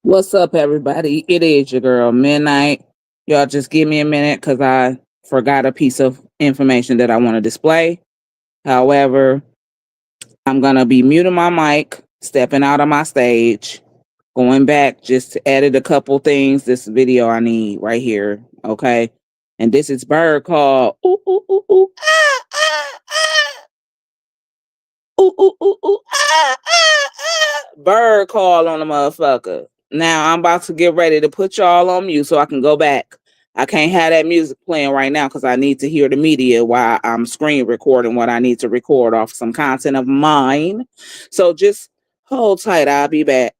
What's up, everybody? It is your girl, Midnight. Y'all just give me a minute because I forgot a piece of information that I want to display. However, I'm going to be muting my mic, stepping out of my stage, going back just to edit a couple things. This video I need right here, okay? And this is bird called ooh, ooh, ooh, ooh, ah, ah, ah. Ooh, ooh, ooh, ooh, ah, ah, ah. Bird call on the motherfucker. Now I'm about to get ready to put y'all on mute so I can go back. I can't have that music playing right now because I need to hear the media while I'm screen recording what I need to record off some content of mine. So just hold tight. I'll be back.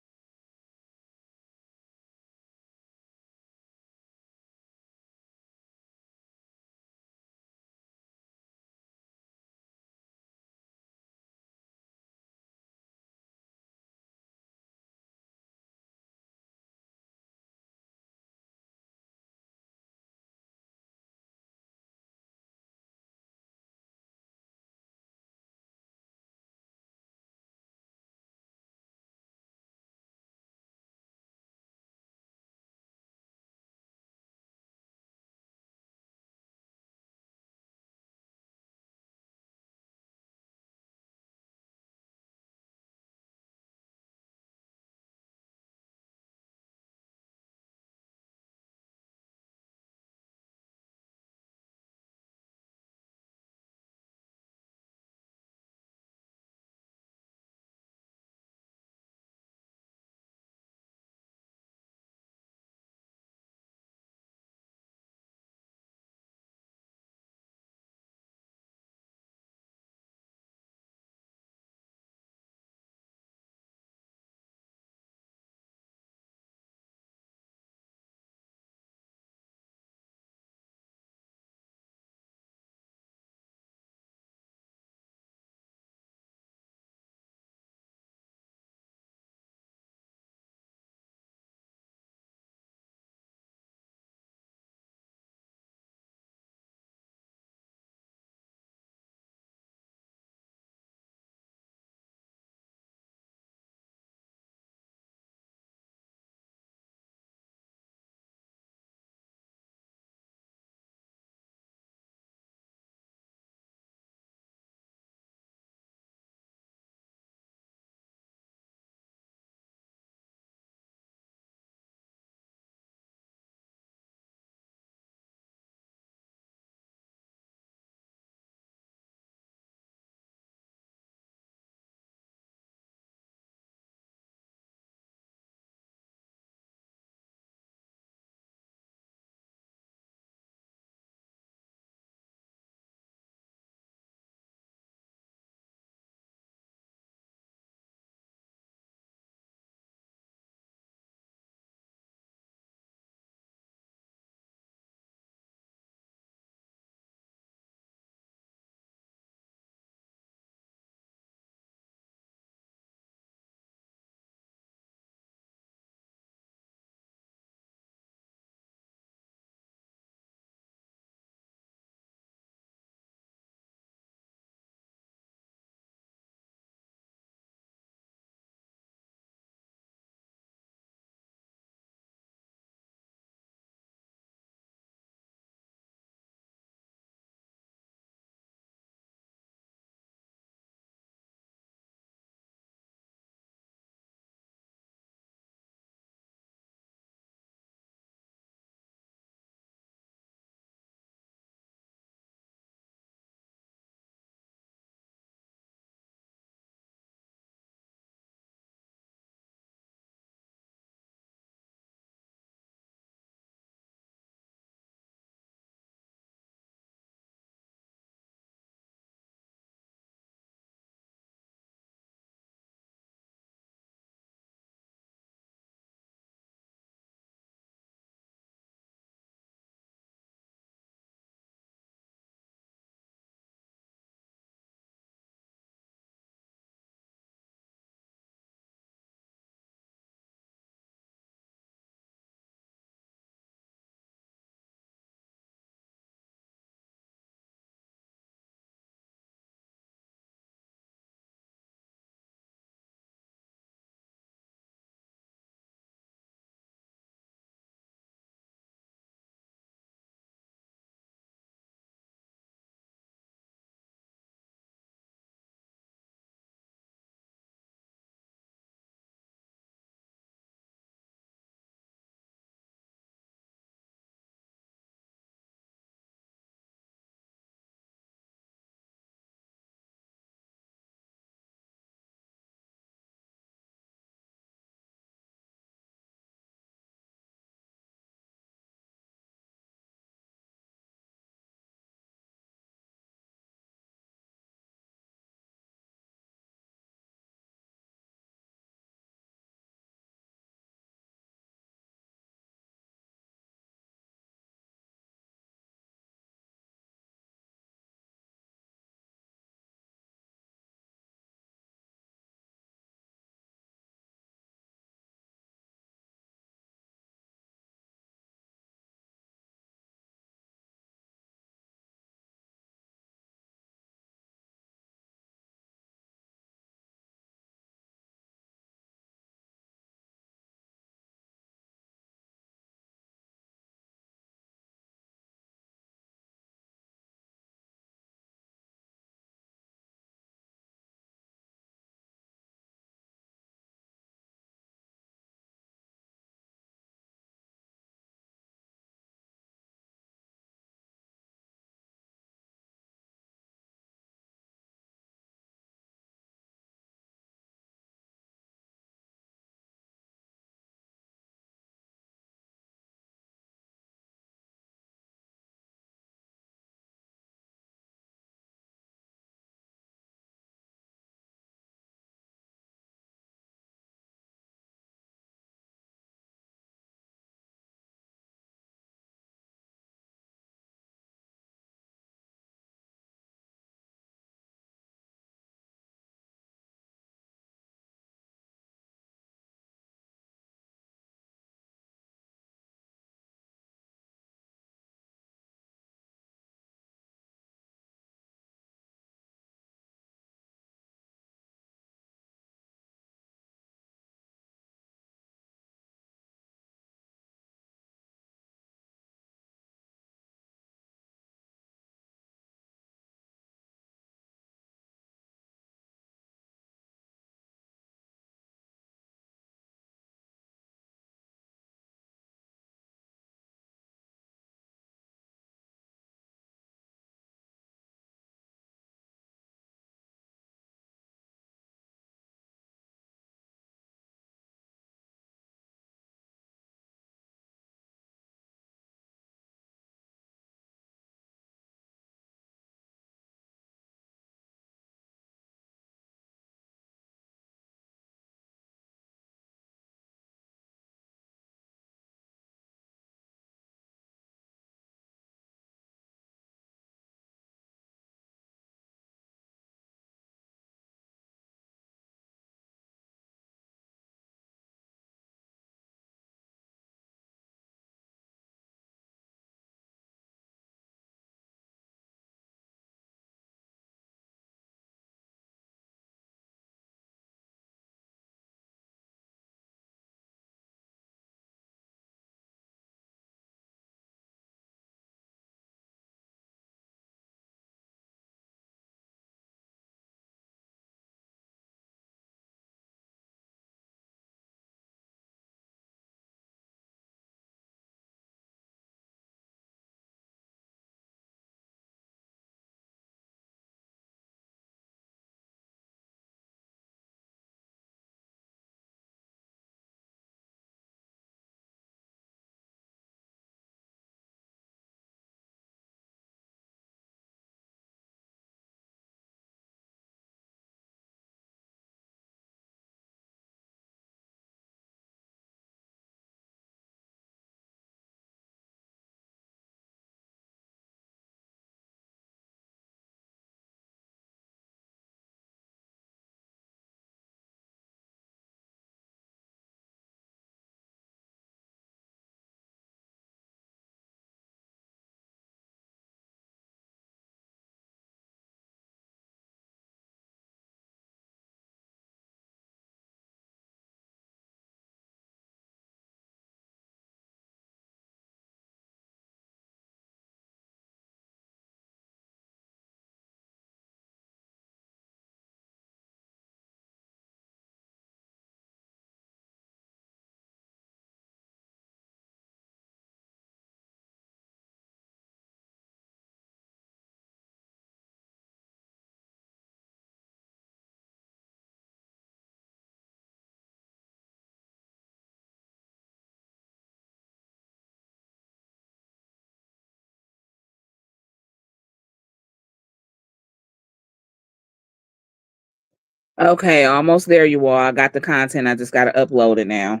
Okay, almost there you are. I got the content. I just gotta upload it now.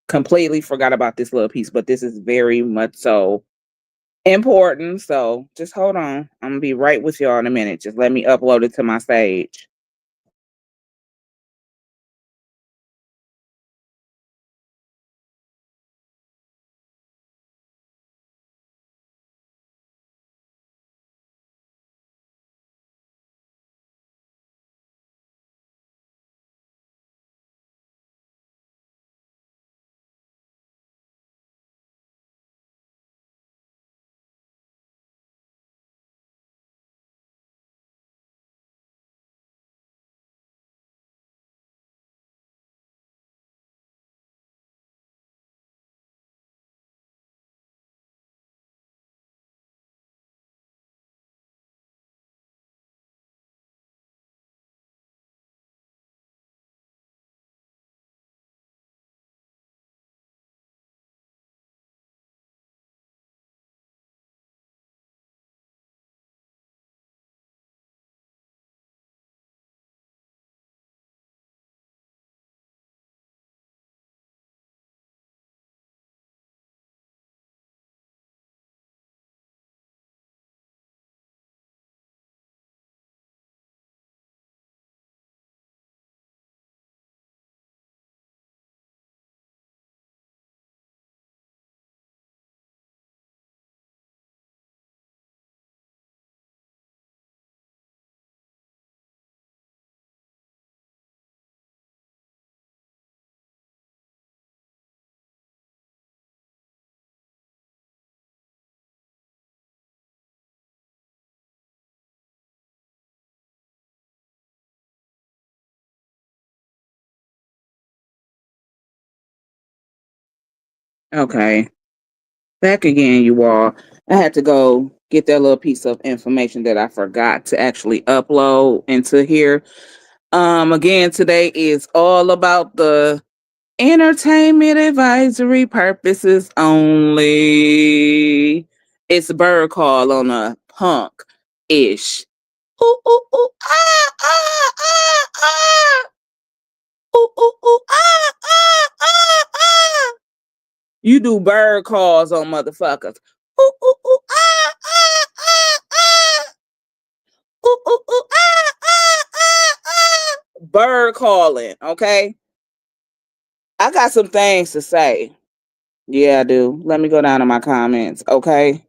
Completely forgot about this little piece, but this is very much so important. So just hold on. I'm gonna be right with y'all in a minute. Just let me upload it to my stage. Okay. Back again, you all. I had to go get that little piece of information that I forgot to actually upload into here. Again, today is all about the entertainment advisory purposes only. It's bird call on a punk ish. Ooh, ooh, ooh, ah, ah, ah, ah. Ooh, ooh, ooh, ah, ah, ah, ah. You do bird calls on motherfuckers. Ooh, ooh, ooh, ah, ah, ah, ah. Ooh, ooh, ooh, ah, ah, ah, ah. Bird calling, okay? I got some things to say. Yeah, I do. Let me go down to my comments, okay?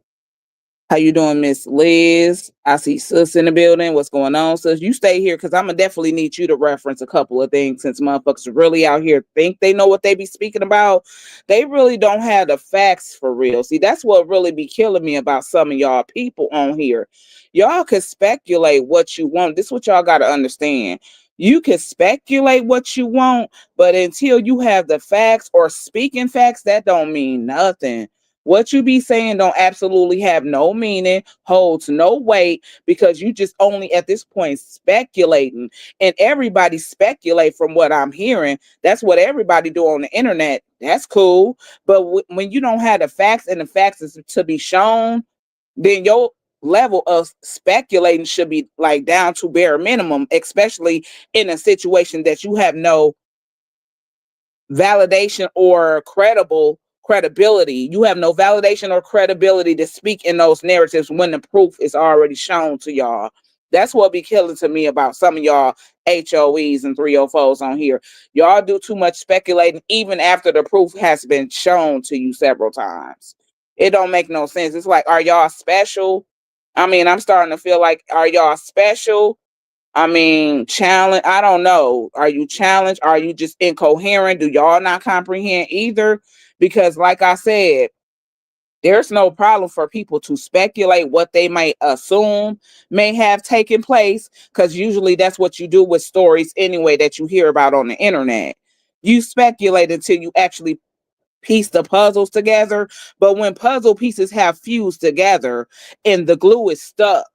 How you doing, Miss Liz? I see Sis in the building. What's going on, Sis? You stay here because I'm gonna definitely need you to reference a couple of things since motherfuckers are really out here think they know what they be speaking about. They really don't have the facts for real. See, that's what really be killing me about some of y'all people on here. Y'all can speculate what you want. This is what y'all gotta understand. You can speculate what you want, but until you have the facts or speaking facts, that don't mean nothing. What you be saying don't absolutely have no meaning, holds no weight, because you just only at this point speculating. And everybody speculate from what I'm hearing. That's what everybody do on the internet. That's cool. But when you don't have the facts and the facts is to be shown, then your level of speculating should be like down to bare minimum, especially in a situation that you have no validation or credibility. You have no validation or credibility to speak in those narratives when the proof is already shown to y'all. That's what be killing to me about some of y'all HOEs and 304s on here. Y'all do too much speculating even after the proof has been shown to you several times. It don't make no sense. It's like, are y'all special? I mean, I'm starting to feel like, are y'all special? I mean, challenge. I don't know. Are you challenged? Are you just incoherent? Do y'all not comprehend either? Because, like I said, there's no problem for people to speculate what they might assume may have taken place, because usually that's what you do with stories anyway that you hear about on the internet. You speculate until you actually piece the puzzles together. But when puzzle pieces have fused together and the glue is stuck,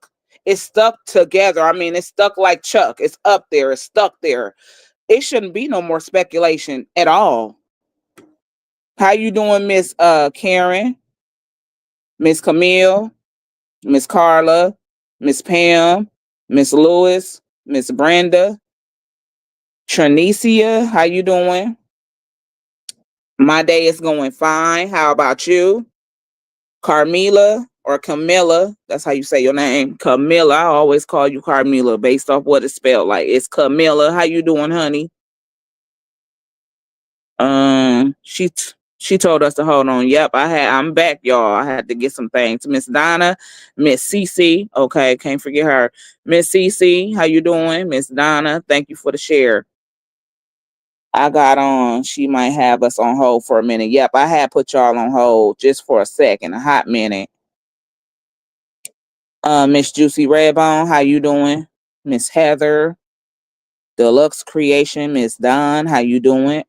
it's stuck together. I mean, it's stuck like Chuck. It's up there. It's stuck there. It shouldn't be no more speculation at all. How you doing, Miss Karen, Miss Camille, Miss Carla, Miss Pam, Miss Lewis, Miss Brenda? Trinicia, how you doing? My day is going fine. How about you? Carmela or Camilla, that's how you say your name. Camilla, I always call you Carmela based off what it's spelled like. It's Camilla. How you doing, honey? She told us to hold on. Yep, I'm back, y'all. I had to get some things. Miss Donna, Miss Cece. Okay, can't forget her. Miss Cece, how you doing? Miss Donna, thank you for the share. I got on. She might have us on hold for a minute. Yep, I had put y'all on hold just for a second, a hot minute. Miss Juicy Redbone, how you doing? Miss Heather, Deluxe Creation, Miss Don, how you doing?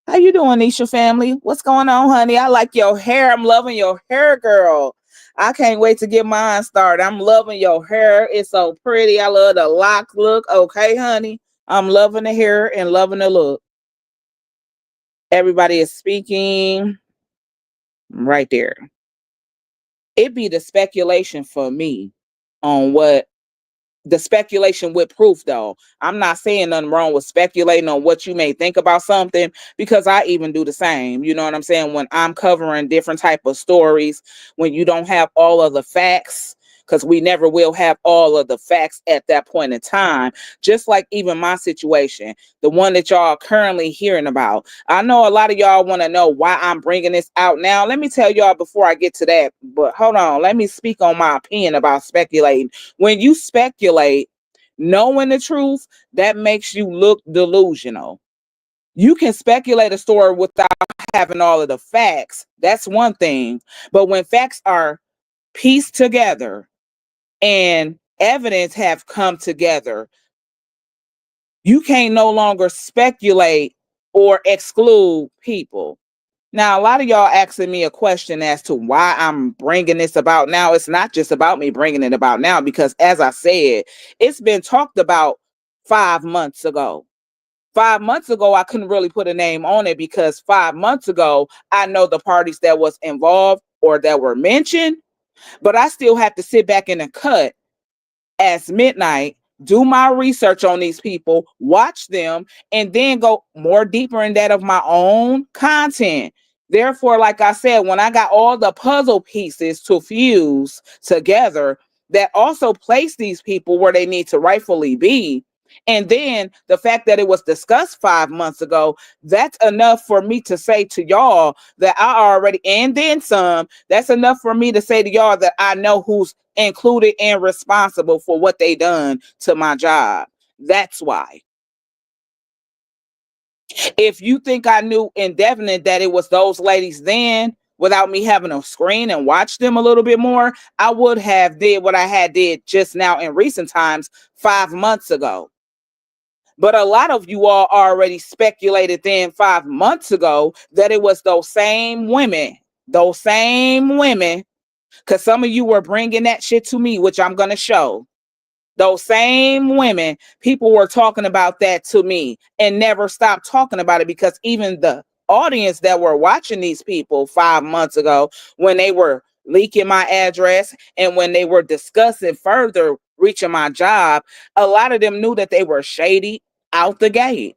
How you doing, Nisha family? What's going on, honey? I like your hair. I'm loving your hair, girl. I can't wait to get mine started. I'm loving your hair. It's so pretty. I love the lock look. Okay, honey. I'm loving the hair and loving the look. Everybody is speaking right there. It be the speculation for me on what the speculation with proof, though. I'm not saying nothing wrong with speculating on what you may think about something, because I even do the same. You know what I'm saying? When I'm covering different type of stories, when you don't have all of the facts, because we never will have all of the facts at that point in time. Just like even my situation, the one that y'all are currently hearing about. I know a lot of y'all want to know why I'm bringing this out now. Let me tell y'all before I get to that, but hold on. Let me speak on my opinion about speculating. When you speculate, knowing the truth, that makes you look delusional. You can speculate a story without having all of the facts. That's one thing. But when facts are pieced together and evidence have come together, you can't no longer speculate or exclude people. Now, a lot of y'all asking me a question as to why I'm bringing this about now. It's not just about me bringing it about now, because as I said, it's been talked about 5 months ago. 5 months ago, I couldn't really put a name on it, because 5 months ago, I know the parties that was involved or that were mentioned, but I still have to sit back in the cut as midnight, do my research on these people, watch them, and then go more deeper in that of my own content. Therefore, like I said, when I got all the puzzle pieces to fuse together that also place these people where they need to rightfully be, and then the fact that it was discussed 5 months ago, that's enough for me to say to y'all that I already, and then some, that's enough for me to say to y'all that I know who's included and responsible for what they done to my job. That's why. If you think I knew indefinite that it was those ladies then, without me having a screen and watch them a little bit more, I would have did what I had did just now in recent times 5 months ago. But a lot of you all already speculated then 5 months ago that it was those same women, because some of you were bringing that shit to me, which I'm going to show. Those same women, people were talking about that to me and never stopped talking about it, because even the audience that were watching these people 5 months ago, when they were leaking my address and when they were discussing further reaching my job, a lot of them knew that they were shady out the gate.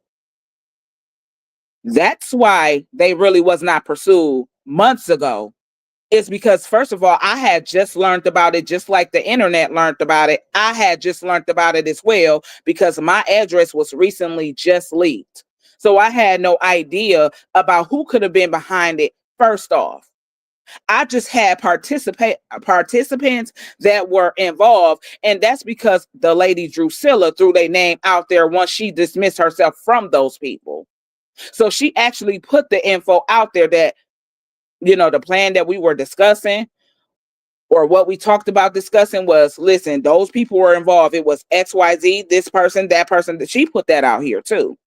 That's why they really was not pursued months ago. It's because, first of all, I had just learned about it, just like the internet learned about it. I had just learned about it as well, because my address was recently just leaked. So I had no idea about who could have been behind it. First off, I just had participants that were involved, and that's because the lady Drusilla threw their name out there once she dismissed herself from those people. So she actually put the info out there that, the plan that we were discussing, or what we talked about discussing, was, listen, those people were involved. It was XYZ, this person, that person, that she put that out here too.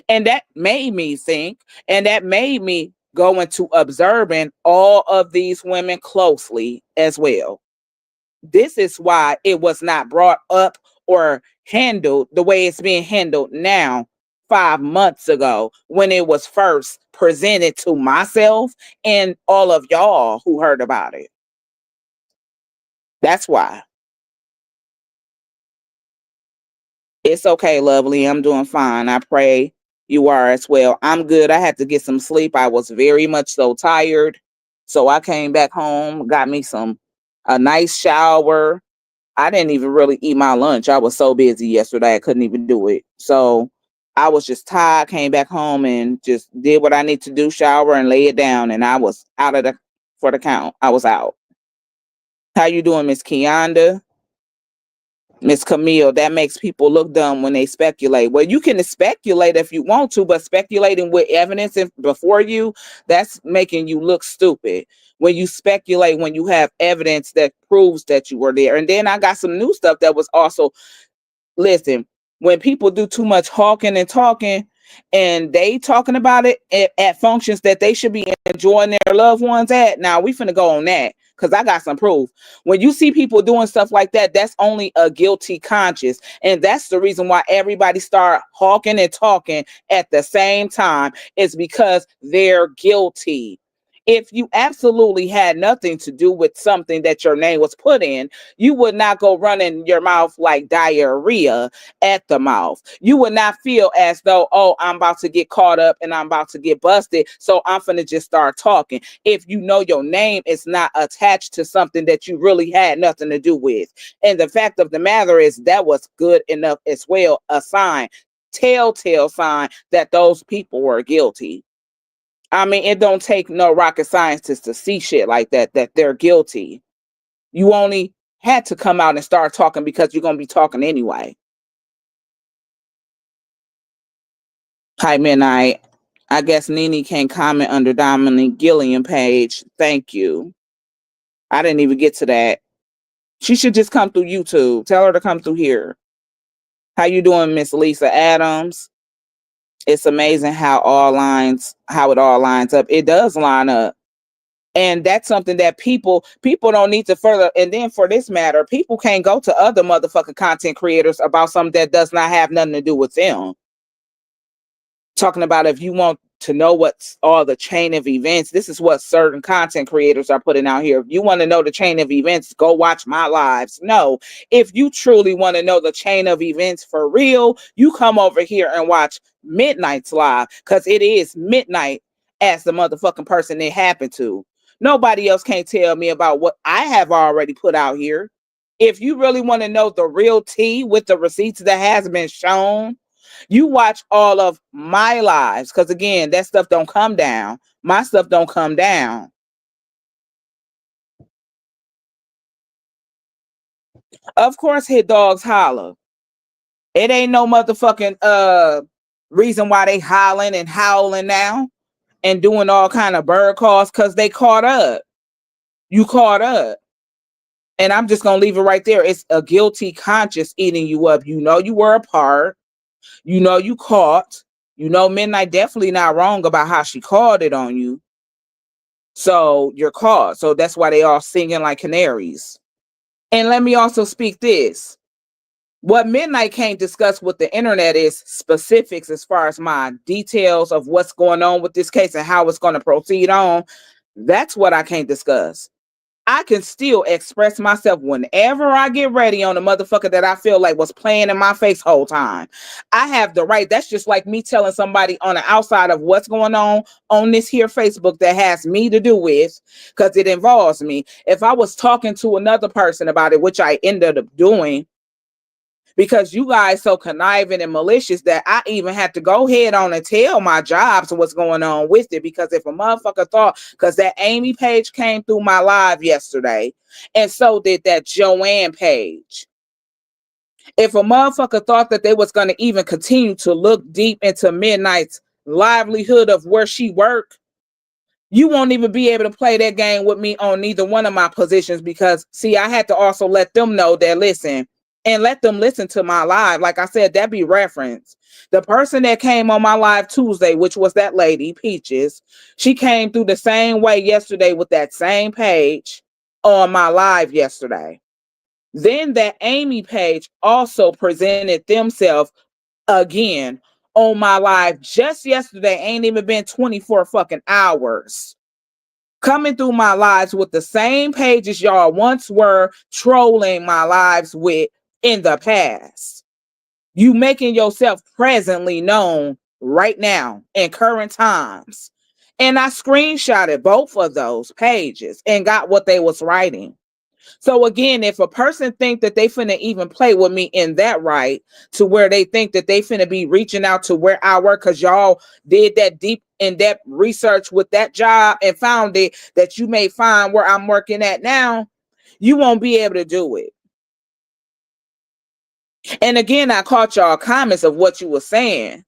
And that made me think, and that made me go into observing all of these women closely as well. This is why it was not brought up or handled the way it's being handled now 5 months ago, when it was first presented to myself and all of y'all who heard about it. That's why. It's okay, lovely. I'm doing fine. I pray you are as well. I'm good. I had to get some sleep. I was very much so tired. So I came back home, got me a nice shower. I didn't even really eat my lunch. I was so busy yesterday, I couldn't even do it. So I was just tired, came back home and just did what I need to do, shower and lay it down. And I was out of the for the count. I was out. How you doing, Miss Kianda? Miss Camille, that makes people look dumb when they speculate. Well, you can speculate if you want to, but speculating with evidence before you, that's making you look stupid. When you speculate, when you have evidence that proves that you were there. And then I got some new stuff that was also, listen, when people do too much hawking and talking and they talking about it at functions that they should be enjoying their loved ones at, now we finna go on that because I got some proof. When you see people doing stuff like that, that's only a guilty conscience. And that's the reason why everybody start hawking and talking at the same time, is because they're guilty. If you absolutely had nothing to do with something that your name was put in, you would not go running your mouth like diarrhea at the mouth. You would not feel as though, oh, I'm about to get caught up and I'm about to get busted, so I'm finna just start talking. If you know your name is not attached to something that you really had nothing to do with. And the fact of the matter is that was good enough as well, a sign, telltale sign that those people were guilty. I mean, it don't take no rocket scientists to see shit like that they're guilty. You only had to come out and start talking because you're going to be talking anyway. Hi, Midnight. I guess Nene can comment under Dominique Gilliam page. Thank you. I didn't even get to that. She should just come through YouTube. Tell her to come through here. How you doing, Miss Lisa Adams? It's amazing how it all lines up. It does line up. And that's something that people don't need to further. And then for this matter, people can't go to other motherfucking content creators about something that does not have nothing to do with them. Talking about if you want to know what's all the chain of events, this is what certain content creators are putting out here. If you want to know the chain of events, go watch my lives. No, if you truly want to know the chain of events for real, you come over here and watch Midnight's live, because it is Midnight as the motherfucking person it happened to. Nobody else can't tell me about what I have already put out here. If you really want to know the real tea with the receipts that has been shown, you watch all of my lives, because again, that stuff don't come down. My stuff don't come down. Of course, hit dogs holler. It ain't no motherfucking reason why they hollering and howling now and doing all kind of bird calls, because they caught up. You caught up. And I'm just gonna leave it right there. It's a guilty conscience eating you up. You know you were a part. You know you caught. You know Midnight definitely not wrong about how she called it on you. So you're caught. So that's why they all singing like canaries. And let me also speak this. What Midnight can't discuss with the internet is specifics as far as my details of what's going on with this case and how it's going to proceed on. That's what I can't discuss. I can still express myself whenever I get ready on a motherfucker that I feel like was playing in my face whole time. I have the right. That's just like me telling somebody on the outside of what's going on this here Facebook that has me to do with, because it involves me. If I was talking to another person about it, which I ended up doing, because you guys so conniving and malicious that I even had to go ahead on and tell my jobs what's going on with it. Because if a motherfucker thought, because that Amy page came through my live yesterday, and so did that Joanne page. If a motherfucker thought that they was going to even continue to look deep into Midnight's livelihood of where she worked, you won't even be able to play that game with me on neither one of my positions. Because see, I had to also let them know that, listen, and let them listen to my live. Like I said, that be reference. The person that came on my live Tuesday, which was that lady, Peaches, she came through the same way yesterday with that same page on my live yesterday. Then that Amy page also presented themselves again on my live just yesterday. Ain't even been 24 fucking hours. Coming through my lives with the same pages y'all once were trolling my lives with in the past. You making yourself presently known right now in current times. And I screenshotted both of those pages and got what they was writing. So again, if a person think that they finna even play with me in that right, to where they think that they finna be reaching out to where I work, because y'all did that deep in-depth research with that job and found it, that you may find where I'm working at now, you won't be able to do it. And again, I caught y'all comments of what you were saying.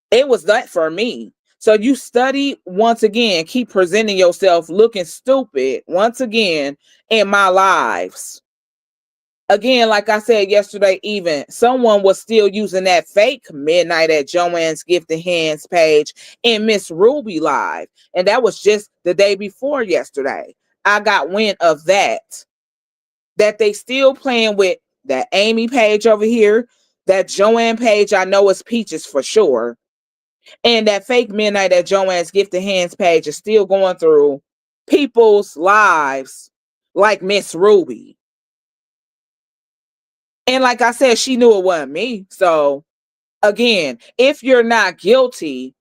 It was that for me. So you study once again, keep presenting yourself looking stupid once again in my lives. Again, like I said yesterday, even someone was still using that fake midnight at Joanne's Gifted Hands page in Miss Ruby live. And that was just the day before yesterday. I got wind of that. That they still playing with that Amy page over here, that Joanne page, I know is Peaches for sure. And that fake midnight at Joanne's Gifted Hands page is still going through people's lives like Miss Ruby. And like I said, she knew it wasn't me. So again, if you're not guilty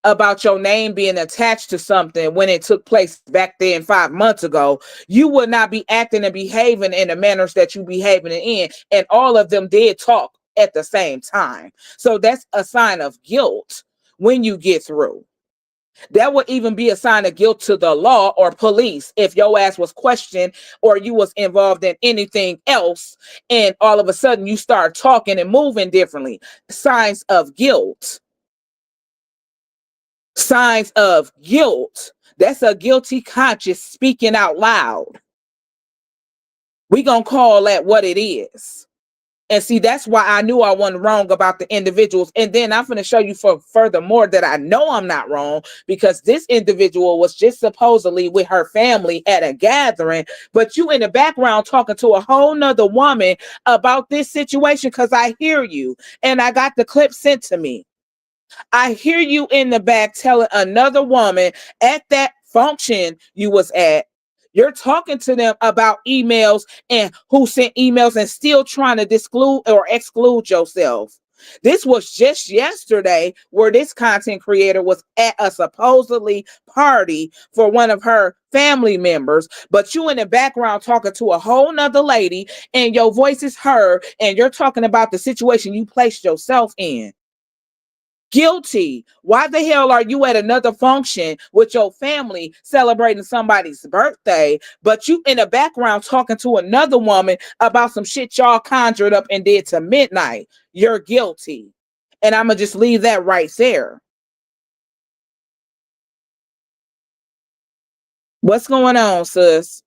about your name being attached to something when it took place back then 5 months ago, you would not be acting and behaving in the manners that you behaving in. And all of them did talk at the same time. So that's a sign of guilt when you get through. That would even be a sign of guilt to the law or police if your ass was questioned or you was involved in anything else and all of a sudden you start talking and moving differently. Signs of guilt. Signs of guilt. That's a guilty conscience speaking out loud. We gonna call that what it is. And see, that's why I knew I wasn't wrong about the individuals. And then I'm going to show you for furthermore that I know I'm not wrong, because this individual was just supposedly with her family at a gathering, but you in the background talking to a whole nother woman about this situation, because I hear you and I got the clip sent to me. I hear you in the back telling another woman at that function you was at, you're talking to them about emails and who sent emails and still trying to disclude or exclude yourself. This was just yesterday where this content creator was at a supposedly party for one of her family members, but you in the background talking to a whole nother lady and your voice is heard and you're talking about the situation you placed yourself in. Guilty. Why the hell are you at another function with your family celebrating somebody's birthday, but you in the background talking to another woman about some shit y'all conjured up and did to midnight? You're guilty. And I'm going to just leave that right there. What's going on, sis?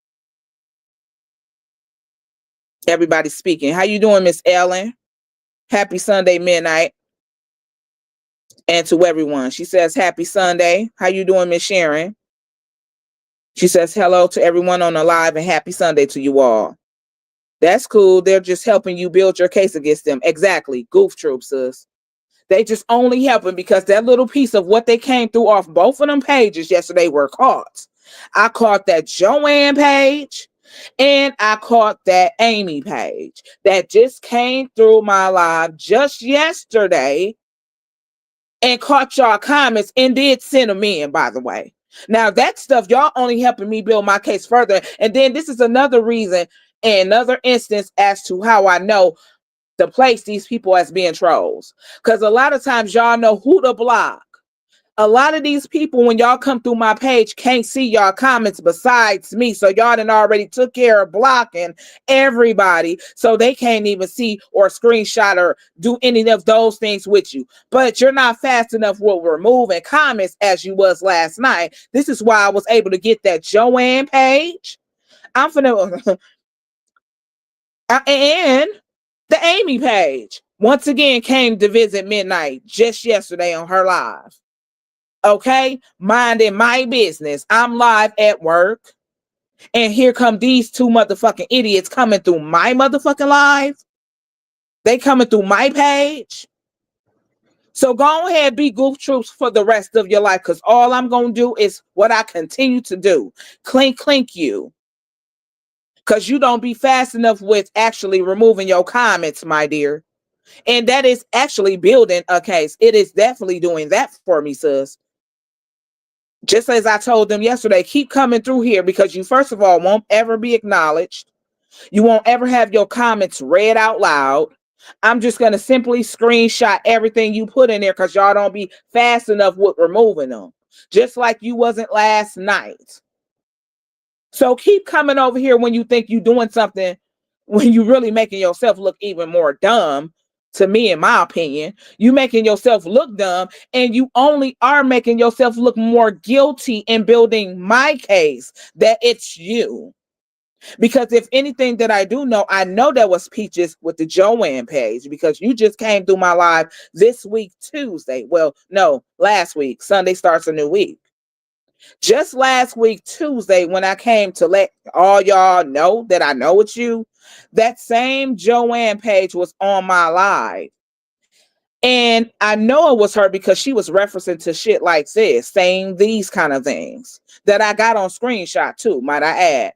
Everybody's speaking. How you doing, Miss Ellen? Happy Sunday midnight. And to everyone, she says, happy Sunday. How you doing, Miss Sharon? She says, hello to everyone on the live and happy Sunday to you all. That's cool. They're just helping you build your case against them. Exactly. Goof troop, sis. They just only helping because that little piece of what they came through off both of them pages yesterday were caught. I caught that Joanne page and I caught that Amy page that just came through my live just yesterday and caught y'all comments and did send them in, by the way. Now that stuff, y'all only helping me build my case further. And then this is another reason and another instance as to how I know to place these people as being trolls. Because a lot of times y'all know who to block. A lot of these people, when y'all come through my page, can't see y'all comments besides me. So y'all done already took care of blocking everybody. So they can't even see or screenshot or do any of those things with you. But you're not fast enough with removing comments as you was last night. This is why I was able to get that Joanne page. I'm finna... and the Amy page, once again, came to visit midnight just yesterday on her live. Okay, minding my business. I'm live at work, and here come these two motherfucking idiots coming through my motherfucking live. They coming through my page. So go ahead, be goof troops for the rest of your life, because all I'm gonna do is what I continue to do. Clink, clink you. Because you don't be fast enough with actually removing your comments, my dear. And that is actually building a case. It is definitely doing that for me, sis. Just as I told them yesterday, keep coming through here because you, first of all, won't ever be acknowledged. You won't ever have your comments read out loud. I'm just going to simply screenshot everything you put in there because y'all don't be fast enough with removing them. Just like you wasn't last night. So keep coming over here when you think you're doing something, when you really making yourself look even more dumb. To me, in my opinion, you making yourself look dumb, and you only are making yourself look more guilty in building my case that it's you. Because if anything that I do know, I know that was Peaches with the Joanne page because you just came through my live this week, Tuesday. Well, no, last week. Sunday starts a new week. Just last week, Tuesday, when I came to let all y'all know that I know it's you, that same Joanne page was on my live. And I know it was her because she was referencing to shit like this, saying these kind of things that I got on screenshot too, might I add.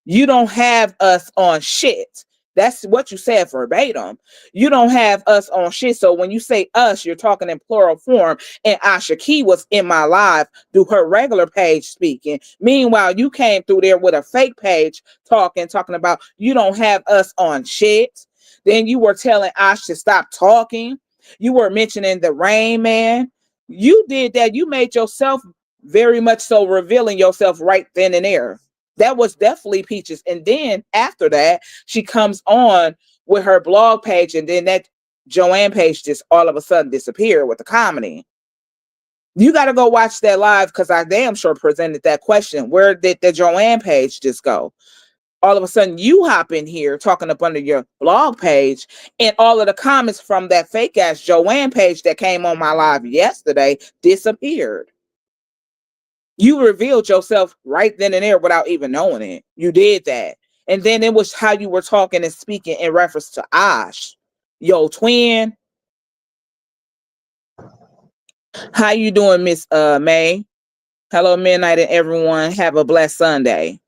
You don't have us on shit. That's what you said verbatim. You don't have us on shit. So when you say us, you're talking in plural form. And Asha Key was in my live through her regular page speaking. Meanwhile, you came through there with a fake page talking about you don't have us on shit. Then you were telling Ash to stop talking. You were mentioning the Rain Man. You did that. You made yourself very much so revealing yourself right then and there. That was definitely Peaches. And then after that, she comes on with her blog page, and then that Joanne page just all of a sudden disappeared with the comedy. You got to go watch that live because I damn sure presented that question. Where did the Joanne page just go? All of a sudden, you hop in here talking up under your blog page, and all of the comments from that fake ass Joanne page that came on my live yesterday disappeared. You revealed yourself right then and there without even knowing it. You did that. And then it was how you were talking and speaking in reference to Ash, yo twin. How you doing, Miss May? Hello, midnight, and everyone. Have a blessed Sunday.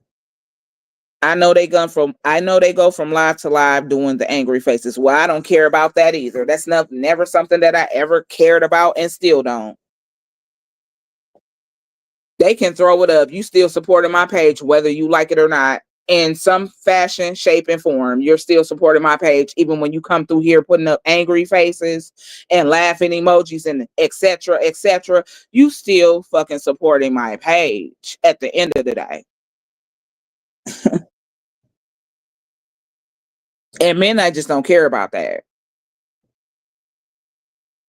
I know they go from live to live doing the angry faces. Well, I don't care about that either. That's never something that I ever cared about and still don't. They can throw it up. You still supporting my page, whether you like it or not. In some fashion, shape, and form, you're still supporting my page, even when you come through here putting up angry faces and laughing emojis and etc. etc. You still fucking supporting my page at the end of the day. And men, I just don't care about that.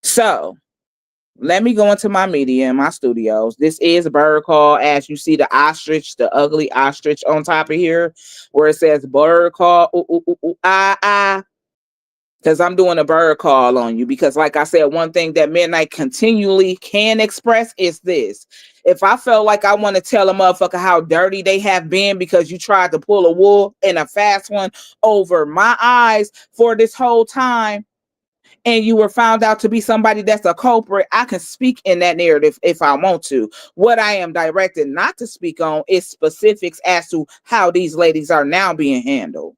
So let me go into my media and my studios. This is Bird Call. As you see the ostrich, the ugly ostrich on top of here, where it says Bird Call. Ooh, ooh, ooh, ooh, ah, ah. Because I'm doing a bird call on you. Because like I said, one thing that Midnight continually can express is this. If I felt like I want to tell a motherfucker how dirty they have been because you tried to pull a wool and a fast one over my eyes for this whole time, and you were found out to be somebody that's a culprit, I can speak in that narrative if I want to. What I am directed not to speak on is specifics as to how these ladies are now being handled.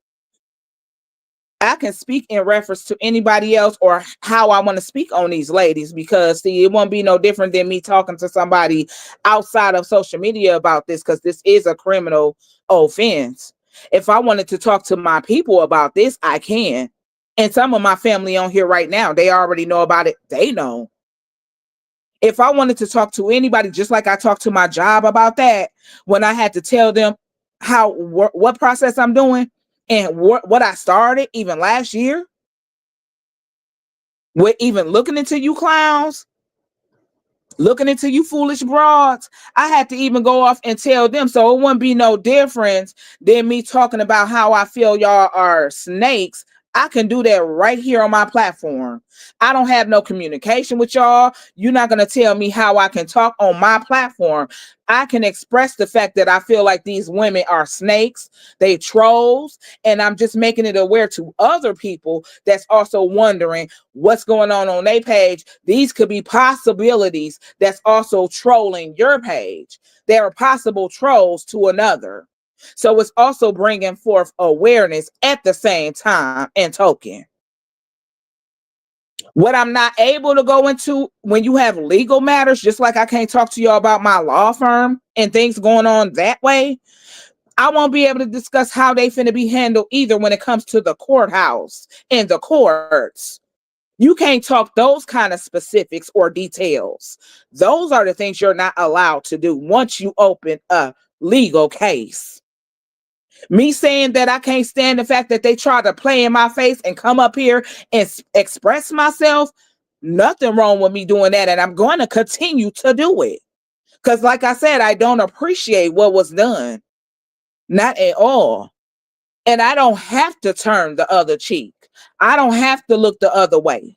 I can speak in reference to anybody else or how I want to speak on these ladies because, see, it won't be no different than me talking to somebody outside of social media about this because this is a criminal offense. If I wanted to talk to my people about this, I can. And some of my family on here right now, they already know about it. They know. If I wanted to talk to anybody, just like I talked to my job about that, when I had to tell them what process I'm doing, and what I started even last year with even looking into you clowns, looking into you foolish broads, I had to even go off and tell them. So it wouldn't be no difference than me talking about how I feel y'all are snakes. I can do that right here on my platform. I don't have no communication with y'all. You're not going to tell me how I can talk on my platform. I can express the fact that I feel like these women are snakes, they trolls, and I'm just making it aware to other people that's also wondering what's going on their page. These could be possibilities that's also trolling your page. There are possible trolls to another. So it's also bringing forth awareness at the same time and token. What I'm not able to go into when you have legal matters, just like I can't talk to y'all about my law firm and things going on that way, I won't be able to discuss how they finna be handled either when it comes to the courthouse and the courts. You can't talk those kind of specifics or details. Those are the things you're not allowed to do once you open a legal case. Me saying that I can't stand the fact that they try to play in my face and come up here and express myself, nothing wrong with me doing that. And I'm going to continue to do it. Because, like I said, I don't appreciate what was done. Not at all. And I don't have to turn the other cheek. I don't have to look the other way.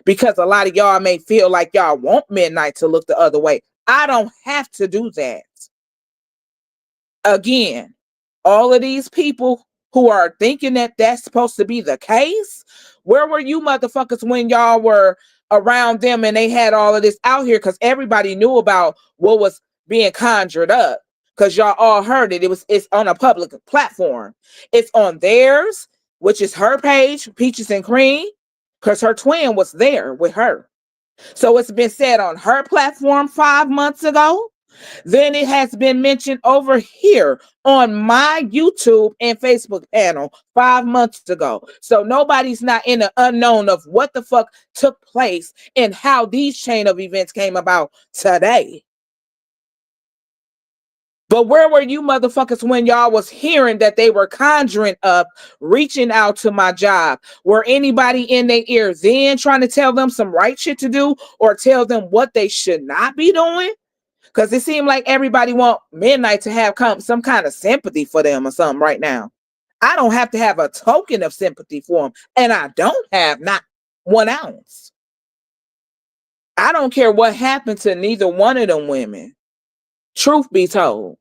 Because a lot of y'all may feel like y'all want Midnight to look the other way. I don't have to do that. Again, all of these people who are thinking that that's supposed to be the case, where were you motherfuckers when y'all were around them and they had all of this out here? Because everybody knew about what was being conjured up, because y'all all heard it. It's on a public platform. It's on theirs, which is her page, Peaches and Cream, because her twin was there with her. So it's been said on her platform 5 months ago. Then it has been mentioned over here on my YouTube and Facebook panel 5 months ago. So nobody's not in the unknown of what the fuck took place and how these chain of events came about today. But where were you motherfuckers when y'all was hearing that they were conjuring up, reaching out to my job? Were anybody in their ear then trying to tell them some right shit to do or tell them what they should not be doing? Because it seemed like everybody want Midnight to have some kind of sympathy for them or something right now. I don't have to have a token of sympathy for them, and I don't have not 1 ounce. I don't care what happened to neither one of them women. Truth be told.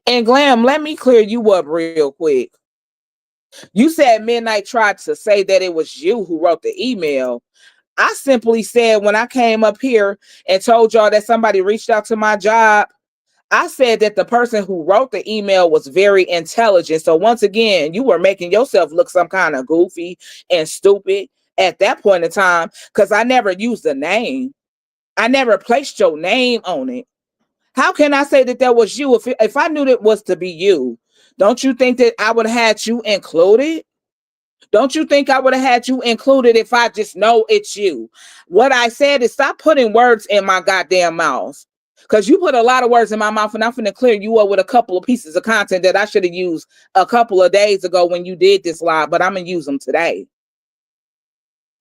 And Glam, let me clear you up real quick. You said Midnight tried to say that it was you who wrote the email. I simply said when I came up here and told y'all that somebody reached out to my job, I said that the person who wrote the email was very intelligent. So once again, you were making yourself look some kind of goofy and stupid at that point in time, because I never used a name. I never placed your name on it. How can I say that that was you if I knew that was to be you? Don't you think that I would have had you included? Don't you think I would have had you included if I just know it's you? What I said is stop putting words in my goddamn mouth. Because you put a lot of words in my mouth, and I'm finna clear you up with a couple of pieces of content that I should have used a couple of days ago when you did this live, but I'm gonna use them today.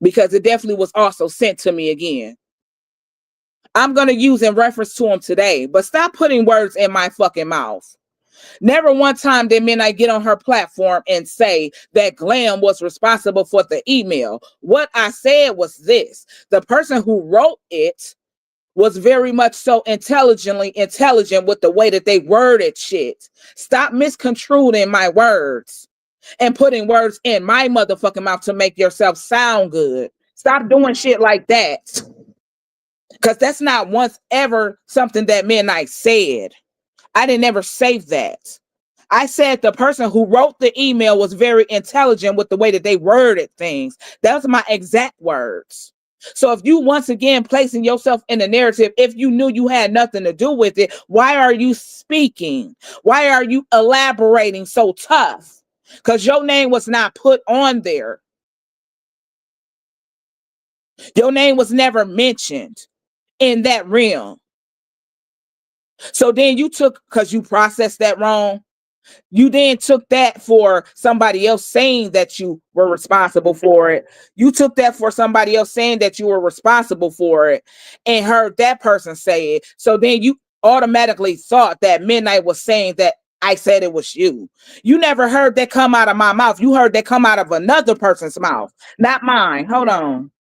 Because it definitely was also sent to me again. I'm gonna use in reference to them today, but stop putting words in my fucking mouth. Never one time did Midnight get on her platform and say that Glam was responsible for the email. What I said was this: the person who wrote it was very much so intelligent with the way that they worded shit. Stop misconstruing my words and putting words in my motherfucking mouth to make yourself sound good. Stop doing shit like that. Because that's not once ever something that Midnight said. I didn't ever say that. I said the person who wrote the email was very intelligent with the way that they worded things. That's my exact words. So if you once again placing yourself in the narrative, if you knew you had nothing to do with it, why are you speaking? Why are you elaborating so tough? Because your name was not put on there. Your name was never mentioned in that realm. So then you took, because you processed that wrong, you then took that for somebody else saying that you were responsible for it. You took that for somebody else saying that you were responsible for it and heard that person say it. So then you automatically thought that Midnight was saying that I said it was you. You never heard that come out of my mouth. You heard that come out of another person's mouth, not mine. Hold on.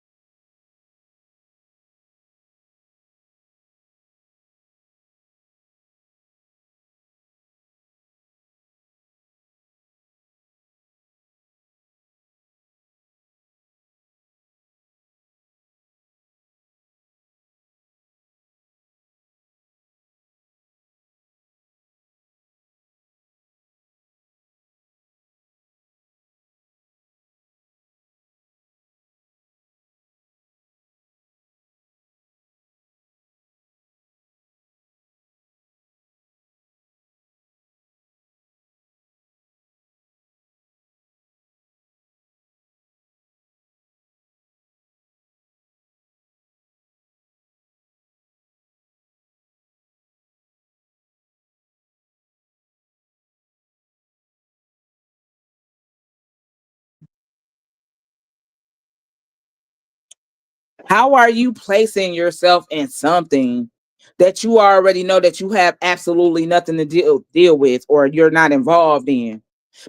How are you placing yourself in something that you already know that you have absolutely nothing to deal with, or you're not involved in?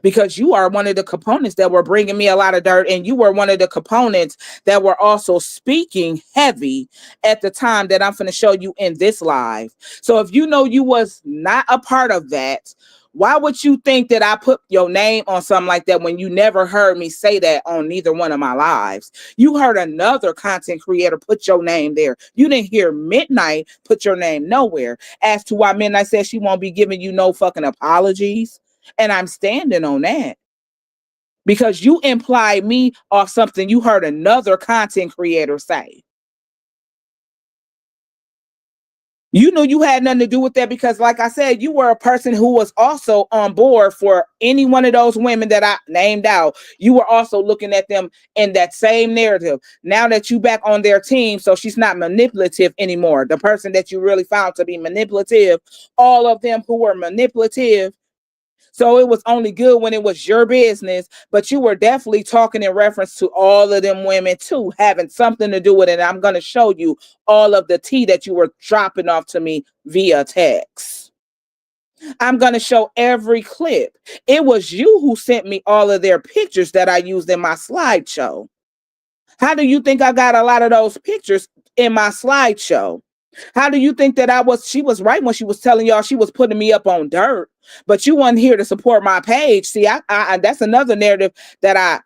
Because you are one of the components that were bringing me a lot of dirt, and you were one of the components that were also speaking heavy at the time that I'm going to show you in this live. So if you know you was not a part of that, why would you think that I put your name on something like that when you never heard me say that on neither one of my lives? You heard another content creator put your name there. You didn't hear Midnight put your name nowhere. As to why Midnight says she won't be giving you no fucking apologies. And I'm standing on that. Because you implied me off something you heard another content creator say. You knew you had nothing to do with that because, like I said, you were a person who was also on board for any one of those women that I named out. You were also looking at them in that same narrative. Now that you back on their team, so she's not manipulative anymore. The person that you really found to be manipulative, all of them who were manipulative. So it was only good when it was your business, but you were definitely talking in reference to all of them women too, having something to do with it. And I'm going to show you all of the tea that you were dropping off to me via text. I'm going to show every clip. It was you who sent me all of their pictures that I used in my slideshow. How do you think I got a lot of those pictures in my slideshow? How do you think that she was right when she was telling y'all she was putting me up on dirt, but you weren't here to support my page? See, I that's another narrative that I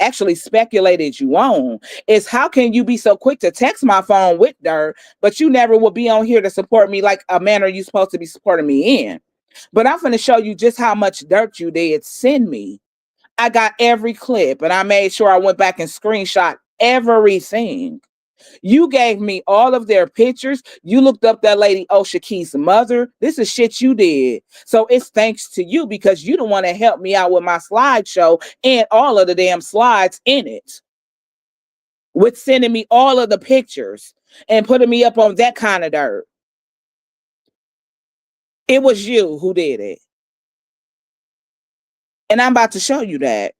actually speculated you on, is how can you be so quick to text my phone with dirt, but you never will be on here to support me like a manner you supposed to be supporting me in? But I'm going to show you just how much dirt you did send me. I got every clip, and I made sure I went back and screenshot everything. You gave me all of their pictures. You looked up that lady Osha Key's mother. This is shit you did. So it's thanks to you because you don't want to help me out with my slideshow and all of the damn slides in it. With sending me all of the pictures and putting me up on that kind of dirt. It was you who did it. And I'm about to show you that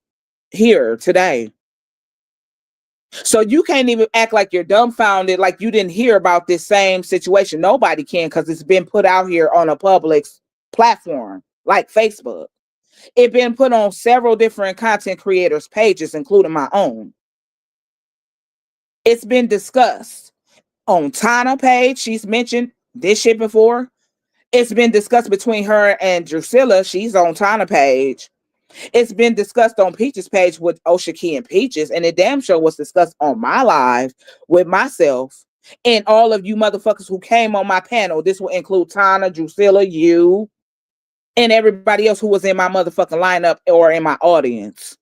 here today. So you can't even act like you're dumbfounded, like you didn't hear about this same situation. Nobody can, because it's been put out here on a public platform like Facebook. It's been put on several different content creators' pages, including my own. It's been discussed on Tana page. She's mentioned this shit before. It's been discussed between her and Drusilla. She's on Tana page. It's been discussed on Peaches' page with Osha Key and Peaches, and it damn sure was discussed on my live with myself and all of you motherfuckers who came on my panel. This will include Tana, Drusilla, you, and everybody else who was in my motherfucking lineup or in my audience.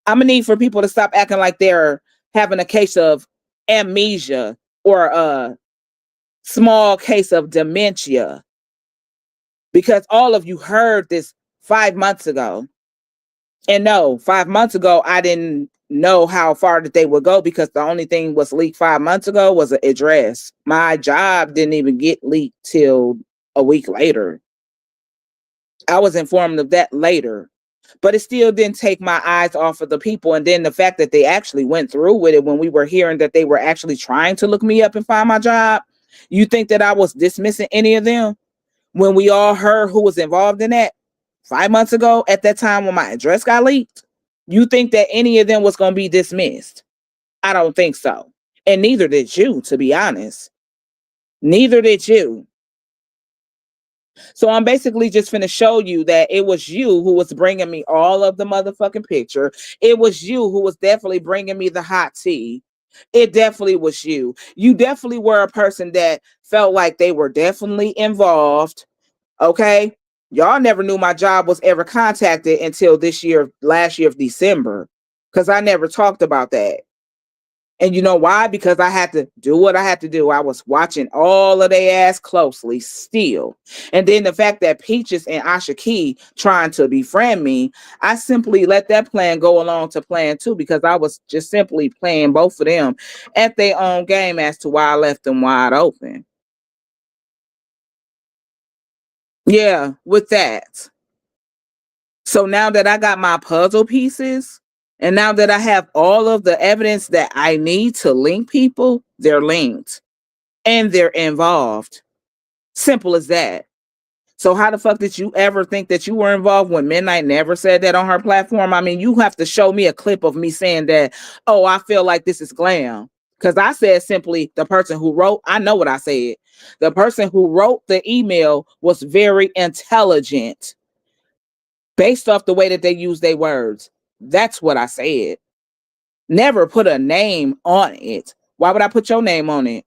I'm gonna need for people to stop acting like they're having a case of amnesia or a small case of dementia, because all of you heard this 5 months ago. And no, 5 months ago, I didn't know how far that they would go because the only thing was leaked 5 months ago was an address. My job didn't even get leaked till a week later. I was informed of that later, but it still didn't take my eyes off of the people. And then the fact that they actually went through with it when we were hearing that they were actually trying to look me up and find my job. You think that I was dismissing any of them when we all heard who was involved in that 5 months ago at that time when my address got leaked? You think that any of them was going to be dismissed? I don't think so. And neither did you, to be honest. Neither did you. So I'm basically just going to show you that it was you who was bringing me all of the motherfucking picture. It was you who was definitely bringing me the hot tea. It definitely was you. You definitely were a person that felt like they were definitely involved. Okay? Y'all never knew my job was ever contacted until last year of December, because I never talked about that. And you know why? Because I had to do what I had to do. I was watching all of their ass closely still. And then the fact that Peaches and Asha Key trying to befriend me, I simply let that plan go along to plan two, because I was just simply playing both of them at their own game as to why I left them wide open. Yeah, with that. So now that I got my puzzle pieces And now that I have all of the evidence that I need to link people, they're linked and they're involved. Simple as that. So how the fuck did you ever think that you were involved when Midnight never said that on her platform? I mean, you have to show me a clip of me saying that, oh, I feel like this is glam. Because I said simply the person who wrote, I know what I said. The person who wrote the email was very intelligent based off the way that they use their words. That's what I said. Never put a name on it. Why would I put your name on it?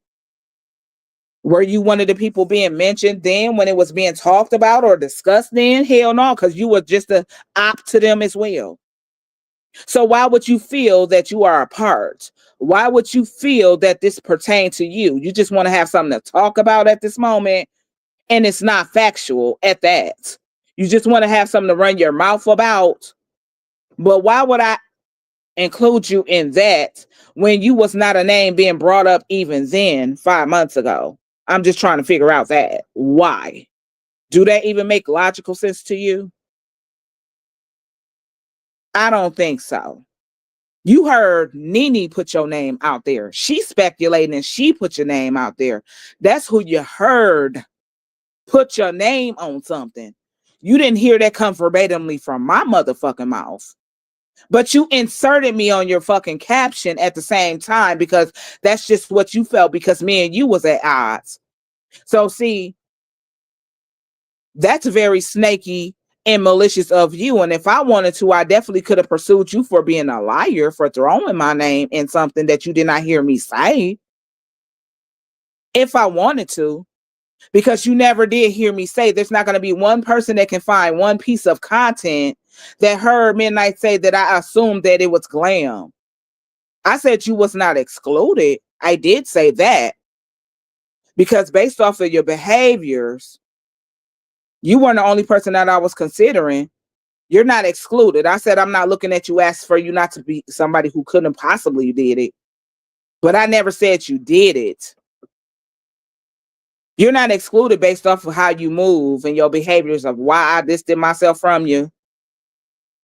Were you one of the people being mentioned then when it was being talked about or discussed then? Hell no, because you were just a op to them as well. So why would you feel that you are a part? Why would you feel that this pertains to you? You just want to have something to talk about at this moment, and it's not factual at that. You just want to have something to run your mouth about. But why would I include you in that when you was not a name being brought up even then 5 months ago? I'm just trying to figure out that. Why? Do that even make logical sense to you? I don't think so. You heard Nene put your name out there. She speculating and she put your name out there. That's who you heard put your name on something. You didn't hear that come verbatimly from my motherfucking mouth. But you inserted me on your fucking caption at the same time because that's just what you felt because me and you was at odds. So see, that's very snaky and malicious of you. And if I wanted to, I definitely could have pursued you for being a liar, for throwing my name in something that you did not hear me say. If I wanted to, because you never did hear me say there's not going to be one person that can find one piece of content that heard Midnight say that I assumed that it was glam. I said you was not excluded. I did say that. Because based off of your behaviors, you weren't the only person that I was considering. You're not excluded. I said I'm not looking at you, asked for you not to be somebody who couldn't possibly did it. But I never said you did it. You're not excluded based off of how you move and your behaviors of why I distanced myself from you.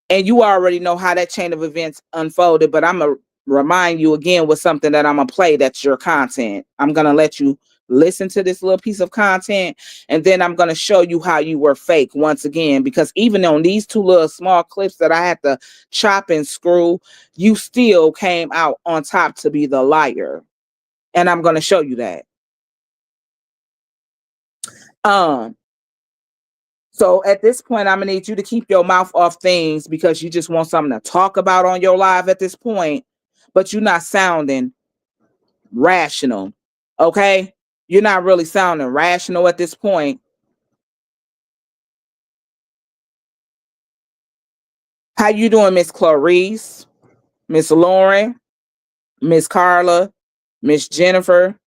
And you already know how that chain of events unfolded, but I'm going to remind you again with something that I'm going to play that's your content. I'm going to let you listen to this little piece of content, and then I'm going to show you how you were fake once again, because even on these two little small clips that I had to chop and screw, you still came out on top to be the liar. And I'm going to show you that. So at this point, I'm gonna need you to keep your mouth off things because you just want something to talk about on your live at this point, but you're not sounding rational. Okay? You're not really sounding rational at this point. How you doing, Miss Clarice, Miss Lauren, Miss Carla, Miss Jennifer,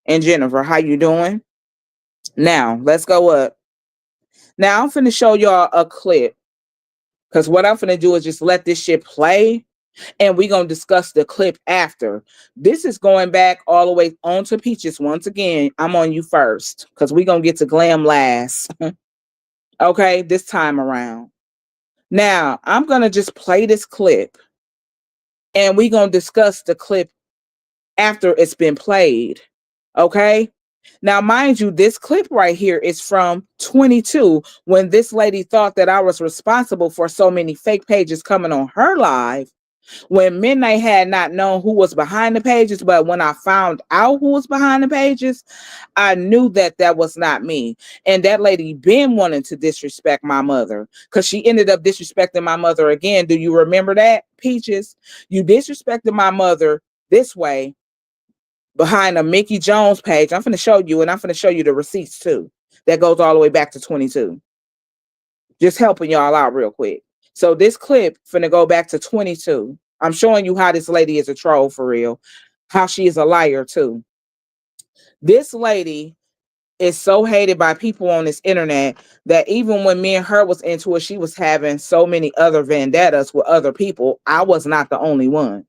and Jennifer? How you doing? Now, let's go up. Now, I'm finna show y'all a clip because what I'm finna do is just let this shit play and we're going to discuss the clip after. This is going back all the way on to Peaches. Once again, I'm on you first because we're going to get to glam last. Okay, this time around. Now, I'm going to just play this clip and we're going to discuss the clip after it's been played. Okay? Now, mind you, this clip right here is from 22 when this lady thought that I was responsible for so many fake pages coming on her live. When Midnight had not known who was behind the pages, but when I found out who was behind the pages, I knew that that was not me. And that lady been wanting to disrespect my mother because she ended up disrespecting my mother again. Do you remember that, Peaches? You disrespected my mother this way behind a Mickey Jones page. I'm going to show you, and I'm going to show you the receipts too. That goes all the way back to 22. Just helping y'all out real quick. So this clip finna go back to 22. I'm showing you how this lady is a troll for real. How she is a liar too. This lady is so hated by people on this internet that even when me and her was into it, she was having so many other vendettas with other people. I was not the only one.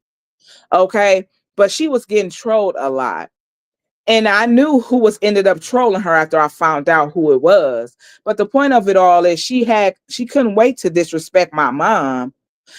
Okay. But she was getting trolled a lot. And I knew who was ended up trolling her after I found out who it was. But the point of it all is she couldn't wait to disrespect my mom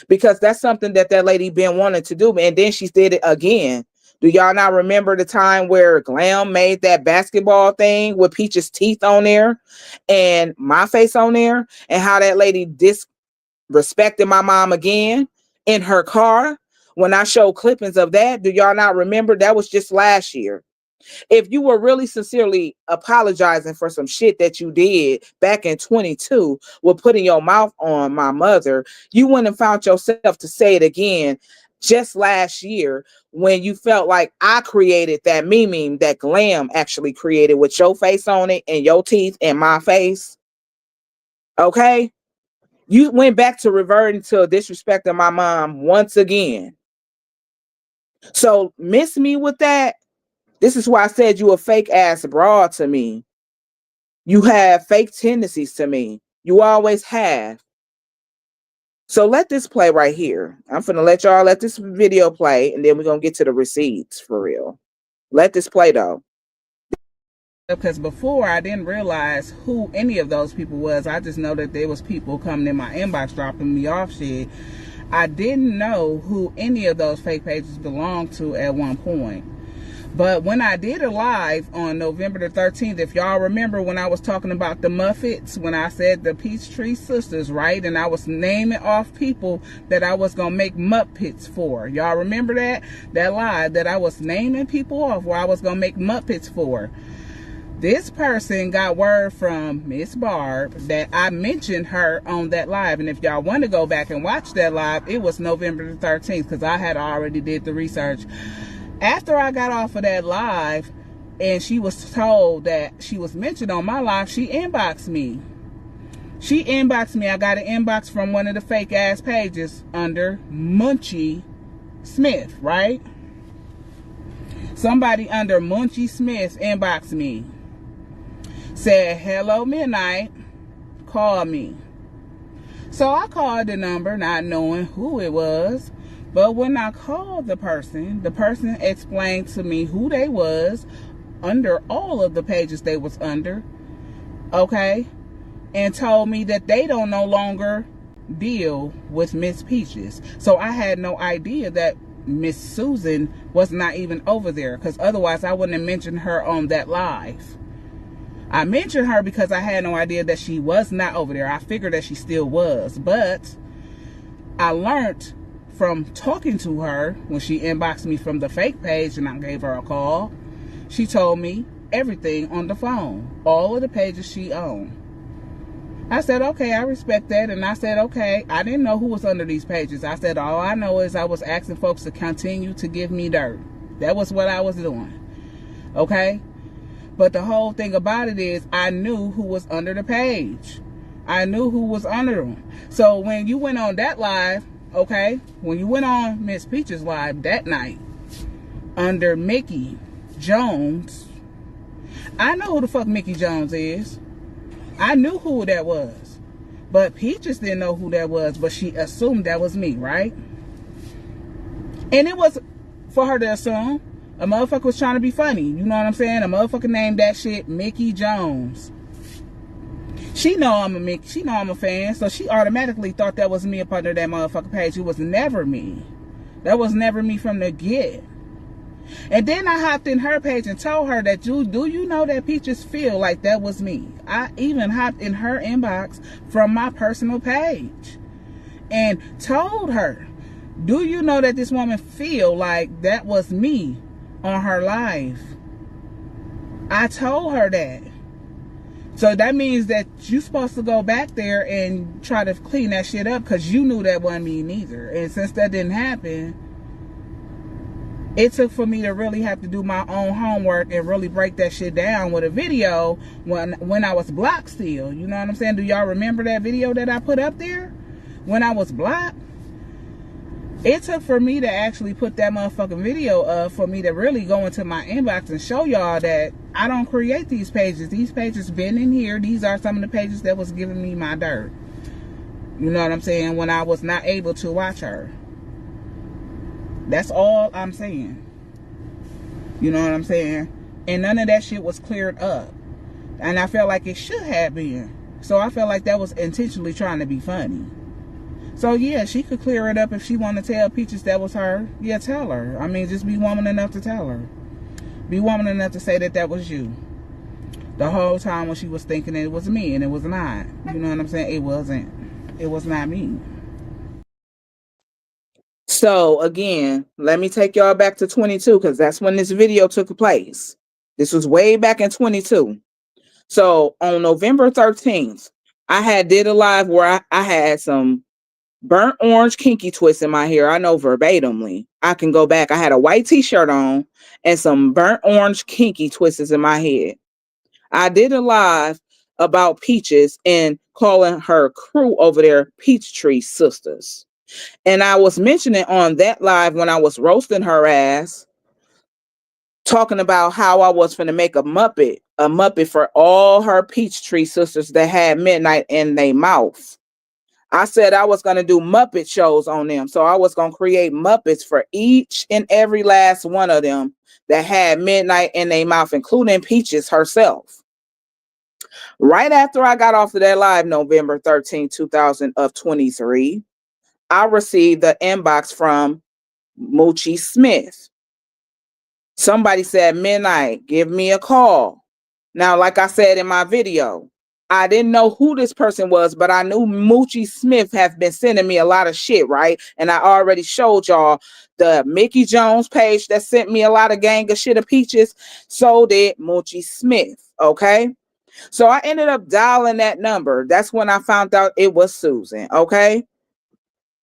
because that's something that that lady been wanting to do. And then she did it again. Do y'all not remember the time where Glam made that basketball thing with Peach's teeth on there and my face on there, and how that lady disrespected my mom again in her car? When I showed clippings of that, do y'all not remember? That was just last year. If you were really sincerely apologizing for some shit that you did back in 22 with putting your mouth on my mother, you wouldn't have found yourself to say it again just last year when you felt like I created that meme that Glam actually created with your face on it and your teeth and my face. Okay? You went back to reverting to disrespecting my mom once again. So miss me with that. This is why I said you a fake ass broad to me. You have fake tendencies to me. You always have. So let this play right here. I'm finna let this video play, and then we're gonna get to the receipts for real. Let this play though. Because before I didn't realize who any of those people was. I just know that there was people coming in my inbox dropping me off shit. I didn't know who any of those fake pages belonged to at one point. But when I did a live on November the 13th, if y'all remember when I was talking about the Muffets, when I said the Peachtree Sisters, right? And I was naming off people that I was going to make Muppets for. Y'all remember that? That live that I was naming people off where I was going to make Muppets for. This person got word from Miss Barb that I mentioned her on that live. And if y'all want to go back and watch that live, it was November the 13th because I had already did the research. After I got off of that live and she was told that she was mentioned on my live, she inboxed me. She inboxed me. I got an inbox from one of the fake ass pages under Munchie Smith, right? Somebody under Munchie Smith inboxed me. Said, hello, Midnight. Call me. So I called the number not knowing who it was. But when I called the person explained to me who they was under all of the pages they was under, okay, and told me that they don't no longer deal with Miss Peaches. So I had no idea that Miss Susan was not even over there, because otherwise I wouldn't have mentioned her on that live. I mentioned her because I had no idea that she was not over there. I figured that she still was, but I learned from talking to her when she inboxed me from the fake page and I gave her a call. She told me everything on the phone, all of the pages she owned. I said, okay, I respect that. And I said, okay, I didn't know who was under these pages. I said, all I know is I was asking folks to continue to give me dirt. That was what I was doing. Okay? But the whole thing about it is I knew who was under the page. I knew who was under them. So when you went on that live, okay, when you went on Miss Peaches live that night under Mickey Jones, I know who the fuck Mickey Jones is. I knew who that was. But Peaches didn't know who that was, but she assumed that was me, right? And it was for her to assume. A motherfucker was trying to be funny. You know what I'm saying? A motherfucker named that shit Mickey Jones. She know I'm a fan, so she automatically thought that was me up under that motherfucking page. It was never me. That was never me from the get. And then I hopped in her page and told her that, do you know that Peaches feel like that was me? I even hopped in her inbox from my personal page and told her, do you know that this woman feel like that was me on her live? I told her that. So that means that you're supposed to go back there and try to clean that shit up because you knew that wasn't me neither. And since that didn't happen, it took for me to really have to do my own homework and really break that shit down with a video when I was blocked still. You know what I'm saying? Do y'all remember that video that I put up there when I was blocked? It took for me to actually put that motherfucking video up for me to really go into my inbox and show y'all that I don't create these pages. These pages been in here. These are some of the pages that was giving me my dirt. You know what I'm saying? When I was not able to watch her. That's all I'm saying. You know what I'm saying? And none of that shit was cleared up. And I felt like it should have been. So I felt like that was intentionally trying to be funny. So yeah, she could clear it up if she want to tell Peaches that was her. Yeah, tell her. I mean, just be woman enough to tell her. Be woman enough to say that that was you. The whole time when she was thinking it was me, and it was not. You know what I'm saying? It wasn't. It was not me. So again, let me take y'all back to 22 because that's when this video took place. This was way back in 22. So on November 13th, I had did a live where I had some burnt orange kinky twists in my hair. I know verbatimly. I can go back. I had a white t-shirt on and some burnt orange kinky twists in my head. I did a live about Peaches and calling her crew over there Peachtree Sisters. And I was mentioning on that live when I was roasting her ass, talking about how I was finna make a Muppet for all her Peachtree sisters that had midnight in their mouth. I said I was gonna do Muppet shows on them. So I was gonna create Muppets for each and every last one of them that had midnight in their mouth, including Peaches herself. Right after I got off of that live, November 13, 2023, I received the inbox from Moochie Smith. Somebody said, midnight, give me a call. Now, like I said in my video, I didn't know who this person was, but I knew Moochie Smith have been sending me a lot of shit, right? And I already showed y'all the Mickey Jones page that sent me a lot of gang of shit of Peaches. So did Moochie Smith, okay? So I ended up dialing that number. That's when I found out it was Susan, okay?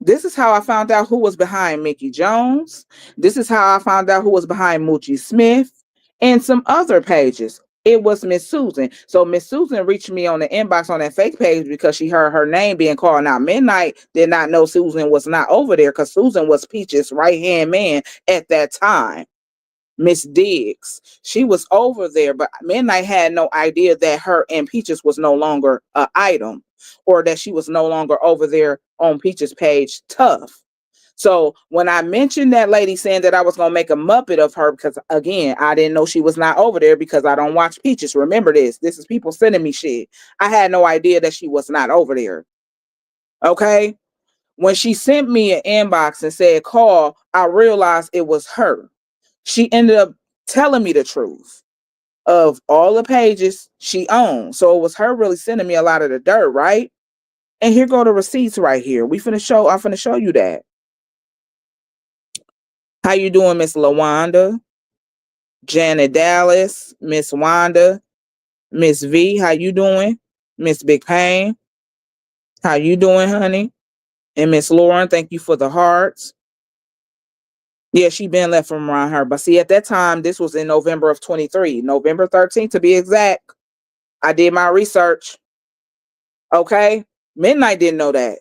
This is how I found out who was behind Mickey Jones. This is how I found out who was behind Moochie Smith and some other pages. It was Miss Susan. So Miss Susan reached me on the inbox on that fake page because she heard her name being called. Now, Midnight did not know Susan was not over there because Susan was Peach's right-hand man at that time. Miss Diggs. She was over there, but Midnight had no idea that her and Peaches was no longer an item or that she was no longer over there on Peaches' page tough. So when I mentioned that lady saying that I was going to make a Muppet of her, because again, I didn't know she was not over there because I don't watch Peaches. Remember this. This is people sending me shit. I had no idea that she was not over there. Okay? When she sent me an inbox and said call, I realized it was her. She ended up telling me the truth of all the pages she owned. So it was her really sending me a lot of the dirt, right? And here go the receipts right here. I'm finna show you that. How you doing, Miss LaWanda? Janet Dallas, Miss Wanda, Miss V, how you doing? Miss Big Pain, how you doing, honey? And Miss Lauren, thank you for the hearts. Yeah, she been left from around her. But see, at that time, this was in November of 23, November 13th to be exact. I did my research. Okay. Midnight didn't know that.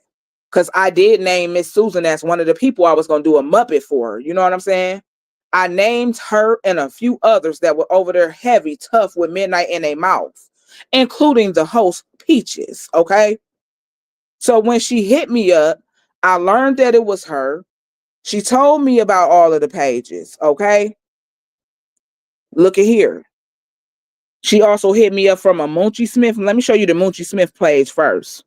Because I did name Miss Susan as one of the people I was going to do a Muppet for. You know what I'm saying? I named her and a few others that were over there heavy, tough with midnight in their mouth, including the host Peaches. Okay. So when she hit me up, I learned that it was her. She told me about all of the pages, okay? Look at here. She also hit me up from a Moochie Smith. Let me show you the Moochie Smith page first.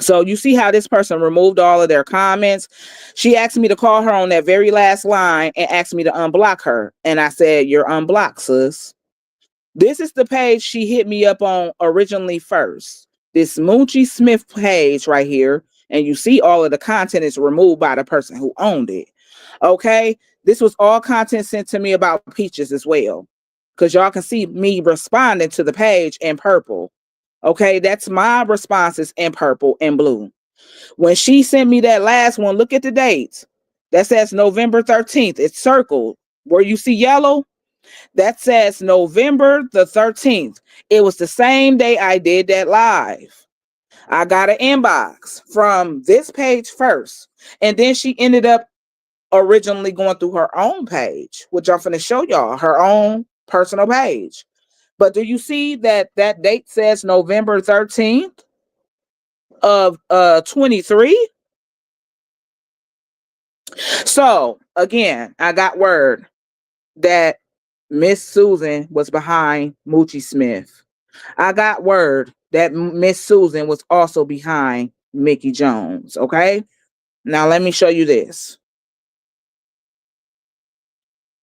So you see how this person removed all of their comments? She asked me to call her on that very last line and asked me to unblock her. And I said, you're unblocked, sis. This is the page she hit me up on originally first. This Moochie Smith page right here. And you see all of the content is removed by the person who owned it. Okay. This was all content sent to me about Peaches as well. Because y'all can see me responding to the page in purple. Okay. That's my responses in purple and blue. When she sent me that last one, look at the dates. That says November 13th. It's circled. Where you see yellow, that says November the 13th. It was the same day I did that live. I got an inbox from this page first. And then she ended up originally going through her own page, which I'm going to show y'all, her own personal page. But do you see that that date says November 13th of 23? So again, I got word that Miss Susan was behind Moochie Smith. I got word that Miss Susan was also behind Mickey Jones. Okay. Now let me show you this.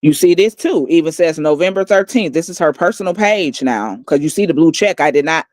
You see this too. Even says November 13th. This is her personal page now. Because you see the blue check. I did not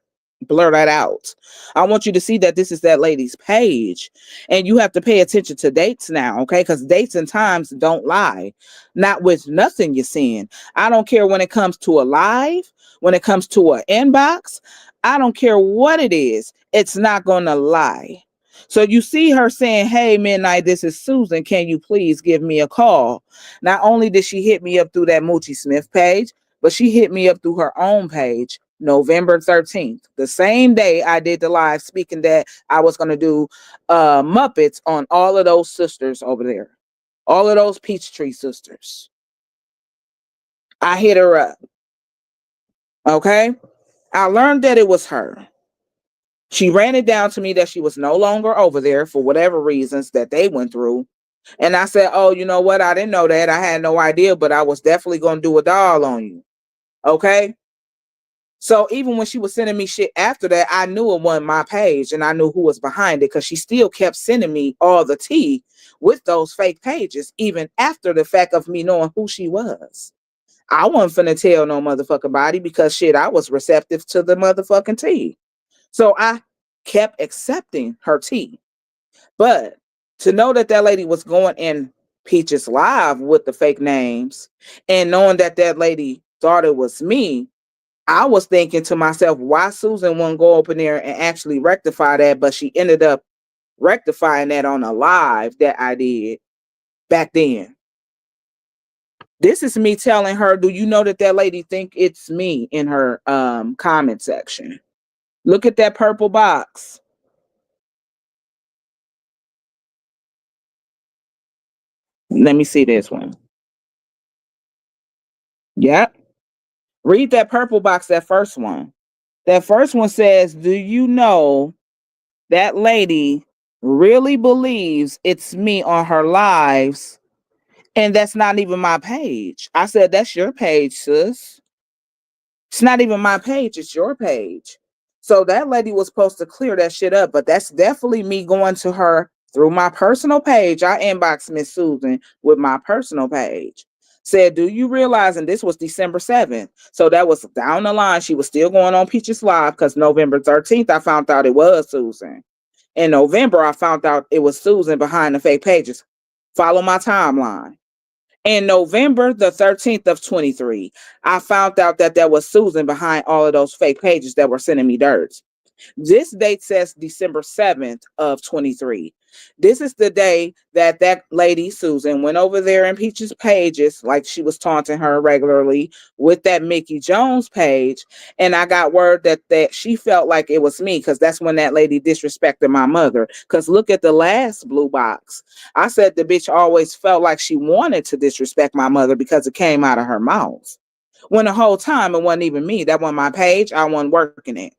blur that out. I want you to see that this is that lady's page. And you have to pay attention to dates now, okay? Because dates and times don't lie. Not with nothing you're seeing. I don't care when it comes to a live, when it comes to an inbox. I don't care what it is. It's not going to lie. So you see her saying, hey, Midnight, this is Susan. Can you please give me a call? Not only did she hit me up through that Moochie Smith page, but she hit me up through her own page, November 13th, the same day I did the live speaking that I was going to do Muppets on all of those sisters over there, all of those Peachtree sisters. I hit her up. Okay. I learned that it was her. She ran it down to me that she was no longer over there for whatever reasons that they went through. And I said, oh, you know what? I didn't know that. I had no idea, but I was definitely going to do a doll on you. Okay. So even when she was sending me shit after that, I knew it wasn't my page and I knew who was behind it because she still kept sending me all the tea with those fake pages, even after the fact of me knowing who she was. I wasn't finna tell no motherfucking body because shit, I was receptive to the motherfucking tea. So I kept accepting her tea. But to know that that lady was going in Peaches live with the fake names and knowing that that lady thought it was me, I was thinking to myself, why Susan wouldn't go up in there and actually rectify that, but she ended up rectifying that on a live that I did back then. This is me telling her, do you know that that lady think it's me in her comment section? Look at that purple box. Let me see this one. Yep. Read that purple box, that first one. That first one says, do you know that lady really believes it's me on her lives? And that's not even my page. I said, that's your page, sis. It's not even my page, it's your page. So that lady was supposed to clear that shit up, but that's definitely me going to her through my personal page. I inboxed Miss Susan with my personal page. Said, do you realize, and this was December 7th. So that was down the line. She was still going on Peaches Live because November 13th, I found out it was Susan. In November, I found out it was Susan behind the fake pages. Follow my timeline. In November the 13th of 23, I found out that there was Susan behind all of those fake pages that were sending me dirt. This date says December 7th of 23. This is the day that that lady, Susan, went over there in Peach's pages, like she was taunting her regularly with that Mickey Jones page. And I got word that she felt like it was me because that's when that lady disrespected my mother. Because look at the last blue box. I said the bitch always felt like she wanted to disrespect my mother because it came out of her mouth. When the whole time it wasn't even me. That wasn't my page. I wasn't working it.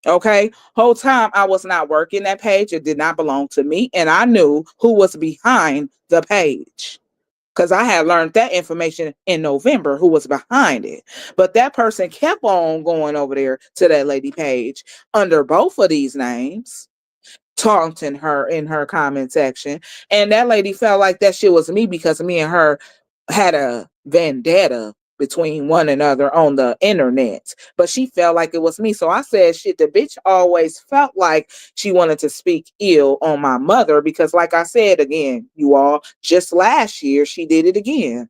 Okay, whole time I was not working that page. It did not belong to me, and I knew who was behind the page because I had learned that information in November who was behind it. But that person kept on going over there to that lady page under both of these names, taunting her in her comment section, and that lady felt like that shit was me because me and her had a vendetta between one another on the internet, but she felt like it was me. So I said, shit, the bitch always felt like she wanted to speak ill on my mother because, like I said again, you all, just last year, she did it again.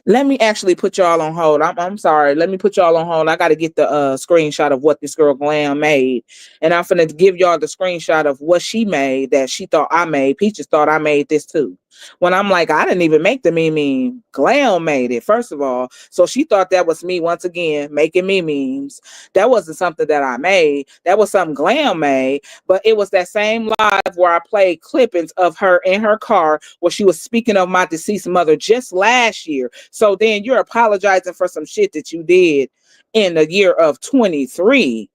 Let me actually put y'all on hold. I'm sorry. Let me put y'all on hold. I got to get the screenshot of what this girl Glam made. And I'm finna give y'all the screenshot of what she made that she thought I made. Peaches thought I made this too. When I'm like, I didn't even make the meme. Glam made it, first of all. So she thought that was me once again making me memes. That wasn't something that I made. That was something Glam made. But it was that same live where I played clippings of her in her car where she was speaking of my deceased mother just last year. So then you're apologizing for some shit that you did in the year of 23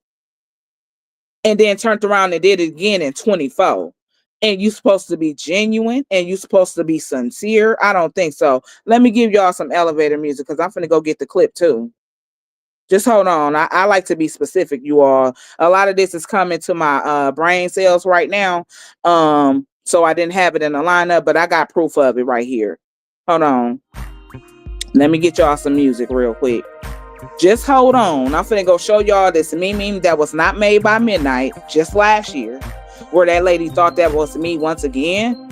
and then turned around and did it again in 24. And you supposed to be genuine and you supposed to be sincere? I don't think so. Let me give y'all some elevator music because I'm finna go get the clip too. Just hold on. I like to be specific, you all. A lot of this is coming to my brain cells right now. So I didn't have it in the lineup, but I got proof of it right here. Hold on. Let me get y'all some music real quick. Just hold on. I'm finna go show y'all this meme that was not made by Midnight just last year, where that lady thought that was me once again.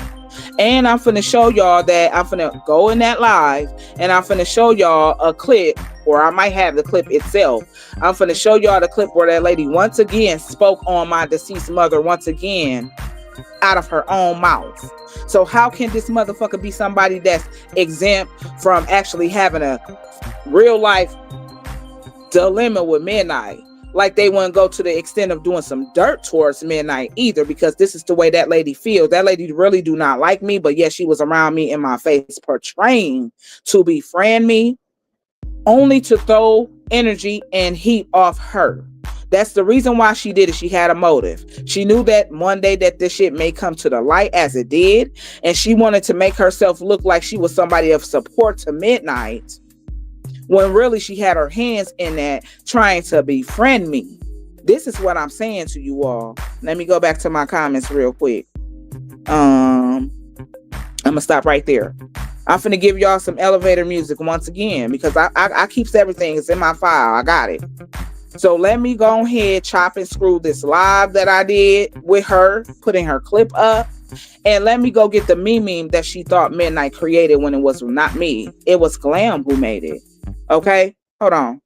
And I'm finna show y'all that I'm finna go in that live and I'm finna show y'all a clip, or I might have the clip itself. I'm finna show y'all the clip where that lady once again spoke on my deceased mother once again out of her own mouth. So how can this motherfucker be somebody that's exempt from actually having a real life dilemma with Midnight? Like they wouldn't go to the extent of doing some dirt towards Midnight either, because this is the way that lady feels. That lady really do not like me, but yes, she was around me in my face portraying to befriend me, only to throw energy and heat off her. That's the reason why she did it. She had a motive. She knew that one day that this shit may come to the light, as it did, and she wanted to make herself look like she was somebody of support to Midnight, when really she had her hands in that, trying to befriend me. This is what I'm saying to you all. Let me go back to my comments real quick. I'm gonna stop right there. I'm finna give y'all some elevator music once again, because I keeps everything. It's in my file. I got it. So let me go ahead, chop and screw this live that I did with her, putting her clip up. And let me go get the meme that she thought Midnight created when it was not me. It was Glam who made it. Okay, hold on.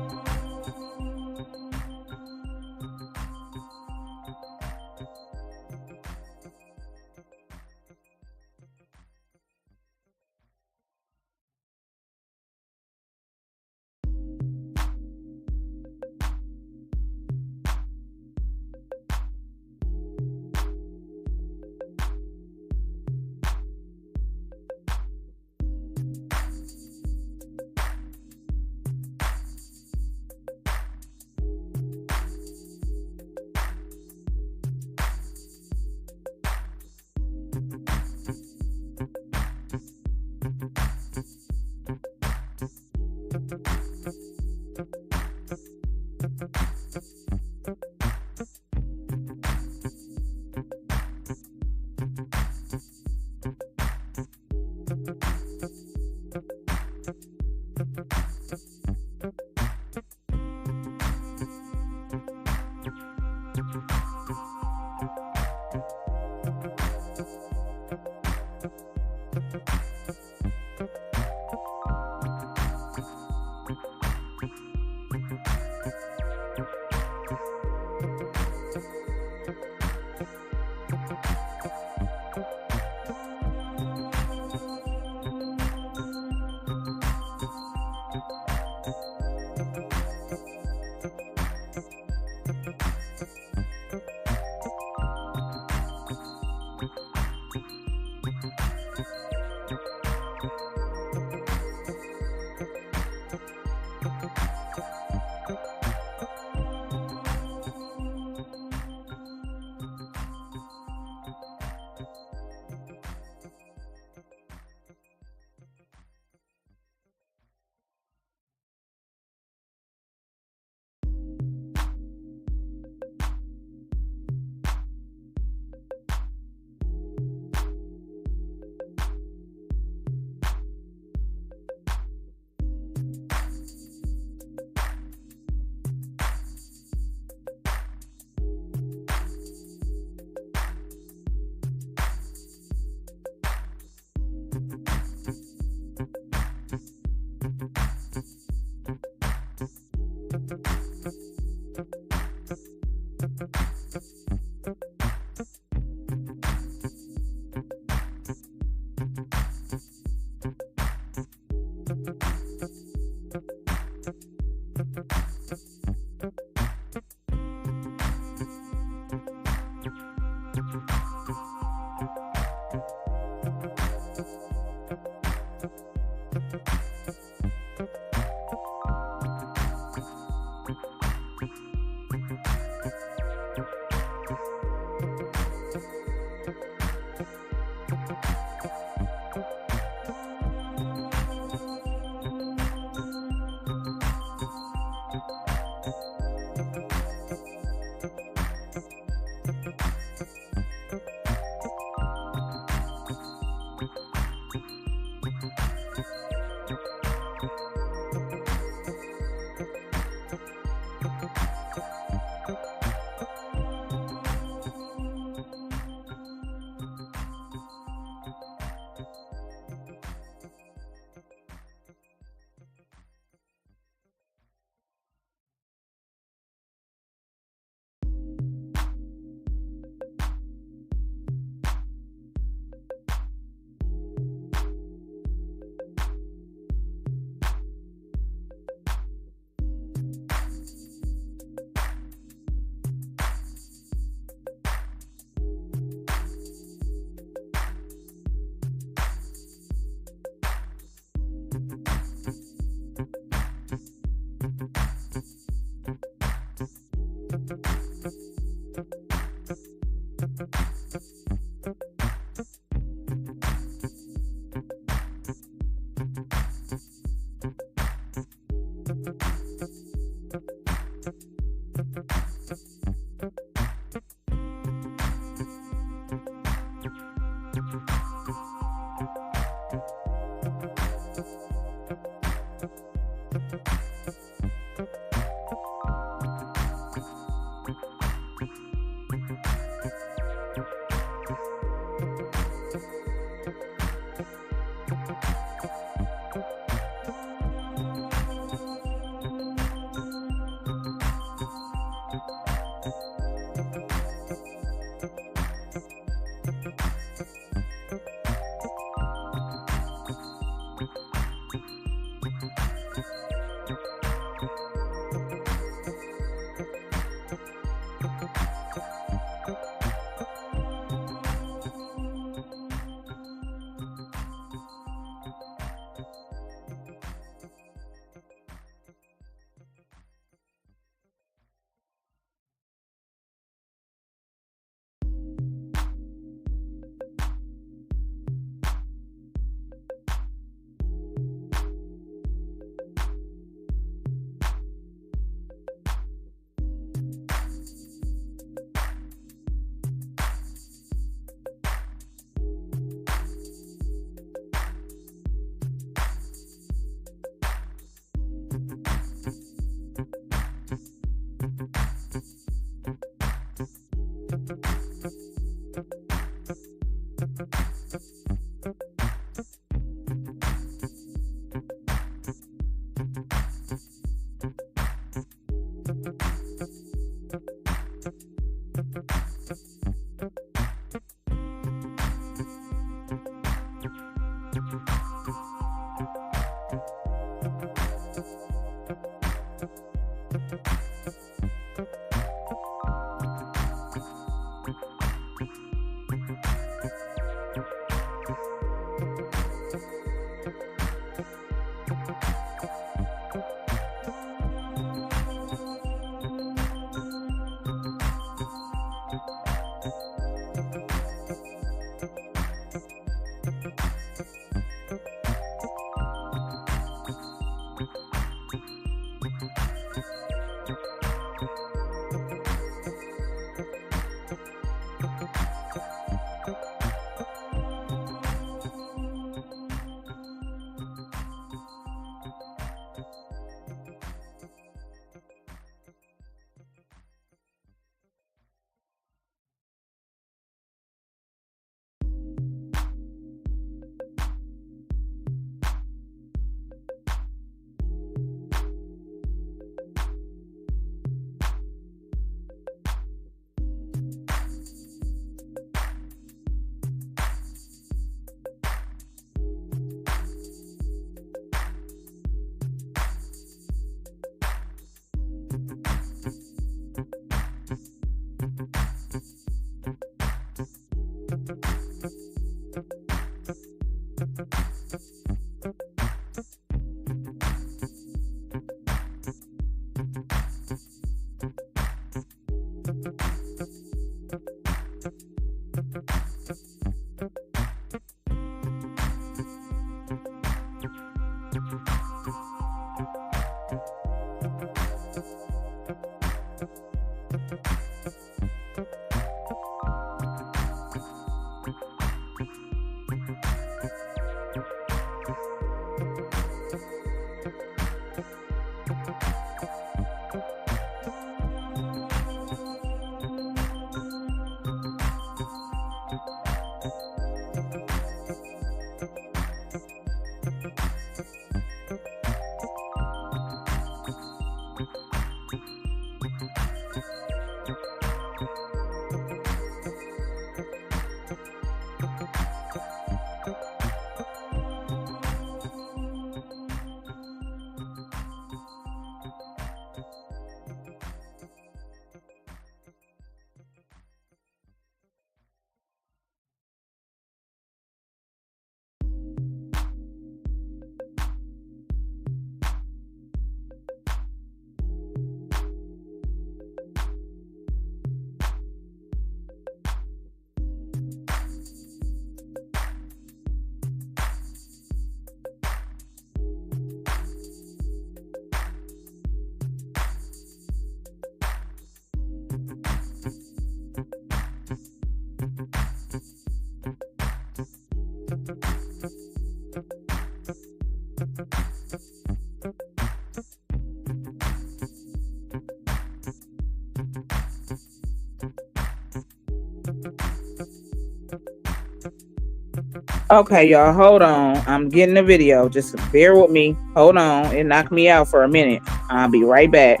Okay, y'all, hold on. I'm getting the video. Just bear with me. Hold on. It knocked me out for a minute. I'll be right back.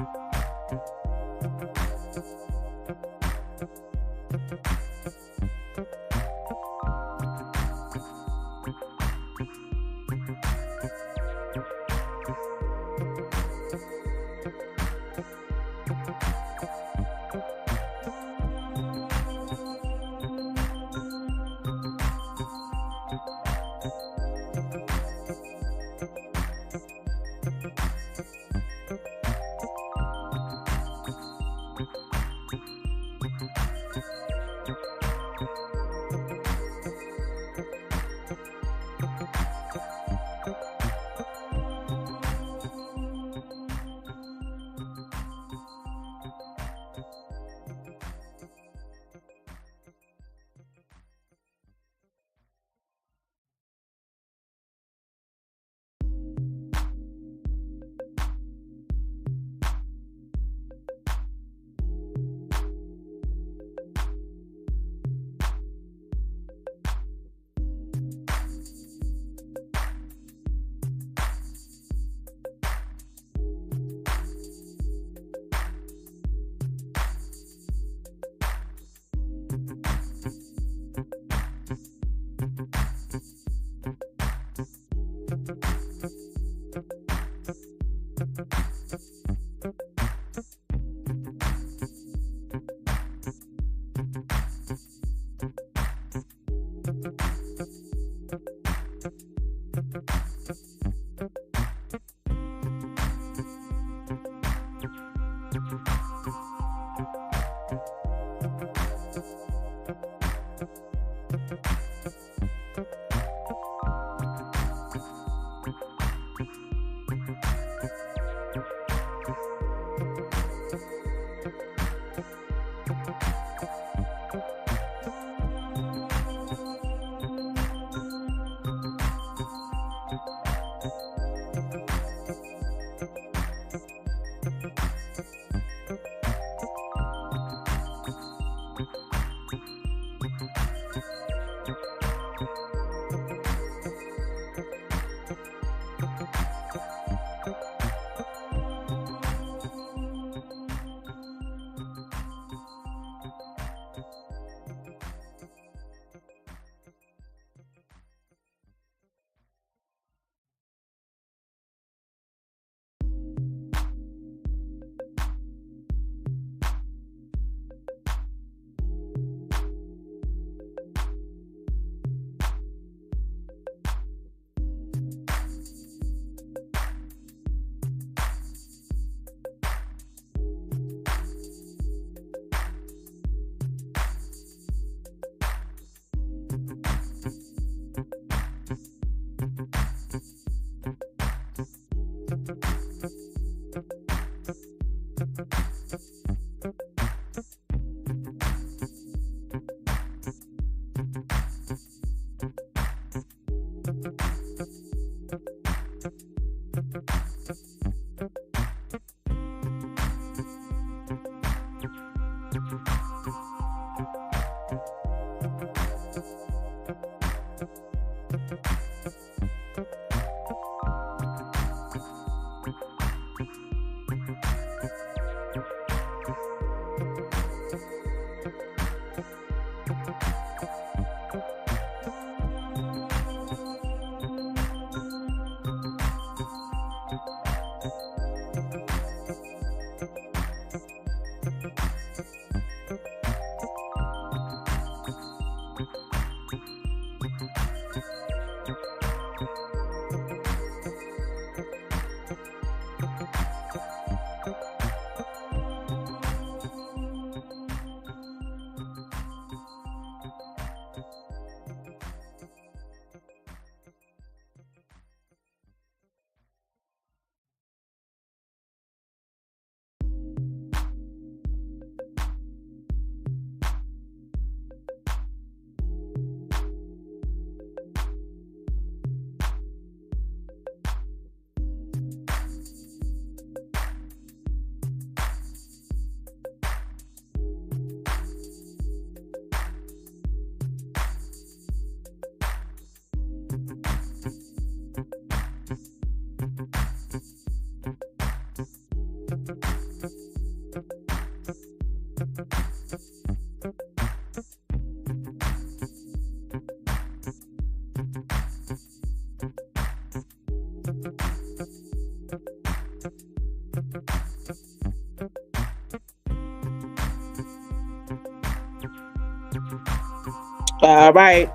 All right,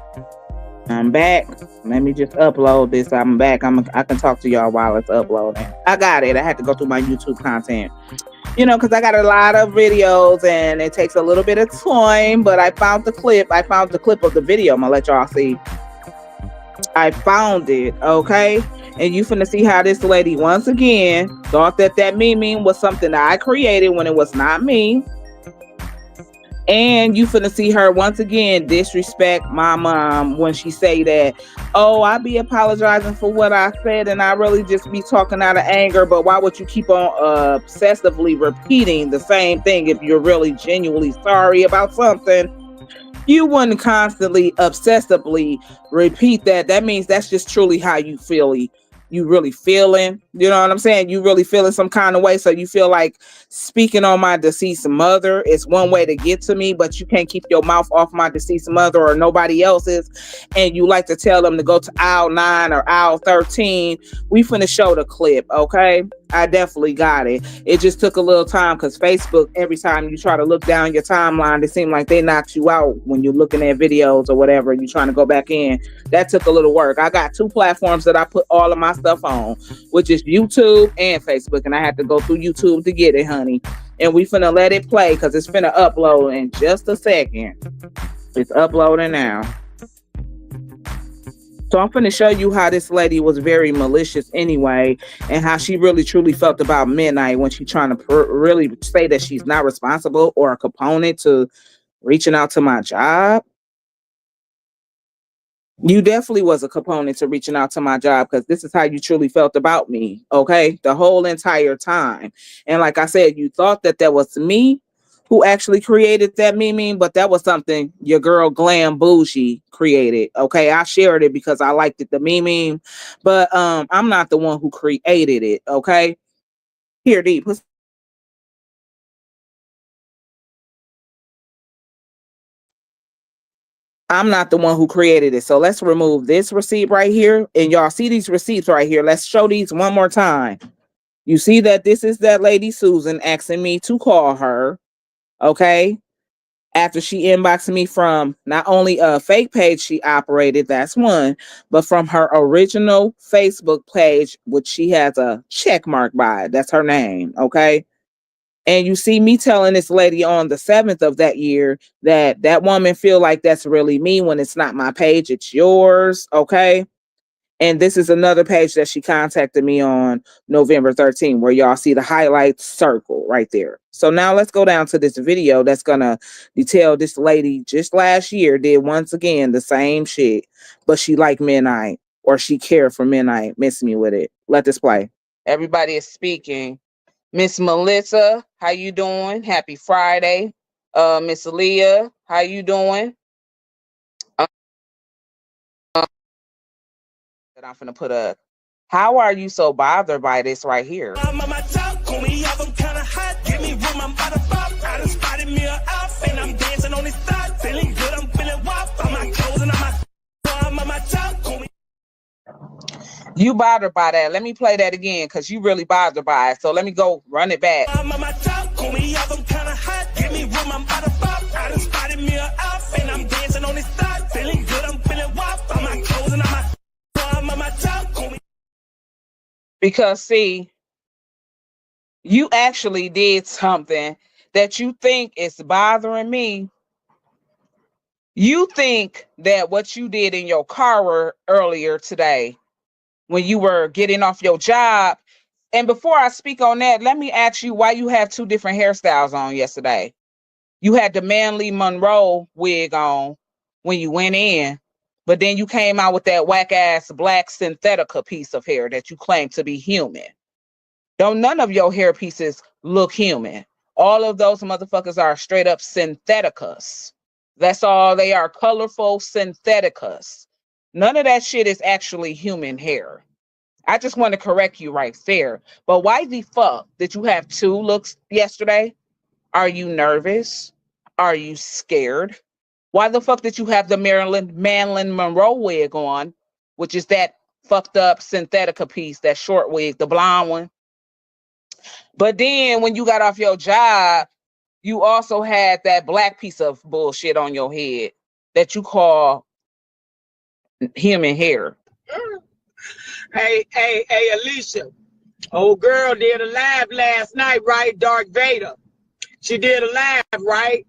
I'm back. Let me just upload this. I'm back. I can talk to y'all while it's uploading. I got it. I had to go through my YouTube content. You know, because I got a lot of videos and it takes a little bit of time, but I found the clip. I found the clip of the video. I'm going to let y'all see. I found it, okay? And you finna see how this lady, once again, thought that meme was something that I created when it was not me. And you finna see her once again disrespect my mom when she say that, oh, I be apologizing for what I said and I really just be talking out of anger, but why would you keep on obsessively repeating the same thing if you're really genuinely sorry about something? You wouldn't constantly obsessively repeat that. That means that's just truly how you feel. You really feeling, you know what I'm saying? You really feeling some kind of way. So you feel like speaking on my deceased mother is one way to get to me, but you can't keep your mouth off my deceased mother or nobody else's. And you like to tell them to go to aisle 9 or aisle 13. We finna show the clip, okay? I definitely got it. It just took a little time because Facebook, every time you try to look down your timeline, it seemed like they knocked you out when you're looking at videos or whatever, and you're trying to go back in. That took a little work. I got 2 platforms that I put all of my stuff on, which is YouTube and Facebook, and I had to go through YouTube to get it, honey. And we finna let it play because it's finna upload in just a second. It's uploading now. So I'm going to show you how this lady was very malicious anyway, and how she really truly felt about Midnight when she's trying to really say that she's not responsible or a component to reaching out to my job. You definitely was a component to reaching out to my job because this is how you truly felt about me, okay? The whole entire time. And like I said, you thought that that was me who actually created that meme, but that was something your girl Glam Bougie created, okay? I shared it because I liked it, the meme, but I'm not the one who created it, okay? Here, D, I'm not the one who created it. So let's remove this receipt right here. And y'all see these receipts right here. Let's show these one more time. You see that this is that lady Susan asking me to call her, okay? After she inboxed me from not only a fake page she operated, that's one, but from her original Facebook page, which she has a check mark by. That's her name, okay? And you see me telling this lady on the 7th of that year that that woman feel like that's really me when it's not my page, it's yours, okay? And this is another page that she contacted me on November 13th, where y'all see the highlights circle right there. So now let's go down to this video that's gonna detail this lady just last year did once again the same shit, but she liked Midnight, or she cared for Midnight. Miss me with it. Let this play. Everybody is speaking. Miss Melissa, how you doing? Happy Friday. Miss Leah, how you doing? I'm gonna put a, how are you so bothered by this right here? You bothered by that. Let me play that again because you really bothered by it. So let me go run it back. Because see, you actually did something that you think is bothering me. You think that what you did in your car earlier today, when you were getting off your job, and before I speak on that, let me ask you why you have 2 different hairstyles on yesterday. You had the Manly Monroe wig on when you went in, but then you came out with that whack ass black Synthetica piece of hair that you claim to be human. Don't none of your hair pieces look human. All of those motherfuckers are straight up Syntheticas. That's all they are, colorful Syntheticas. None of that shit is actually human hair. I just want to correct you right there. But why the fuck did you have 2 looks yesterday? Are you nervous? Are you scared? Why the fuck did you have the Marilyn Monroe wig on, which is that fucked up Synthetica piece, that short wig, the blonde one? But then when you got off your job, you also had that black piece of bullshit on your head that you call human hair. Hey, Alicia. Old girl did a live last night, right? Darth Vader. She did a live, right?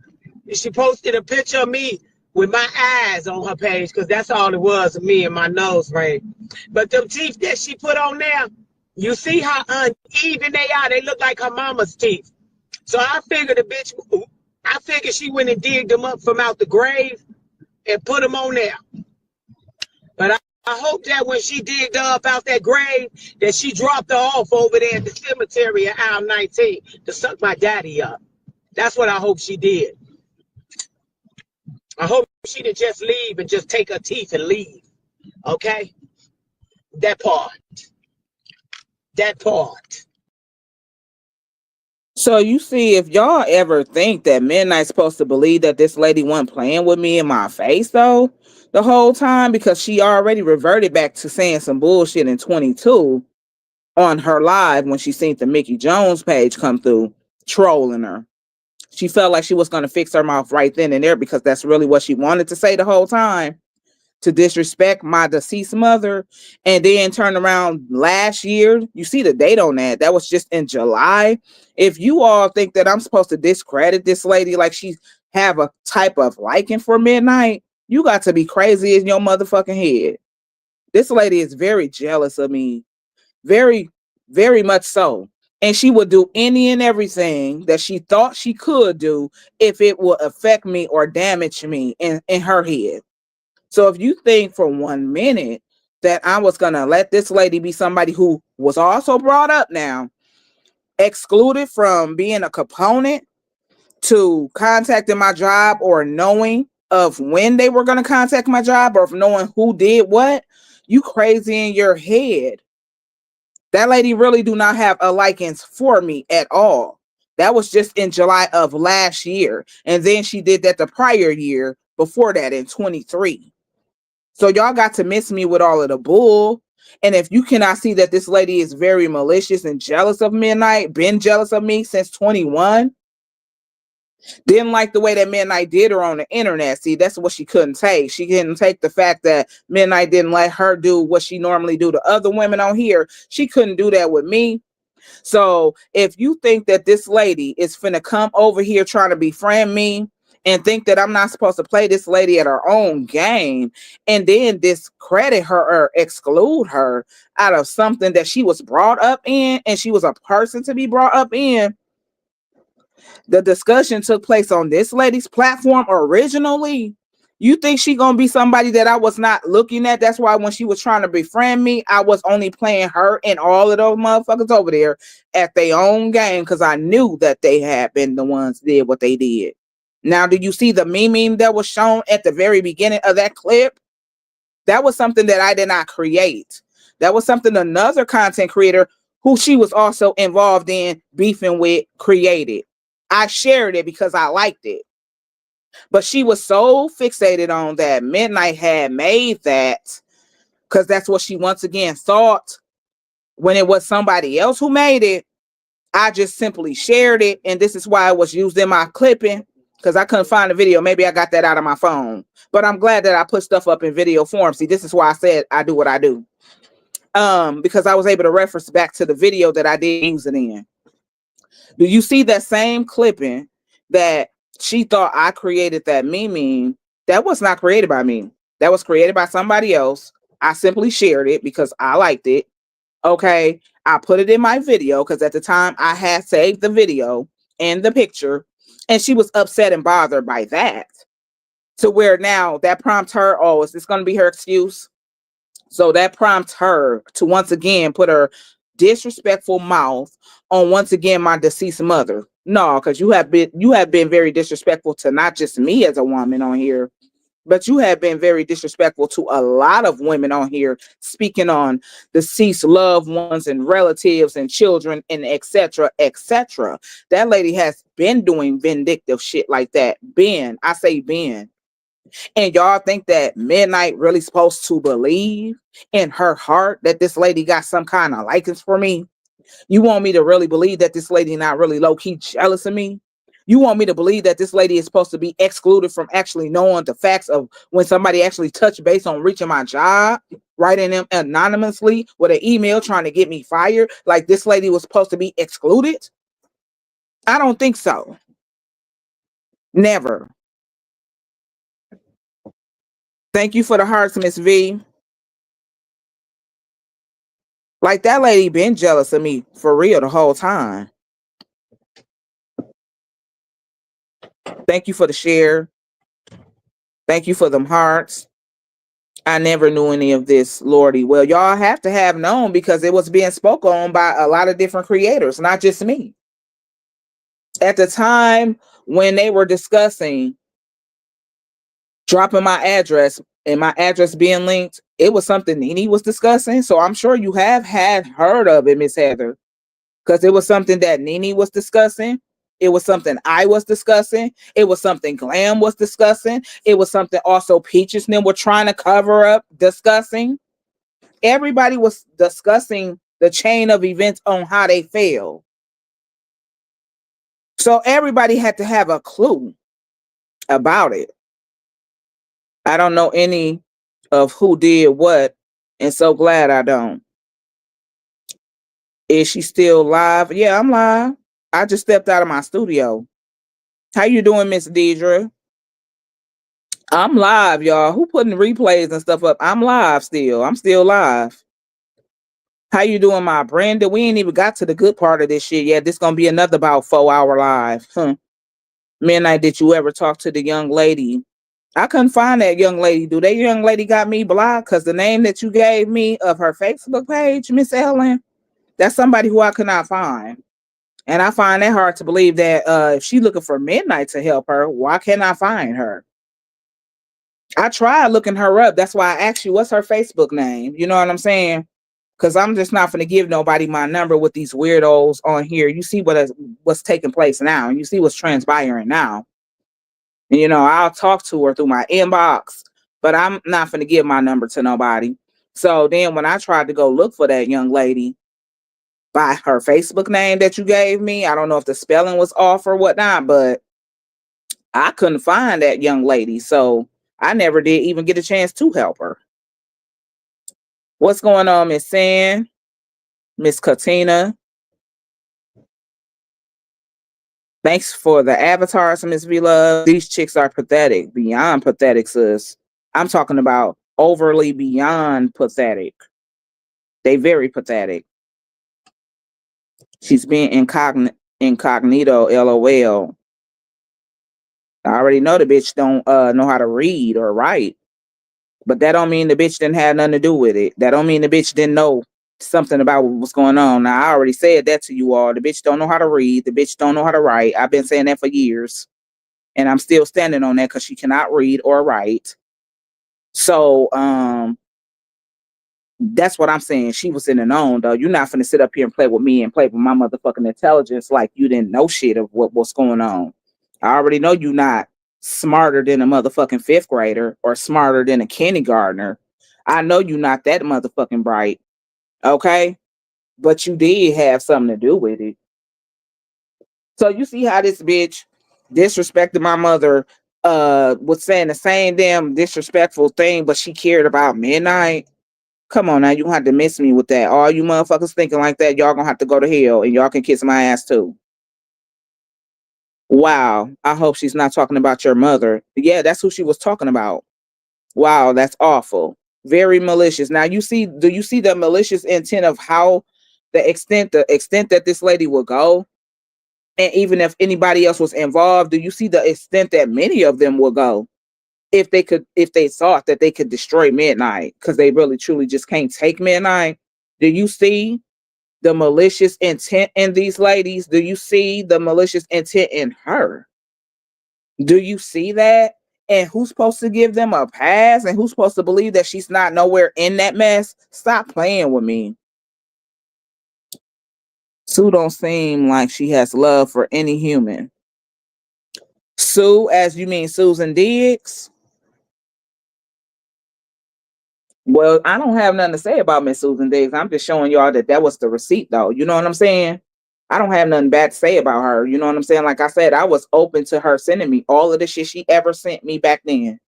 She posted a picture of me with my eyes on her page, because that's all it was of me and my nose ring. But them teeth that she put on there, you see how uneven they are? They look like her mama's teeth. So I figured she went and digged them up from out the grave and put them on there. But I hope that when she digged her up out that grave, that she dropped her off over there at the cemetery at aisle 19 to suck my daddy up. That's what I hope she did. I hope she didn't just leave and just take her teeth and leave. Okay? That part. That part. So you see, if y'all ever think that Midnight's supposed to believe that this lady wasn't playing with me in my face though the whole time, because she already reverted back to saying some bullshit in 22. on her live when she seen the Mickey Jones page come through trolling her. She felt like she was going to fix her mouth right then and there because that's really what she wanted to say the whole time, to disrespect my deceased mother. And then turn around last year, you see the date on that. That was just in July. If you all think that I'm supposed to discredit this lady like she have a type of liking for Midnight, you got to be crazy in your motherfucking head. This lady is very jealous of me. Very, very much so. And she would do any and everything that she thought she could do if it would affect me or damage me in her head. So if you think for 1 minute that I was going to let this lady be somebody who was also brought up now, excluded from being a component to contacting my job or knowing of when they were going to contact my job or of knowing who did what, you crazy in your head. That lady really do not have a likings for me at all. That was just in July of last year. And then she did that the prior year before that in 23. So y'all got to miss me with all of the bull. And if you cannot see that this lady is very malicious and jealous of Midnight, been jealous of me since 21, didn't like the way that Midnight did her on the internet. See, that's what she couldn't take. She couldn't take the fact that Midnight didn't let her do what she normally do to other women on here. She couldn't do that with me. So if you think that this lady is finna come over here trying to befriend me and think that I'm not supposed to play this lady at her own game and then discredit her or exclude her out of something that she was brought up in and she was a person to be brought up in, the discussion took place on this lady's platform originally. You think she gonna be somebody that I was not looking at? That's why when she was trying to befriend me, I was only playing her and all of those motherfuckers over there at their own game because I knew that they had been the ones that did what they did. Now, do you see the meme that was shown at the very beginning of that clip? That was something that I did not create. That was something another content creator who she was also involved in beefing with created. I shared it because I liked it. But she was so fixated on that Midnight had made that because that's what she once again thought when it was somebody else who made it. I just simply shared it. And this is why it was used in my clipping because I couldn't find the video. Maybe I got that out of my phone. But I'm glad that I put stuff up in video form. See, this is why I said I do what I do. Because I was able to reference back to the video that I did use it in. Do you see that same clipping that she thought I created that meme? That was not created by me. That was created by somebody else. I simply shared it because I liked it. Okay. I put it in my video because at the time I had saved the video and the picture, and she was upset and bothered by that. To where now that prompts her, oh, is this going to be her excuse? So that prompts her to once again put her disrespectful mouth on once again my deceased mother. No, because you have been very disrespectful to not just me as a woman on here, but you have been very disrespectful to a lot of women on here, speaking on deceased loved ones and relatives and children and etc. etc. That lady has been doing vindictive shit like that. I say been. And y'all think that Midnight really supposed to believe in her heart that this lady got some kind of likings for me? You want me to really believe that this lady not really low-key jealous of me? You want me to believe that this lady is supposed to be excluded from actually knowing the facts of when somebody actually touched base on reaching my job, writing them anonymously with an email trying to get me fired, like this lady was supposed to be excluded? I don't think so. Never. Thank you for the hearts, Miss V. Like that lady been jealous of me for real the whole time. Thank you for the share. Thank you for them hearts. I never knew any of this, Lordy. Well, y'all have to have known because it was being spoken on by a lot of different creators, not just me. At the time when they were discussing dropping my address and my address being linked, it was something Nene was discussing. So I'm sure you have had heard of it, Miss Heather, because it was something that Nene was discussing. It was something I was discussing. It was something Glam was discussing. It was something also Peaches and them were trying to cover up, discussing. Everybody was discussing the chain of events on how they fell. So everybody had to have a clue about it. I don't know any of who did what, and so glad I don't. Is she still live? Yeah, I'm live. I just stepped out of my studio. How you doing, Miss Deidre? I'm live, y'all. Who putting replays and stuff up? I'm live still. I'm still live. How you doing, my Brenda? We ain't even got to the good part of this shit yet. This gonna be another about 4-hour live. Midnight, did you ever talk to the young lady? I couldn't find that young lady. Do that young lady got me blocked? Because the name that you gave me of her Facebook page, Miss Ellen, that's somebody who I could not find. And I find that hard to believe that if she looking for Midnight to help her, why can't I find her? I tried looking her up. That's why I asked you, what's her Facebook name? You know what I'm saying? Because I'm just not going to give nobody my number with these weirdos on here. You see what's taking place now. And you see what's transpiring now. And, you know, I'll talk to her through my inbox, but I'm not going to give my number to nobody. So then when I tried to go look for that young lady by her Facebook name that you gave me, I don't know if the spelling was off or whatnot, but I couldn't find that young lady. So I never did even get a chance to help her. What's going on, Miss San? Miss Katina? Thanks for the avatars, Miss V-Love. These chicks are pathetic, beyond pathetic, sis. I'm talking about overly beyond pathetic. They very pathetic. She's being incognito, LOL. I already know the bitch don't know how to read or write. But that don't mean the bitch didn't have nothing to do with it. That don't mean the bitch didn't know something about what's going on. Now, I already said that to you all. The bitch don't know how to read. The bitch don't know how to write. I've been saying that for years. And I'm still standing on that because she cannot read or write. So that's what I'm saying. She was in the known, though. You're not finna sit up here and play with me and play with my motherfucking intelligence like you didn't know shit of what's going on. I already know you not smarter than a motherfucking fifth grader or smarter than a kindergartner. I know you not that motherfucking bright. Okay? But you did have something to do with it. So you see how this bitch disrespected my mother, was saying the same damn disrespectful thing, but she cared about Midnight. Come on now, you don't have to miss me with that. All you motherfuckers thinking like that, y'all gonna have to go to hell and y'all can kiss my ass too. Wow, I hope she's not talking about your mother. Yeah, that's who she was talking about. Wow, that's awful. Very malicious. Now do you see the malicious intent of how the extent that this lady will go? And even if anybody else was involved, do you see the extent that many of them will go? If they thought that they could destroy Midnight because they really truly just can't take Midnight. Do you see the malicious intent in these ladies? Do you see the malicious intent in her? Do you see that? And who's supposed to give them a pass? And who's supposed to believe that she's not nowhere in that mess? Stop playing with me. Sue don't seem like she has love for any human. Sue, as you mean Susan Diggs? Well, I don't have nothing to say about Miss Susan Diggs. I'm just showing y'all that was the receipt, though. You know what I'm saying? I don't have nothing bad to say about her. You know what I'm saying? Like I said, I was open to her sending me all of the shit she ever sent me back then.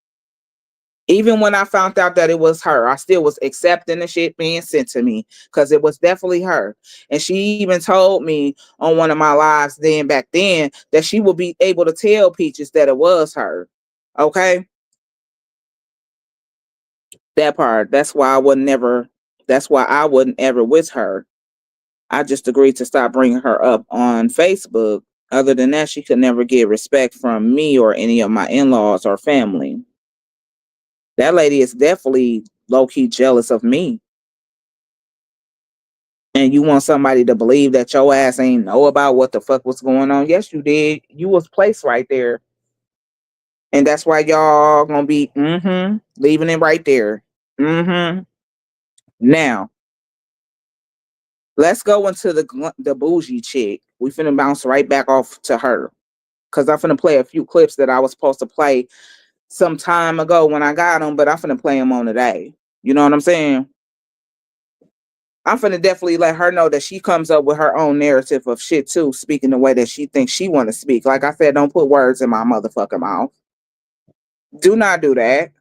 Even when I found out that it was her, I still was accepting the shit being sent to me because it was definitely her. And she even told me on one of my lives back then that she would be able to tell Peaches that it was her. Okay? That part. That's why I wasn't ever with her. I just agreed to stop bringing her up on Facebook. Other than that, she could never get respect from me or any of my in-laws or family. That lady is definitely low-key jealous of me. And you want somebody to believe that your ass ain't know about what the fuck was going on? Yes, you did. You was placed right there. And that's why y'all gonna be leaving it right there. Now, let's go into the bougie chick. We finna bounce right back off to her. Because I'm finna play a few clips that I was supposed to play some time ago when I got them, but I'm finna play them on today. You know what I'm saying? I'm finna definitely let her know that she comes up with her own narrative of shit too, speaking the way that she thinks she want to speak. Like I said, don't put words in my motherfucking mouth. Do not do that.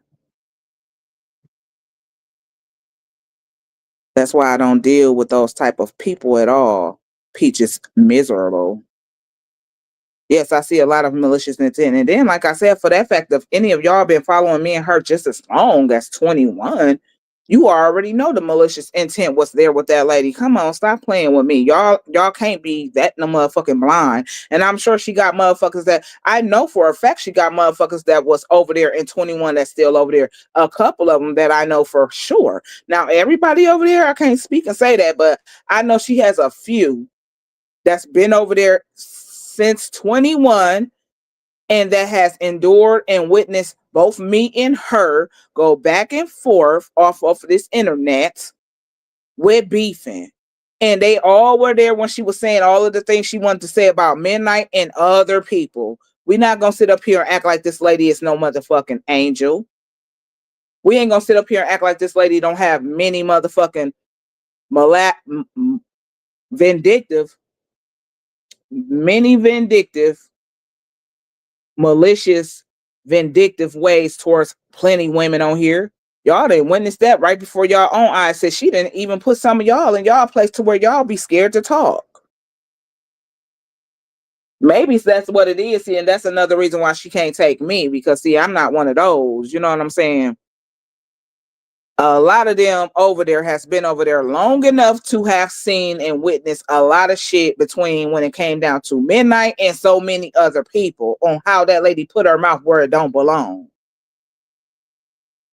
That's why I don't deal with those type of people at all. Peach is miserable. Yes, I see a lot of malicious intent. And then, like I said, for that fact, if any of y'all been following me and her just as long as 21, you already know the malicious intent was there with that lady. Come on, stop playing with me. Y'all can't be that no motherfucking blind. And I'm sure she got motherfuckers that I know for a fact she got motherfuckers that was over there in 21 that's still over there. A couple of them that I know for sure. Now, everybody over there, I can't speak and say that, but I know she has a few that's been over there since 21 and that has endured and witnessed both me and her go back and forth off of this internet with beefing. And they all were there when she was saying all of the things she wanted to say about Midnight and other people. We're not going to sit up here and act like this lady is no motherfucking angel. We ain't going to sit up here and act like this lady don't have many motherfucking vindictive, malicious, vindictive ways towards plenty women on here. Y'all didn't witness that right before y'all own eyes. Said she didn't even put some of y'all in y'all place to where y'all be scared to talk. Maybe that's what it is, see, and that's another reason why she can't take me, because see, I'm not one of those. You know what I'm saying? A lot of them over there has been over there long enough to have seen and witnessed a lot of shit between when it came down to Midnight and so many other people on how that lady put her mouth where it don't belong.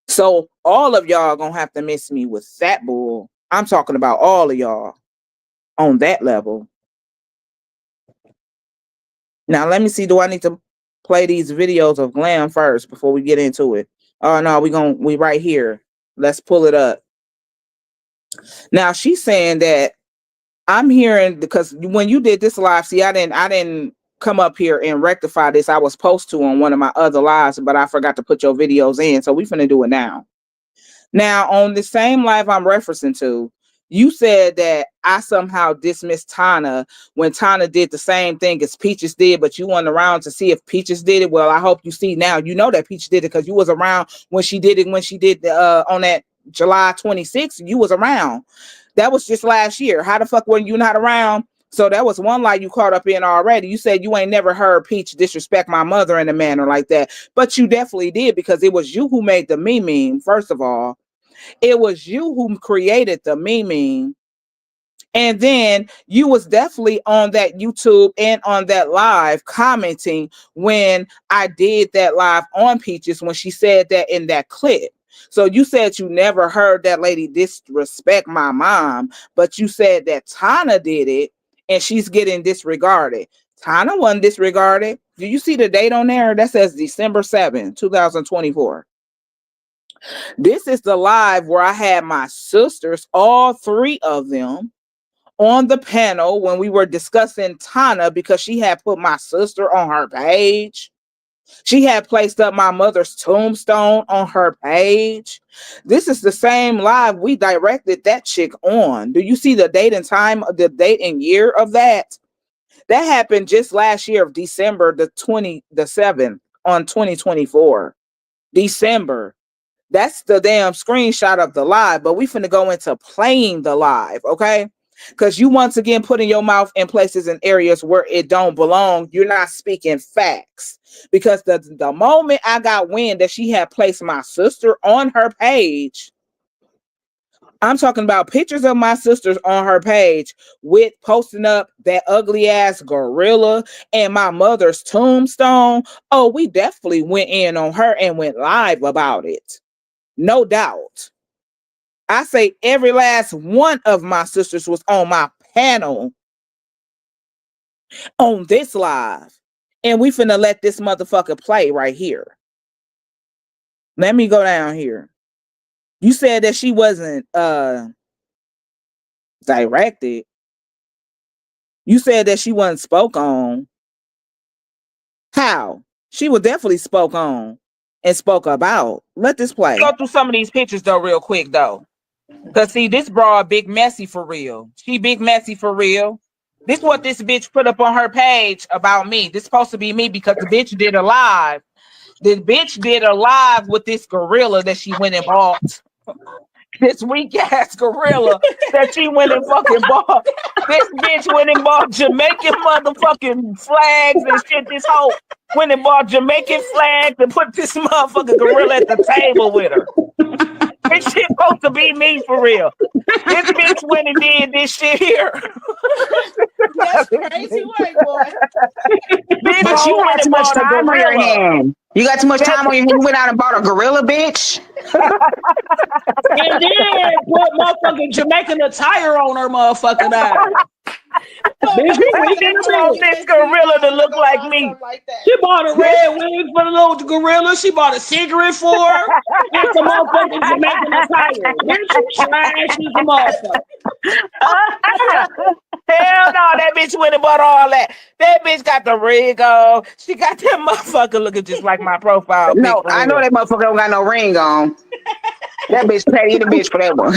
So all of y'all gonna have to miss me with that bull. I'm talking about all of y'all on that level. Now let me see. Do I need to play these videos of Glam first before we get into it? Oh no, we right here. Let's pull it up. Now she's saying that I'm hearing, because when you did this live, see, I didn't come up here and rectify this. I was supposed to on one of my other lives, but I forgot to put your videos in. So we finna do it now. Now, on the same live I'm referencing to, you said that I somehow dismissed Tana when Tana did the same thing as Peaches did, but you weren't around to see if Peaches did it. Well, I hope you see now. You know that Peach did it because you was around when she did it, on that July 26th. You was around. That was just last year. How the fuck were you not around? So that was one lie you caught up in already. You said you ain't never heard Peach disrespect my mother in a manner like that. But you definitely did, because it was you who made the meme, first of all. It was you who created the meme. And then you was definitely on that YouTube and on that live commenting when I did that live on Peaches when she said that in that clip. So you said you never heard that lady disrespect my mom, but you said that Tana did it and she's getting disregarded. Tana wasn't disregarded. Do you see the date on there? That says December 7, 2024. This is the live where I had my sisters, all three of them, on the panel when we were discussing Tana, because she had put my sister on her page. She had placed up my mother's tombstone on her page. This is the same live we directed that chick on. Do you see the date and time, the date and year of that? That happened just last year of December the 7th on 2024. December. That's the damn screenshot of the live, but we finna go into playing the live, okay? Because you once again putting your mouth in places and areas where it don't belong. You're not speaking facts. Because the moment I got wind that she had placed my sister on her page, I'm talking about pictures of my sisters on her page with posting up that ugly ass gorilla and my mother's tombstone. Oh, we definitely went in on her and went live about it. No doubt. I say every last one of my sisters was on my panel on this live. And we finna let this motherfucker play right here. Let me go down here. You said that she wasn't directed. You said that she wasn't spoke on. How? She was definitely spoke on and spoke about. Let this play. Go through some of these pictures though real quick though. Cause see, this broad big messy for real. She big messy for real. This what this bitch put up on her page about me. This supposed to be me because the bitch did a live. The bitch did a live with this gorilla that she went and bought. This weak ass gorilla that she went and fucking bought. This bitch went and bought Jamaican motherfucking flags and shit. This hoe went and bought Jamaican flags and put this motherfucking gorilla at the table with her. This shit supposed to be me for real. This bitch went and did this shit here. That's crazy white boy. But you got too much time on your hand. You got too much time on your hand. You went out and bought a gorilla, bitch. And then put motherfucking Jamaican attire on her motherfucking ass. Bitch, we didn't want this gorilla to look like me. She bought a red wig for the little gorilla. She bought a cigarette for her. And some motherfucking Jamaican attire. Bitch, you trash, she's a motherfucker. Hell no, that bitch went and bought all that. That bitch got the rig on. She got that motherfucker looking just like my profile. No, I know that motherfucker don't got no ring on. That bitch paid the bitch for that one.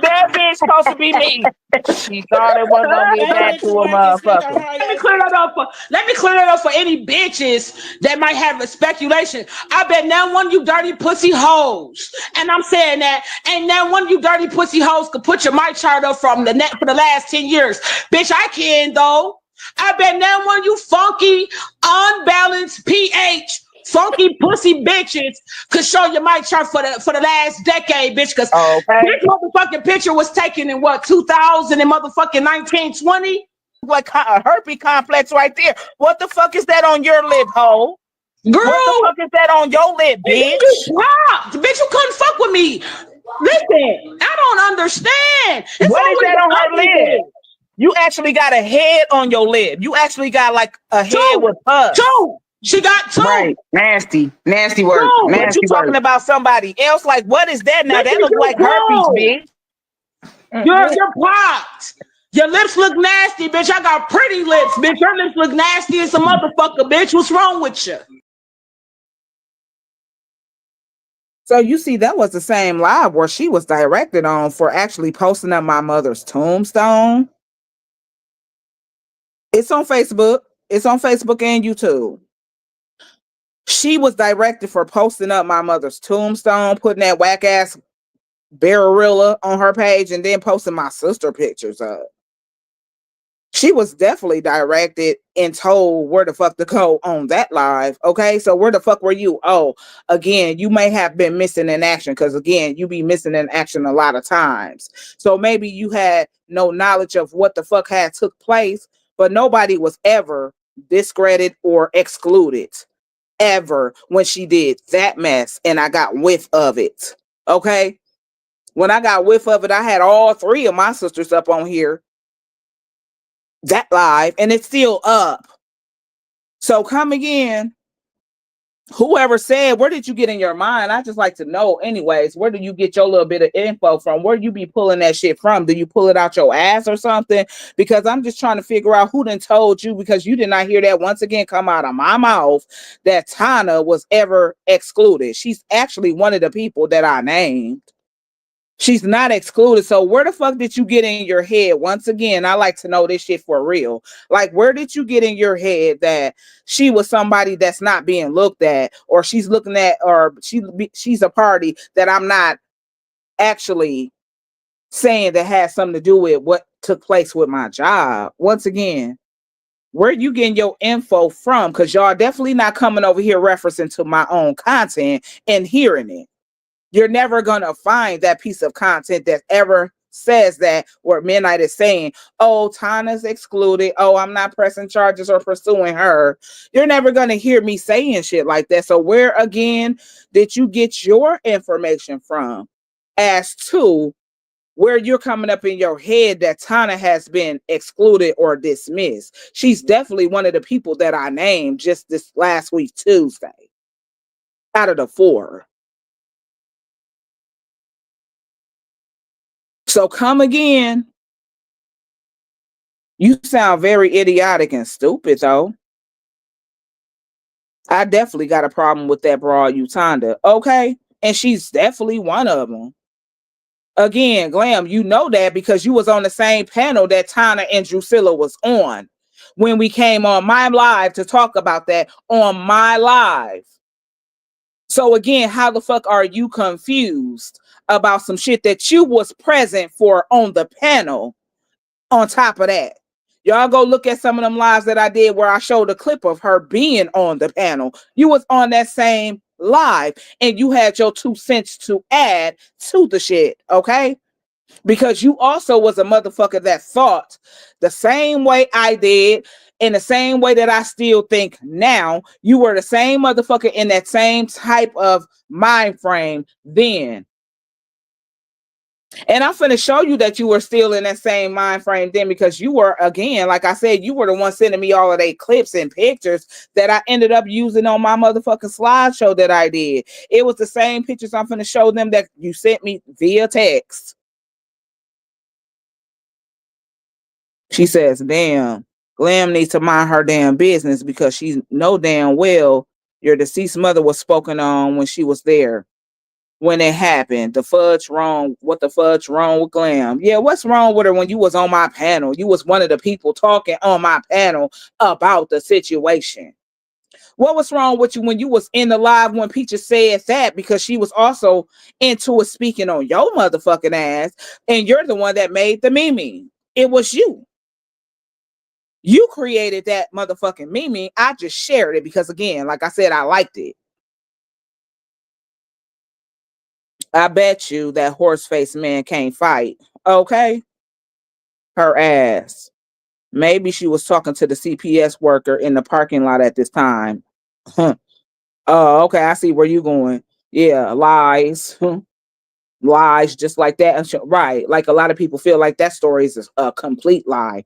That bitch supposed to be me. She thought it wasn't gonna get back to a motherfucker. Let me clear that up for any bitches that might have a speculation. I bet now one of you dirty pussy hoes, and I'm saying that, and now one of you dirty pussy hoes could put your mic chart up from the net for the last 10 years. Bitch, I can though. I bet now one of you funky, unbalanced pH, funky pussy bitches could show your mic chart for the last decade, bitch. Cause this motherfucking picture was taken in what 2000 and motherfucking 1920. Like a herpes complex right there. What the fuck is that on your lip, hoe? Girl, what the fuck is that on your lip, bitch? Bitch, you couldn't fuck with me. Listen, I don't understand. What is that on her lip? You actually got a head on your lip. You actually got like a head with pus. Two. She got two. Right. Nasty work. No, nasty but you work. talking about somebody else? Like, what is that now? That looks like herpes, bitch. You're popped. Your lips look nasty, bitch. I got pretty lips, bitch. Your lips look nasty as a motherfucker, bitch. What's wrong with you? So you see, that was the same live where she was directed on for actually posting up my mother's tombstone. It's on Facebook. It's on Facebook and YouTube. She was directed for posting up my mother's tombstone, putting that whack ass barilla on her page, and then posting my sister pictures up. She was definitely directed and told where the fuck to go on that live. Okay, so where the fuck were you? Oh, again, you may have been missing in action because again, you be missing in action a lot of times. So maybe you had no knowledge of what the fuck had took place, but nobody was ever discredited or excluded ever when she did that mess, and I got whiff of it. Okay, when I got whiff of it, I had all three of my sisters up on here that live, and it's still up. So come again, whoever said, where did you get in your mind? I just like to know anyways, where do you get your little bit of info from? Where you be pulling that shit from? Do you pull it out your ass or something? Because I'm just trying to figure out who done told you, because you did not hear that once again come out of my mouth that Tana was ever excluded. She's actually one of the people that I named. She's not excluded. So where the fuck did you get in your head? Once again, I like to know this shit for real. Like, where did you get in your head that she was somebody that's not being looked at, or she's looking at, or she's a party that I'm not actually saying that has something to do with what took place with my job? Once again, where you getting your info from? Because y'all definitely not coming over here referencing to my own content and hearing it. You're never going to find that piece of content that ever says that, where Midnight is saying, oh, Tana's excluded. Oh, I'm not pressing charges or pursuing her. You're never going to hear me saying shit like that. So where, again, did you get your information from as to where you're coming up in your head that Tana has been excluded or dismissed? She's definitely one of the people that I named just this last week, Tuesday, out of the 4. So come again. You sound very idiotic and stupid, though. I definitely got a problem with that broad Utanda. Okay, and she's definitely one of them. Again, Glam, you know that because you was on the same panel that Tana and Drusilla was on when we came on my live to talk about that on my live. So again, how the fuck are you confused about some shit that you was present for on the panel on top of that? Y'all go look at some of them lives that I did where I showed a clip of her being on the panel. You was on that same live and you had your 2 cents to add to the shit, okay? Because you also was a motherfucker that thought the same way I did, in the same way that I still think now. You were the same motherfucker in that same type of mind frame then. And I'm finna show you that you were still in that same mind frame then, because you were, again, like I said, you were the one sending me all of they clips and pictures that I ended up using on my motherfucking slideshow that I did. It was the same pictures I'm finna show them that you sent me via text. She says, damn, Glam needs to mind her damn business because she know damn well your deceased mother was spoken on when she was there. When it happened, the fudge wrong. What the fudge wrong with Glam? Yeah, what's wrong with her when you was on my panel? You was one of the people talking on my panel about the situation. What was wrong with you when you was in the live when Peaches said that? Because she was also into it speaking on your motherfucking ass, and you're the one that made the meme. It was you. You created that motherfucking meme. I just shared it because, again, like I said, I liked it. I bet you that horse-faced man can't fight. Okay? Her ass. Maybe she was talking to the CPS worker in the parking lot at this time. Oh, okay. I see where you going. Yeah, lies. Lies just like that. Right. Like a lot of people feel like that story is a complete lie.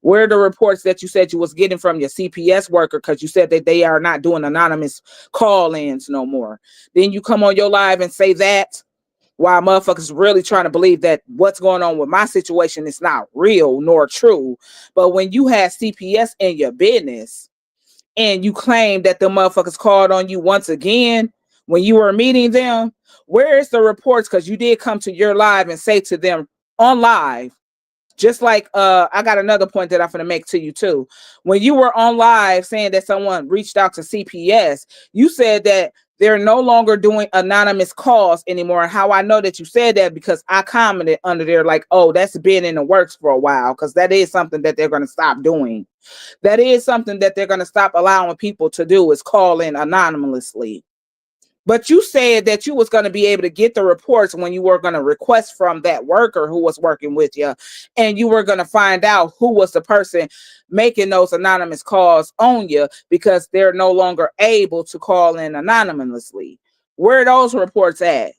Where are the reports that you said you was getting from your CPS worker? Because you said that they are not doing anonymous call-ins no more. Then you come on your live and say that while motherfuckers really trying to believe that what's going on with my situation is not real nor true. But when you had CPS in your business and you claim that the motherfuckers called on you once again when you were meeting them, where is the reports? Because you did come to your live and say to them on live, just like I got another point that I'm going to make to you too. When you were on live saying that someone reached out to CPS, you said that they're no longer doing anonymous calls anymore. And how I know that you said that, because I commented under there like, oh, that's been in the works for a while, because that is something that they're going to stop doing. That is something that they're going to stop allowing people to do, is call in anonymously. But you said that you was going to be able to get the reports when you were going to request from that worker who was working with you, and you were going to find out who was the person making those anonymous calls on you, because they're no longer able to call in anonymously. Where are those reports at?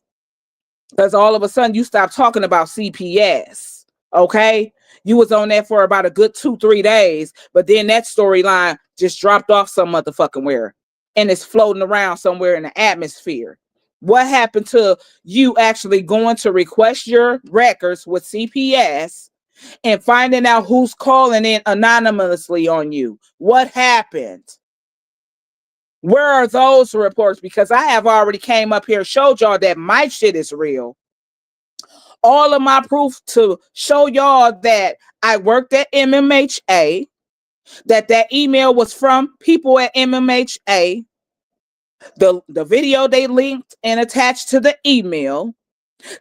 Because all of a sudden you stopped talking about CPS. Okay? You was on there for about a good 2-3 days, but then that storyline just dropped off some motherfucking where. And it's floating around somewhere in the atmosphere. What happened to you actually going to request your records with CPS and finding out who's calling in anonymously on you? What happened? Where are those reports? Because I have already came up here, showed y'all that my shit is real. All of my proof to show y'all that I worked at MMHA, that email was from people at MMHA. The video they linked and attached to the email,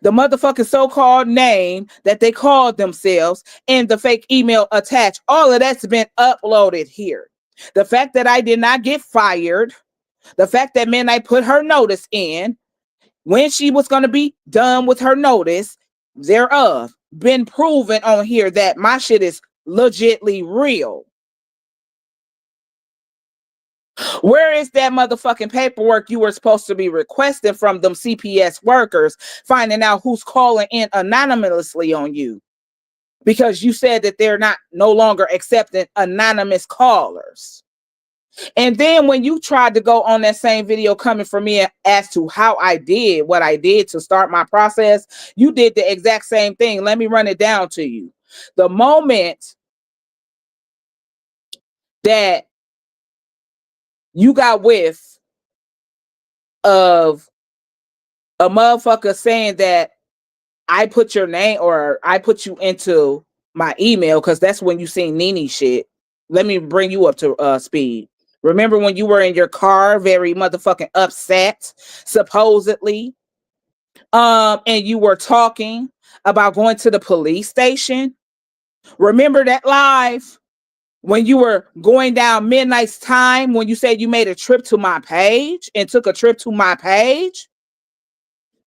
the motherfucking so-called name that they called themselves, and the fake email attached. All of that's been uploaded here. The fact that I did not get fired, the fact that Midnight put her notice in when she was going to be done with her notice thereof, been proven on here that my shit is legitly real. Where is that motherfucking paperwork you were supposed to be requesting from them CPS workers, finding out who's calling in anonymously on you? Because you said that they're no longer accepting anonymous callers. And then when you tried to go on that same video coming from me as to how I did what I did to start my process, you did the exact same thing. Let me run it down to you. The moment that you got whiff of a motherfucker saying that I put your name or I put you into my email because that's when you seen Nene shit. Let me bring you up to speed. Remember when you were in your car, very motherfucking upset, supposedly, and you were talking about going to the police station? Remember that live when you were going down Midnight's time when you said you made a trip to my page and took a trip to my page?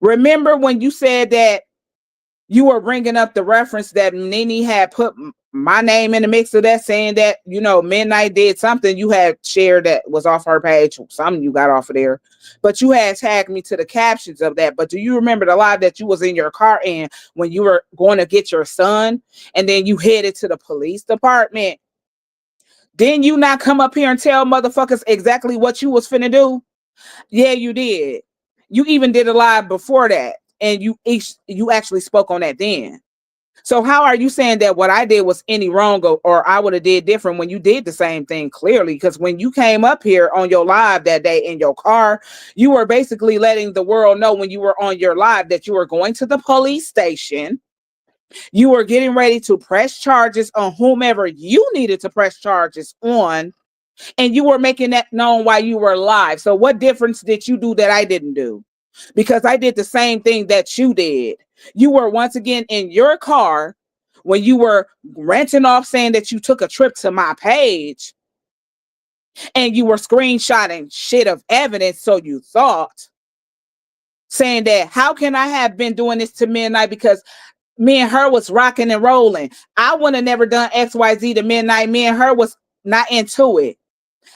Remember when you said that you were bringing up the reference that Nene had put my name in the mix of that, saying that, you know, Midnight did something you had shared that was off her page, something you got off of there, but you had tagged me to the captions of that. But do you remember the live that you was in your car in when you were going to get your son and then you headed to the police department? Didn't you not come up here and tell motherfuckers exactly what you was finna do? Yeah, you did. You even did a live before that, and you actually spoke on that then. So how are you saying that what I did was any wrong or I would have did different when you did the same thing? Clearly, because when you came up here on your live that day in your car, you were basically letting the world know when you were on your live that you were going to the police station. You were getting ready to press charges on whomever you needed to press charges on, and you were making that known while you were live. So what difference did you do that I didn't do? Because I did the same thing that you did. You were once again in your car when you were ranting off saying that you took a trip to my page and you were screenshotting shit of evidence, so you thought, saying that how can I have been doing this to Midnight because me and her was rocking and rolling. I would have never done XYZ to Midnight. Me and her was not into it.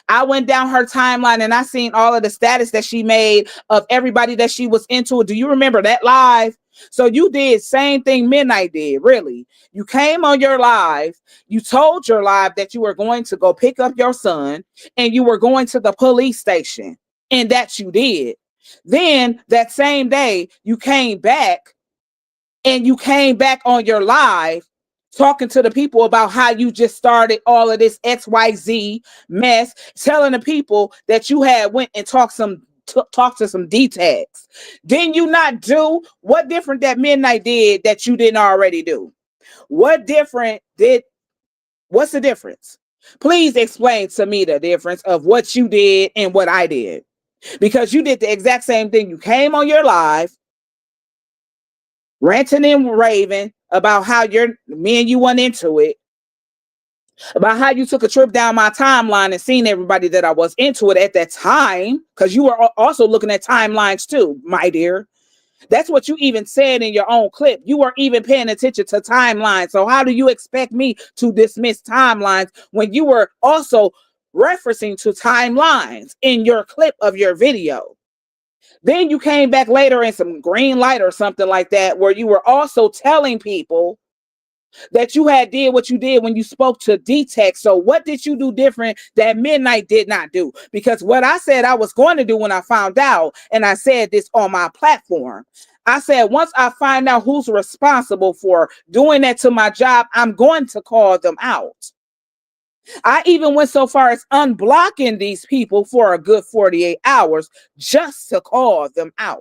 I went down her timeline and I seen all of the status that she made of everybody that she was into. Do you remember that live? So you did same thing Midnight did, really. You came on your live, you told your live that you were going to go pick up your son and you were going to the police station, and that you did. Then that same day you came back on your live talking to the people about how you just started all of this XYZ mess, telling the people that you had went and talked to some D-tags. Didn't you not do what different that Midnight did that you didn't already do? What's the difference? Please explain to me the difference of what you did and what I did. Because you did the exact same thing. You came on your live, ranting and raving about how me and you went into it, about how you took a trip down my timeline and seen everybody that I was into it at that time, because you were also looking at timelines too, my dear. That's what you even said in your own clip. You weren't even paying attention to timelines. So how do you expect me to dismiss timelines when you were also referencing to timelines in your clip of your video? Then you came back later in some green light or something like that, where you were also telling people that you had did what you did when you spoke to D-Tech. So what did you do different that Midnight did not do? Because what I said I was going to do when I found out, and I said this on my platform, I said, once I find out who's responsible for doing that to my job, I'm going to call them out. I even went so far as unblocking these people for a good 48 hours just to call them out.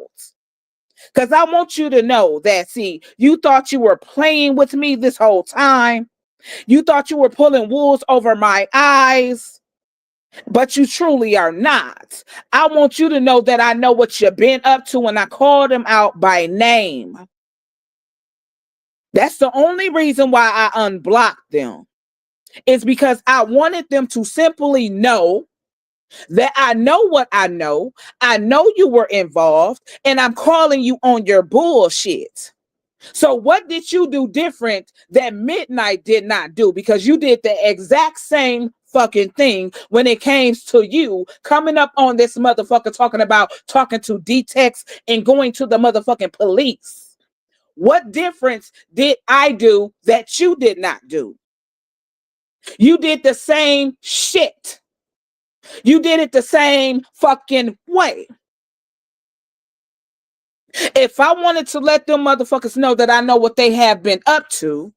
Because I want you to know that, see, you thought you were playing with me this whole time. You thought you were pulling wools over my eyes, but you truly are not. I want you to know that I know what you've been up to when I called them out by name. That's the only reason why I unblocked them. It's because I wanted them to simply know that I know what I know. I know you were involved, and I'm calling you on your bullshit. So what did you do different that Midnight did not do? Because you did the exact same fucking thing when it came to you coming up on this motherfucker talking to D-Tex and going to the motherfucking police. What difference did I do that you did not do? You did the same shit. You did it the same fucking way. If I wanted to let them motherfuckers know that I know what they have been up to,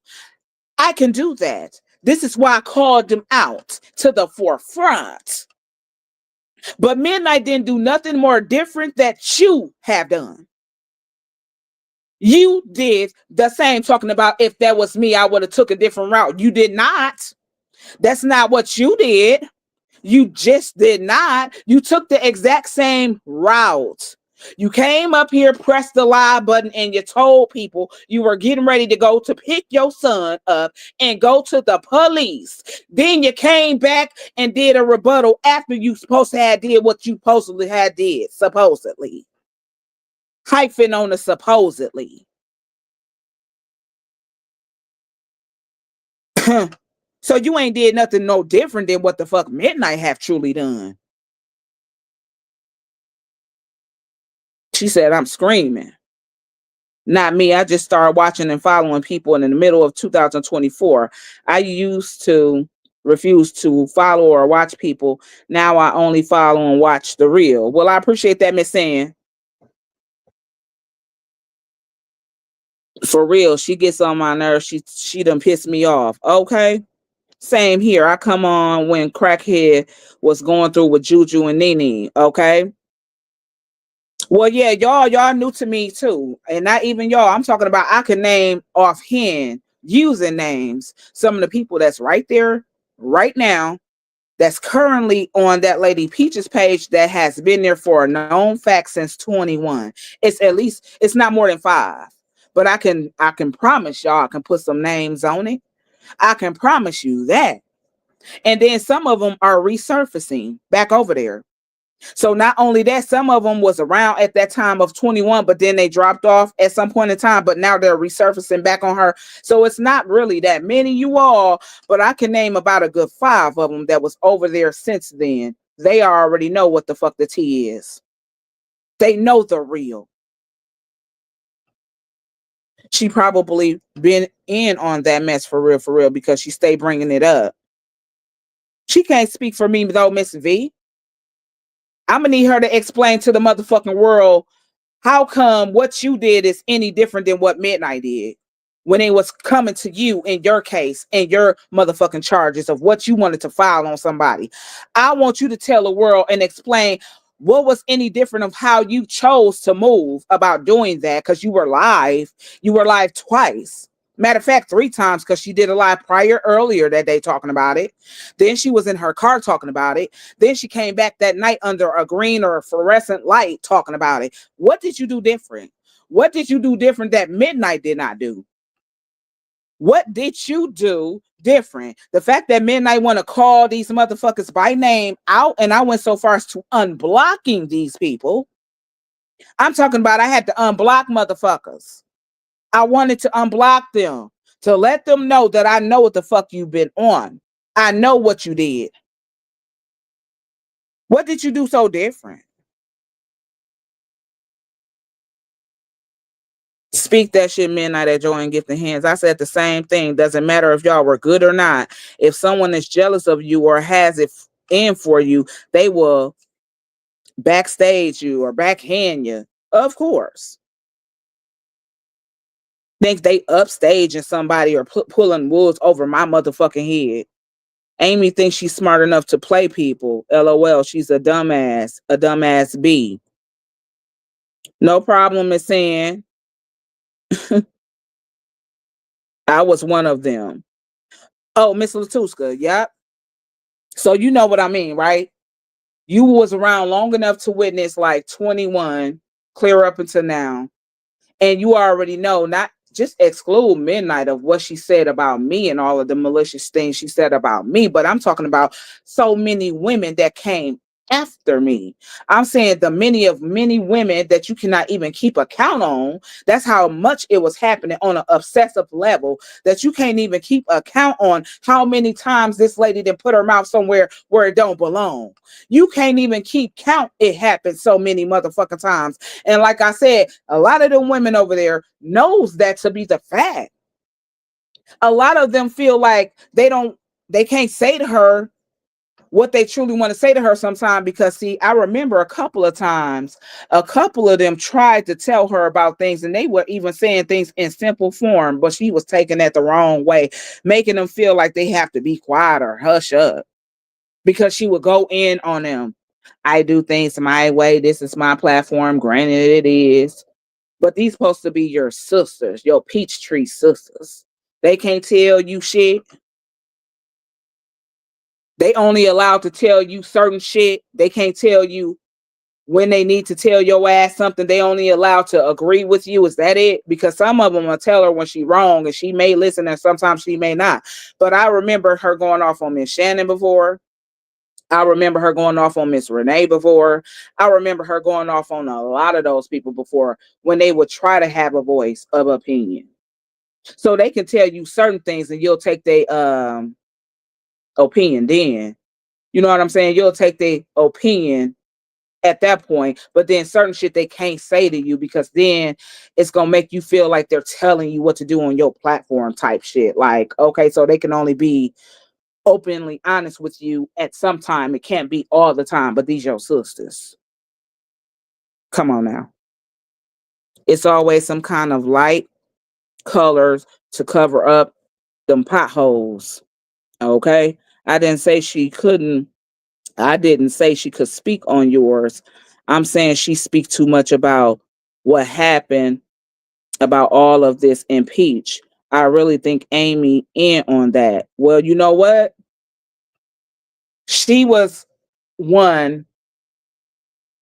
I can do that. This is why I called them out to the forefront. But Midnight didn't do nothing more different that you have done. You did the same, talking about if that was me, I would have took a different route. You did not. That's not what you did. You just did not. You took the exact same route. You came up here, pressed the live button, and you told people you were getting ready to go to pick your son up and go to the police. Then you came back and did a rebuttal after you supposed to have did what you supposedly had did, supposedly. Hyphen on the supposedly. So you ain't did nothing no different than what the fuck Midnight have truly done. She said, I'm screaming. Not me. I just started watching and following people in the middle of 2024. I used to refuse to follow or watch people. Now I only follow and watch the real. Well, I appreciate that, Miss Ann. For real, she gets on my nerves. She done pissed me off. Okay. Same here. I come on when Crackhead was going through with Juju and Nene. Okay. Well, yeah, y'all new to me too. And not even y'all. I'm talking about I can name offhand using names some of the people that's right there right now that's currently on that lady Peach's page that has been there for a known fact since 21. It's at least, it's not more than 5. But I can promise y'all I can put some names on it. I can promise you that. And then some of them are resurfacing back over there. So not only that, some of them was around at that time of 21, but then they dropped off at some point in time, but now they're resurfacing back on her. So it's not really that many, you all, but I can name about a good 5 of them that was over there since then. They already know what the fuck the tea is. They know the real. She probably been in on that mess for real, because she stay bringing it up. She can't speak for me though, Miss V. I'm gonna need her to explain to the motherfucking world how come what you did is any different than what Midnight did when it was coming to you in your case and your motherfucking charges of what you wanted to file on somebody. I want you to tell the world and explain what was any different of how you chose to move about doing that, because you were live. You were live twice. Matter of fact, 3 times, because she did a live earlier that day talking about it. Then she was in her car talking about it. Then she came back that night under a green or a fluorescent light talking about it. What did you do different? What did you do different that Midnight did not do? What did you do different? The fact that Midnight want to call these motherfuckers by name out, and I went so far as to unblocking these people. I'm talking about I had to unblock motherfuckers. I wanted to unblock them to let them know that I know what the fuck you've been on. I know what you did. What did you do so different? Speak that shit, Midnight at Joy and Gift in Hands. I said the same thing. Doesn't matter if y'all were good or not. If someone is jealous of you or has it in for you, they will backstage you or backhand you. Of course. Think they upstaging somebody or pulling wolves over my motherfucking head. Amy thinks she's smart enough to play people. LOL, she's a dumbass B. No problem in saying I was one of them. Oh, Miss Latuska, yep. So you know what I mean, right? You was around long enough to witness like 21, clear up until now. And you already know, not just exclude Midnight of what she said about me and all of the malicious things she said about me, but I'm talking about so many women that came after me. I'm saying the many women that you cannot even keep account on. That's how much it was happening on an obsessive level that you can't even keep account on how many times this lady did put her mouth somewhere where it don't belong. You can't even keep count. It happened so many motherfucking times. And like I said, a lot of the women over there knows that to be the fact. A lot of them feel like they can't say to her what they truly want to say to her sometime, because see, I remember a couple of times, a couple of them tried to tell her about things, and they were even saying things in simple form, but she was taking that the wrong way, making them feel like they have to be quiet or hush up because she would go in on them. I do things my way. This is my platform. Granted, it is. But these supposed to be your sisters, your Peachtree sisters. They can't tell you shit. They only allowed to tell you certain shit. They can't tell you when they need to tell your ass something. They only allowed to agree with you. Is that it? Because some of them will tell her when she wrong, and she may listen, and sometimes she may not. But I remember her going off on Miss Shannon before. I remember her going off on Miss Renee before. I remember her going off on a lot of those people before when they would try to have a voice of opinion. So they can tell you certain things and you'll take their opinion then. You know what I'm saying? You'll take their opinion at that point, but then certain shit they can't say to you because then it's gonna make you feel like they're telling you what to do on your platform type shit. Like, okay, so they can only be openly honest with you at some time. It can't be all the time, but these your sisters. Come on now. It's always some kind of light colors to cover up them potholes. Okay. I didn't say she couldn't. I didn't say she could speak on yours. I'm saying she speaks too much about what happened about all of this impeach. I really think Amy in on that. Well, you know what? She was one.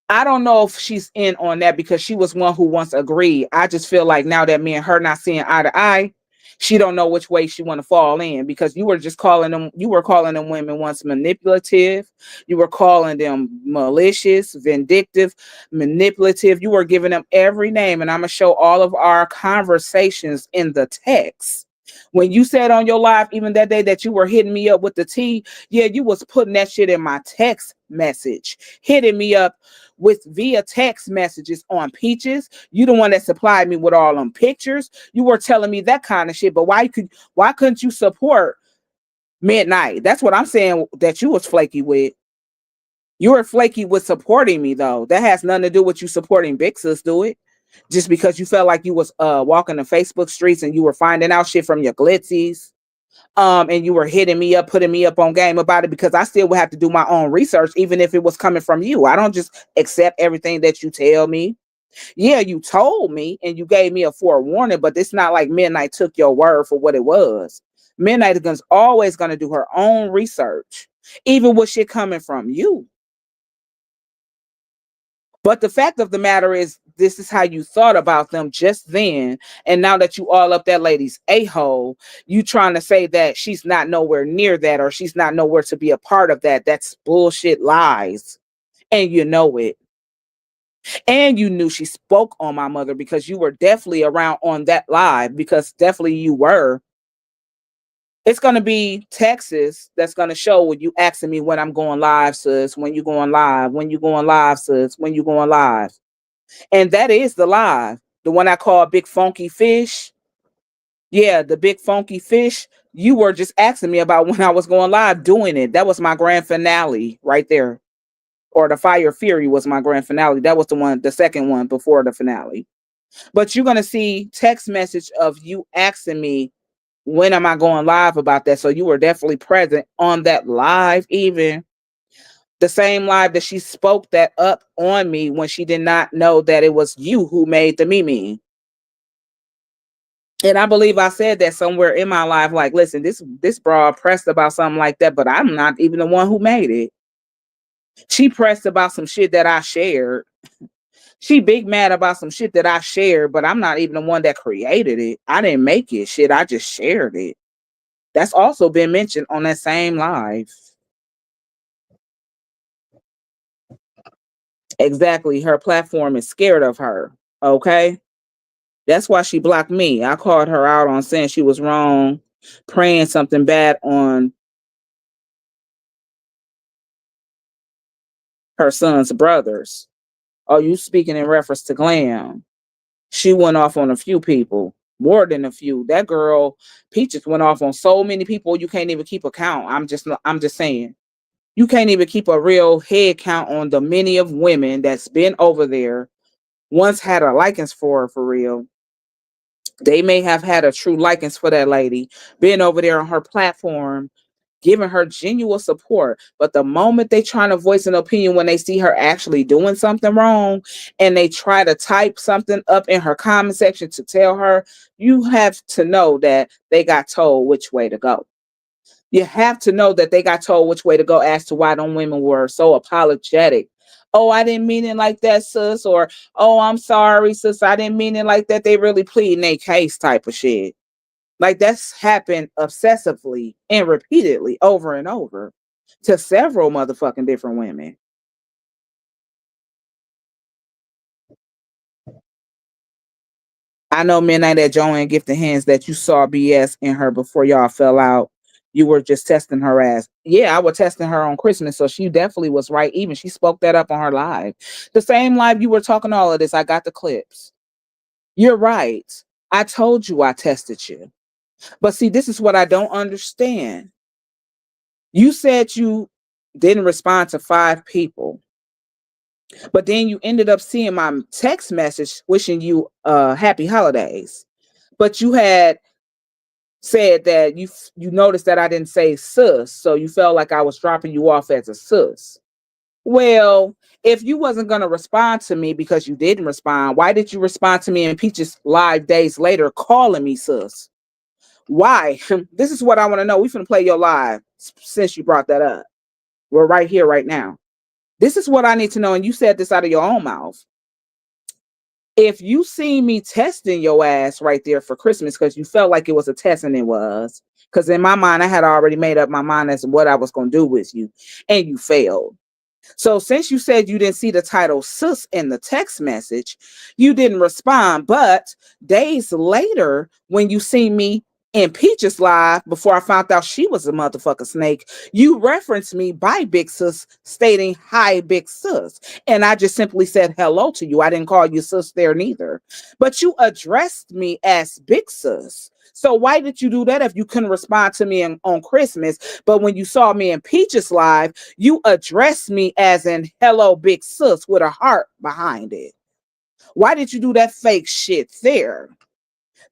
I don't know if she's in on that because she was one who once agreed. I just feel like now that me and her not seeing eye to eye, she don't know which way she want to fall in because you were just calling them, you were calling them women once manipulative, you were calling them malicious, vindictive, manipulative. You were giving them every name, and I'm gonna show all of our conversations in the text. When you said on your live, even that day that you were hitting me up with the tea, yeah, you was putting that shit in my text message, hitting me up with via text messages on Peaches. You the one that supplied me with all them pictures. You were telling me that kind of shit, but why couldn't you support Midnight? That's what I'm saying that you was flaky with. You were flaky with supporting me though. That has nothing to do with you supporting Big Sis do it. Just because you felt like you was walking the Facebook streets and you were finding out shit from your glitzies. And you were hitting me up, putting me up on game about it because I still would have to do my own research, even if it was coming from you. I don't just accept everything that you tell me. Yeah, you told me and you gave me a forewarning, but it's not like Midnight took your word for what it was. Midnight is always going to do her own research, even with shit coming from you. But the fact of the matter is, this is how you thought about them just then. And now that you all up that lady's a-hole, you trying to say that she's not nowhere near that or she's not nowhere to be a part of that. That's bullshit lies. And you know it. And you knew she spoke on my mother because you were definitely around on that live, because definitely you were. It's going to be Texas that's going to show when you asking me when I'm going live, sis, when you going live, when you going live, sis, when you going live. And that is the live. The one I call Big Funky Fish. Yeah, the Big Funky Fish. You were just asking me about when I was going live doing it. That was my grand finale right there. Or the Fire Fury was my grand finale. That was the second one before the finale. But you're going to see text message of you asking me, when am I going live about that? So you were definitely present on that live, even the same live that she spoke that up on me when she did not know that it was you who made the meme. And I believe I said that somewhere in my life, like, listen, this broad pressed about something like that, but I'm not even the one who made it. She pressed about some shit that I shared. She big mad about some shit that I shared, but I'm not even the one that created it. I didn't make it. Shit, I just shared it. That's also been mentioned on that same live. Exactly. Her platform is scared of her. Okay. That's why she blocked me. I called her out on saying she was wrong, praying something bad on her son's brothers. Oh, you speaking in reference to Glam. She went off on a few people, more than a few. That girl, Peaches, went off on so many people you can't even keep a count. I'm just saying. You can't even keep a real head count on the many of women that's been over there, once had a likeness for her for real. They may have had a true likeness for that lady, been over there on her platform giving her genuine support. But the moment they trying to voice an opinion when they see her actually doing something wrong and they try to type something up in her comment section to tell her, you have to know that they got told which way to go. You have to know that they got told which way to go as to why them women were so apologetic. Oh, I didn't mean it like that, sis. Or, oh, I'm sorry, sis. I didn't mean it like that. They really pleading their case type of shit. Like that's happened obsessively and repeatedly over and over to several motherfucking different women. I know Midnight at Joanne Gifted Hands that you saw BS in her before y'all fell out. You were just testing her ass. Yeah, I was testing her on Christmas, so she definitely was right. Even she spoke that up on her live. The same live you were talking all of this. I got the clips. You're right. I told you I tested you. But see, this is what I don't understand. You said you didn't respond to 5 people, but then you ended up seeing my text message wishing you happy holidays. But you had said that you noticed that I didn't say sus, so you felt like I was dropping you off as a sus. Well, if you wasn't going to respond to me because you didn't respond, why did you respond to me in Peaches live days later calling me sus? Why? This is what I want to know. We finna play your live since you brought that up. We're right here, right now. This is what I need to know. And you said this out of your own mouth. If you see me testing your ass right there for Christmas because you felt like it was a test, and it was, because in my mind, I had already made up my mind as to what I was going to do with you, and you failed. So since you said you didn't see the title sus in the text message, you didn't respond. But days later, when you see me in Peaches live, before I found out she was a motherfucker snake, you referenced me by Big Sis, stating, hi, Big Sis. And I just simply said hello to you. I didn't call you sis there neither. But you addressed me as Big Sis. So why did you do that if you couldn't respond to me on Christmas? But when you saw me in Peaches live, you addressed me as in hello, Big Sis, with a heart behind it. Why did you do that fake shit there?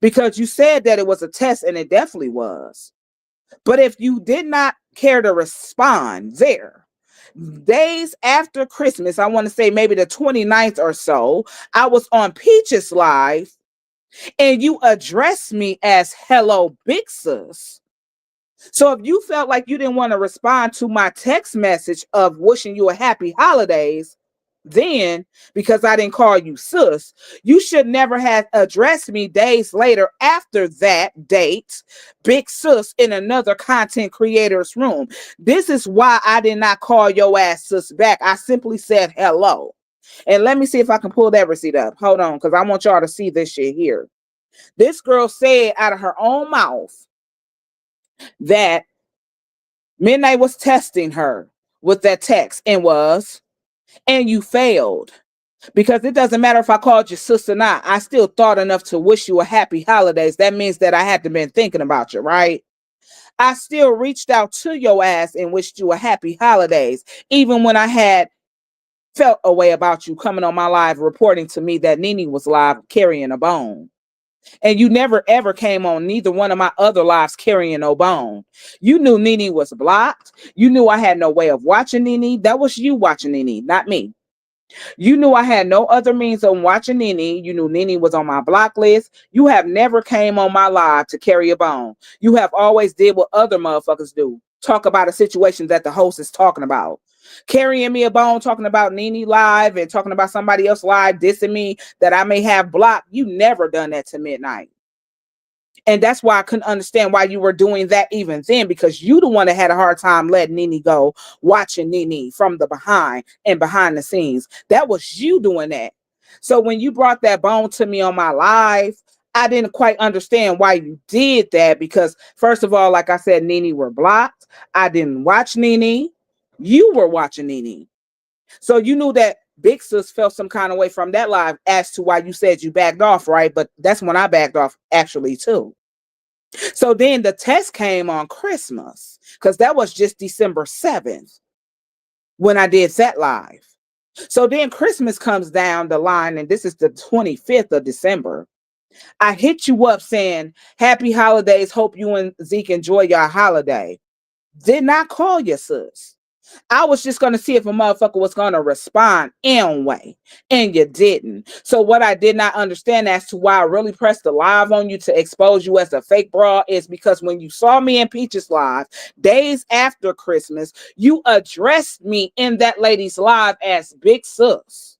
Because you said that it was a test, and it definitely was. But if you did not care to respond there, days after Christmas, I want to say maybe the 29th or so, I was on Peaches live, and you addressed me as hello, Big Sis. So if you felt like you didn't want to respond to my text message of wishing you a happy holidays, then because I didn't call you sis, you should never have addressed me days later after that date, Big Sis, in another content creator's room. This is why I did not call your ass sis back. I simply said hello. And let me see if I can pull that receipt up. Hold on, because I want y'all to see this shit here. This girl said out of her own mouth that Midnight was testing her with that text and you failed. Because it doesn't matter if I called you sister or not, I still thought enough to wish you a happy holidays. That means that I had to been thinking about you, right? I still reached out to your ass and wished you a happy holidays, even when I had felt a way about you coming on my live reporting to me that Nene was live carrying a bone. And you never ever came on neither one of my other lives carrying no bone. You knew Nene was blocked. You knew I had no way of watching Nene. That was you watching Nene, not me. You knew I had no other means of watching Nene. You knew Nene was on my block list. You have never came on my live to carry a bone. You have always did what other motherfuckers do. Talk about a situation that the host is talking about. Carrying me a bone, talking about Nene live and talking about somebody else live, dissing me that I may have blocked. You never done that to Midnight. And that's why I couldn't understand why you were doing that even then, because you the one that had a hard time letting Nene go, watching Nene from the behind and behind the scenes. That was you doing that. So when you brought that bone to me on my live, I didn't quite understand why you did that, because first of all, like I said, Nene were blocked. I didn't watch Nene. You were watching Nene. So you knew that Big Sis felt some kind of way from that live as to why you said you backed off, right? But that's when I backed off actually too. So then the test came on Christmas, because that was just December 7th when I did that live. So then Christmas comes down the line, and this is the 25th of December. I hit you up saying, happy holidays. Hope you and Zeke enjoy your holiday. Did not call your sis. I was just going to see if a motherfucker was going to respond anyway, and you didn't. So what I did not understand as to why I really pressed the live on you to expose you as a fake broad is because when you saw me in Peach's live days after Christmas, you addressed me in that lady's live as Big Sis.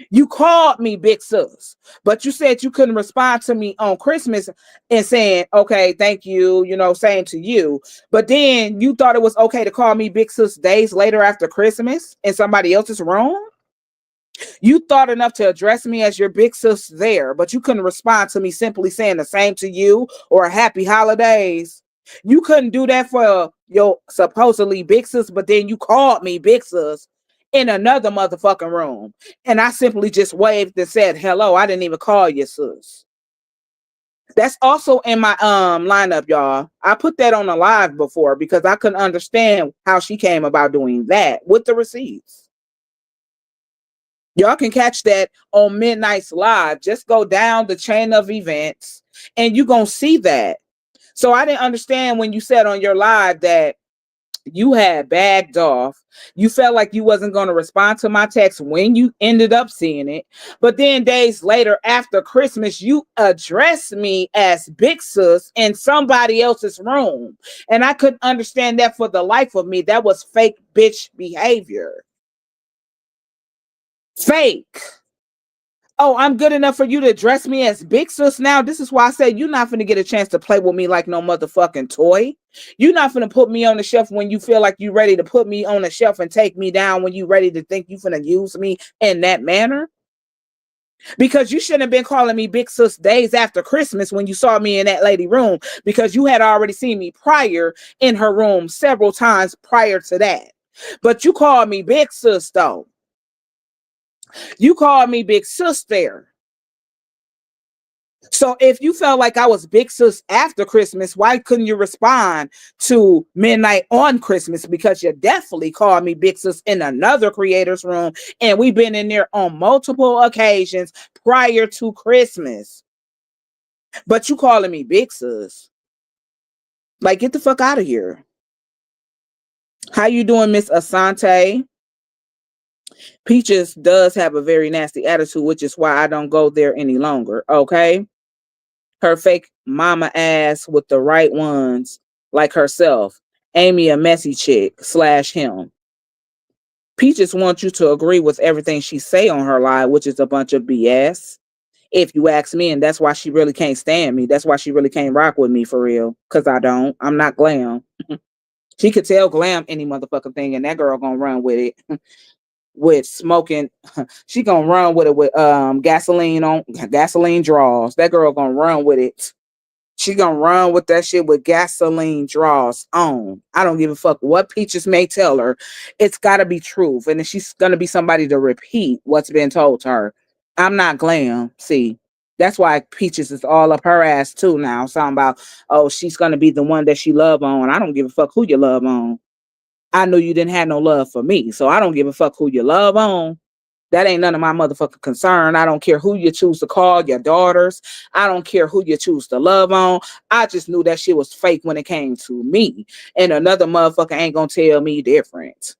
You called me Big Sis, but you said you couldn't respond to me on Christmas and saying, okay, thank you, saying to you. But then you thought it was okay to call me Big Sis days later after Christmas in somebody else's room? You thought enough to address me as your Big Sis there, but you couldn't respond to me simply saying the same to you or happy holidays. You couldn't do that for your supposedly Big Sis, but then you called me Big Sis in another motherfucking room. And I simply just waved and said, hello. I didn't even call you sis. That's also in my lineup, y'all. I put that on a live before because I couldn't understand how she came about doing that with the receipts. Y'all can catch that on Midnight's Live. Just go down the chain of events and you're going to see that. So I didn't understand when you said on your live that you had bagged off. You felt like you wasn't going to respond to my text when you ended up seeing it. But then days later after Christmas, you addressed me as Big Sis in somebody else's room. And I couldn't understand that for the life of me. That was fake bitch behavior. Fake. Oh, I'm good enough for you to address me as Big Sis now? This is why I said you're not finna get a chance to play with me like no motherfucking toy. You're not finna put me on the shelf when you feel like you're ready to put me on the shelf and take me down when you're ready to think you finna use me in that manner. Because you shouldn't have been calling me Big Sis days after Christmas when you saw me in that lady room, because you had already seen me prior in her room several times prior to that. But you called me Big Sis though. You called me Big Sis there. So if you felt like I was Big Sis after Christmas, why couldn't you respond to Midnight on Christmas? Because you definitely called me Big Sis in another creator's room, and we've been in there on multiple occasions prior to Christmas. But you calling me Big Sis. Like, get the fuck out of here. How you doing, Miss Asante? Peaches does have a very nasty attitude, which is why I don't go there any longer, okay? Her fake mama ass with the right ones, like herself. Amy a messy chick / him. Peaches wants you to agree with everything she say on her live, which is a bunch of BS. If you ask me, and that's why she really can't stand me. That's why she really can't rock with me for real. Because I don't. I'm not Glam. She could tell Glam any motherfucking thing, and that girl gonna run with it. With smoking, she gonna run with it with gasoline draws. That girl gonna run with it. She gonna run with that shit with gasoline draws on. I don't give a fuck what Peaches may tell her. It's gotta be truth. And then she's gonna be somebody to repeat what's been told to her. I'm not Glam. See, that's why Peaches is all up her ass too now. Talking about, oh, she's gonna be the one that she love on. I don't give a fuck who you love on. I knew you didn't have no love for me, so I don't give a fuck who you love on. That ain't none of my motherfucking concern. I don't care who you choose to call your daughters. I don't care who you choose to love on. I just knew that shit was fake when it came to me. And another motherfucker ain't gonna tell me different.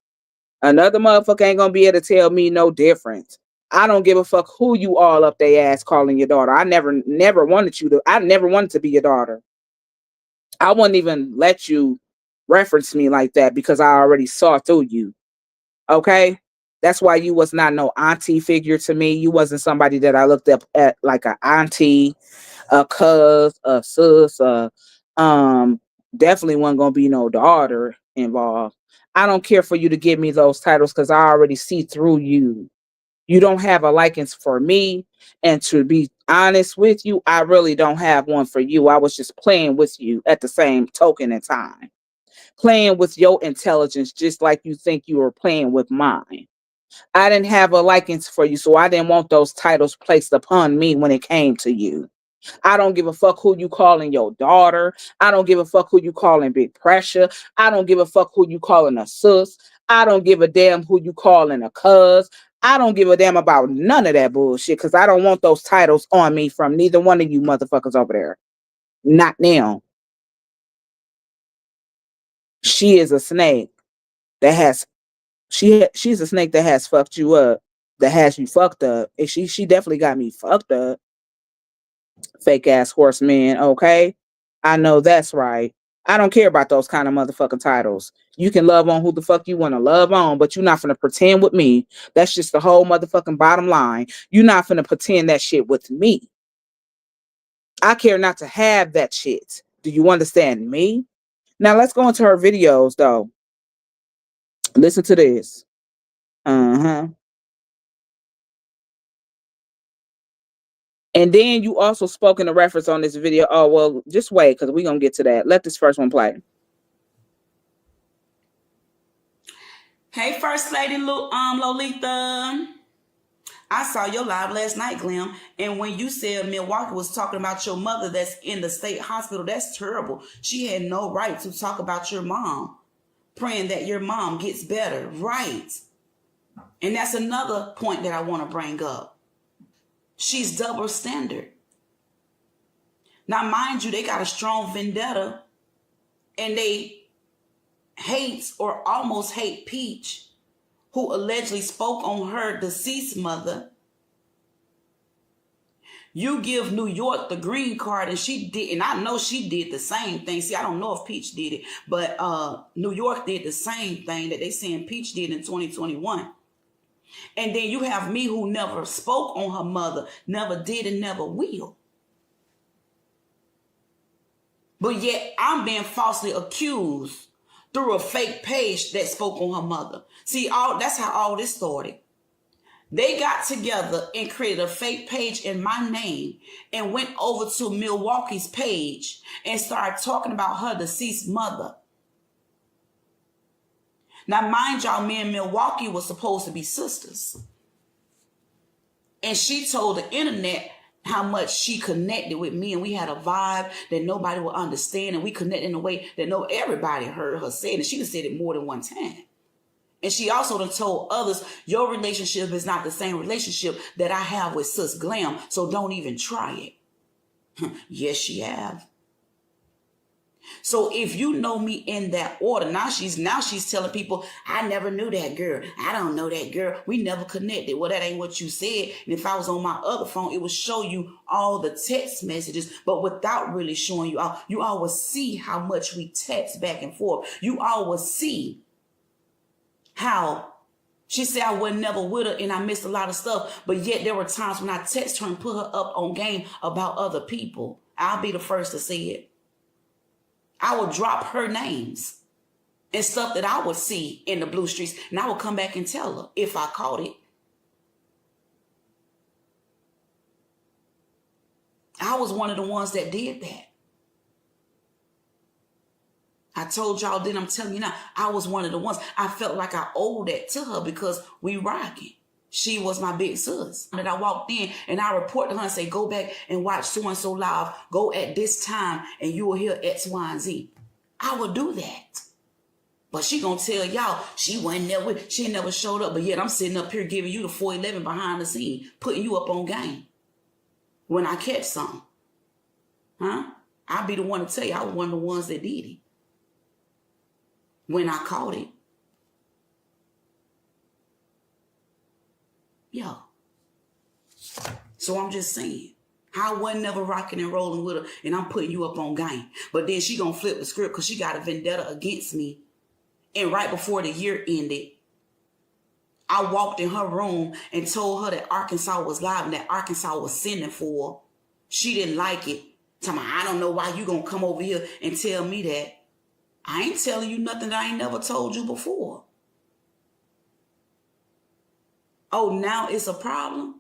Another motherfucker ain't gonna be able to tell me no different. I don't give a fuck who you all up their ass calling your daughter. I never wanted to be your daughter. I wouldn't even let you reference me like that because I already saw through you. Okay? That's why you was not no auntie figure to me. You wasn't somebody that I looked up at like an auntie, a cuz, a sis, definitely wasn't gonna be no daughter involved. I don't care for you to give me those titles because I already see through you. You don't have a likings for me. And to be honest with you, I really don't have one for you. I was just playing with you at the same token in time. Playing with your intelligence just like you think you were playing with mine. I didn't have a likings for you, so I didn't want those titles placed upon me when it came to you. I don't give a fuck who you calling your daughter. I don't give a fuck who you calling Big Pressure. I don't give a fuck who you calling a sis. I don't give a damn who you calling a cuz. I don't give a damn about none of that bullshit because I don't want those titles on me from neither one of you motherfuckers over there. Not now. She is a snake that has she's a snake that has fucked you up, that has you fucked up. And she definitely got me fucked up. Fake ass horseman, okay? I know that's right. I don't care about those kind of motherfucking titles. You can love on who the fuck you want to love on, but you're not finna pretend with me. That's just the whole motherfucking bottom line. You're not finna pretend that shit with me. I care not to have that shit. Do you understand me? Now let's go into her videos though. Listen to this. Uh-huh. And then you also spoke in a reference on this video. Oh, well, just wait, because we're going to get to that. Let this first one play. Hey, First Lady Lolita. I saw your live last night, Glim. And when you said Milwaukee was talking about your mother that's in the state hospital, that's terrible. She had no right to talk about your mom. Praying that your mom gets better. Right. And that's another point that I want to bring up. She's double standard. Now, mind you, they got a strong vendetta and they hate or almost hate Peach, who allegedly spoke on her deceased mother. You give New York the green card and she did, and I know she did the same thing. See, I don't know if Peach did it, but New York did the same thing that they saying Peach did in 2021. And then you have me who never spoke on her mother, never did and never will. But yet I'm being falsely accused through a fake page that spoke on her mother. See, that's how all this started. They got together and created a fake page in my name and went over to Milwaukee's page and started talking about her deceased mother. Now, mind y'all, me and Milwaukee was supposed to be sisters. And she told the internet how much she connected with me, and we had a vibe that nobody would understand, and we connected in a way that everybody heard her say it, and she done said it more than one time. And she also done told others, your relationship is not the same relationship that I have with Sis Glam, so don't even try it. Yes, she have. So if you know me in that order, now she's telling people, I never knew that girl. I don't know that girl. We never connected. Well, that ain't what you said. And if I was on my other phone, it would show you all the text messages, but without really showing you all. You all will see how much we text back and forth. You all will see how she said I was never with her and I missed a lot of stuff, but yet there were times when I text her and put her up on game about other people. I'll be the first to say it. I would drop her names and stuff that I would see in the blue streets, and I would come back and tell her if I caught it. I was one of the ones that did that. I told y'all then, I'm telling you now, I was one of the ones. I felt like I owed that to her because we rocking. She was my big sis. And I walked in and I report to her and say, go back and watch so-and-so live. Go at this time and you will hear X, Y, and Z. I would do that. But she gonna tell y'all she wasn't there with, she never showed up. But yet I'm sitting up here giving you the 411 behind the scene, putting you up on game. When I catch something. Huh? I'll be the one to tell you I was one of the ones that did it. When I caught it. Yo. So I'm just saying, I wasn't never rocking and rolling with her, and I'm putting you up on game. But then she gonna flip the script because she got a vendetta against me. And right before the year ended, I walked in her room and told her that Arkansas was live and that Arkansas was sending for her. She didn't like it. Tell me, I don't know why you gonna come over here and tell me that. I ain't telling you nothing that I ain't never told you before. Oh, now it's a problem?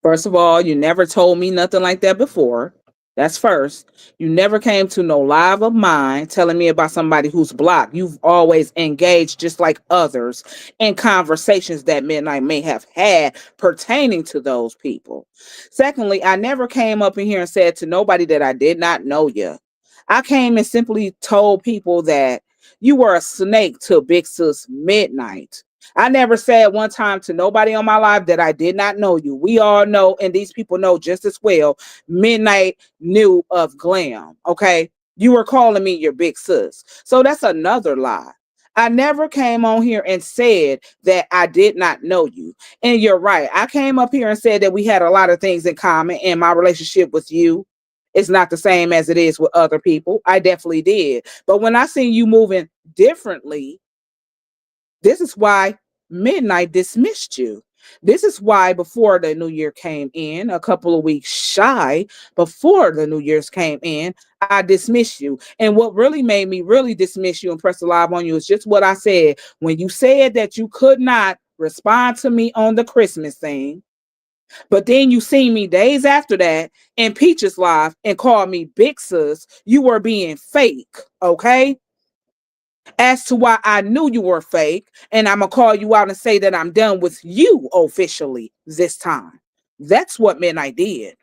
First of all, you never told me nothing like that before. That's first. You never came to no live of mine telling me about somebody who's blocked. You've always engaged, just like others, in conversations that Midnight may have had pertaining to those people. Secondly, I never came up in here and said to nobody that I did not know you. I came and simply told people that you were a snake to Big Sis Midnight. I never said one time to nobody on my live that I did not know you. We all know, and these people know just as well, Midnight knew of Glam, okay? You were calling me your big sis. So that's another lie. I never came on here and said that I did not know you. And you're right. I came up here and said that we had a lot of things in common, and my relationship with you is not the same as it is with other people. I definitely did. But when I seen you moving differently, this is why Midnight dismissed you. This is why before the new year came in, a couple of weeks shy before the new year's came in, I dismissed you. And what really made me really dismiss you and press the live on you is just what I said. When you said that you could not respond to me on the Christmas thing, but then you seen me days after that in Peaches Live and called me Big Sis, you were being fake, okay? As to why I knew you were fake, and I'm gonna call you out and say that I'm done with you officially this time. That's what Midnight did.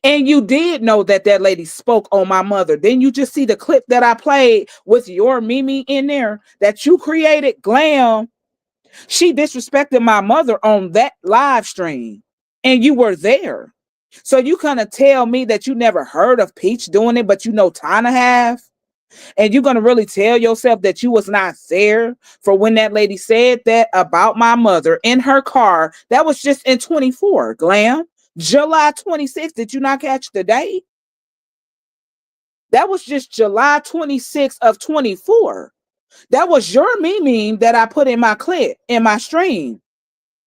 And you did know that that lady spoke on my mother. Then you just see the clip that I played with your Mimi in there that you created, Glam. She disrespected my mother on that live stream, and you were there. So you kind of tell me that you never heard of Peach doing it, but you know Tana have? And you're going to really tell yourself that you was not there for when that lady said that about my mother in her car. That was just in 24, Glam. July 26th. Did you not catch the date? That was just July 26th of 24. That was your meme that I put in my clip, in my stream.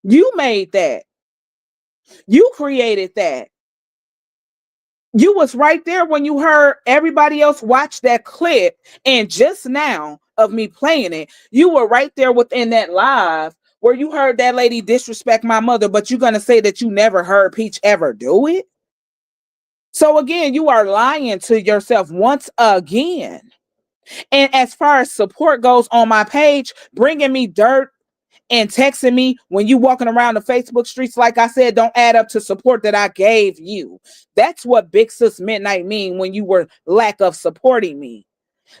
You made that. You created that. You was right there when you heard everybody else watch that clip, and just now of me playing it, you were right there within that live where you heard that lady disrespect my mother, but you're going to say that you never heard Peach ever do it? So again, you are lying to yourself once again. And as far as support goes on my page, bringing me dirt and texting me when you walking around the Facebook streets, like I said, don't add up to support that I gave you. That's what Big Sis Midnight mean when you were lack of supporting me.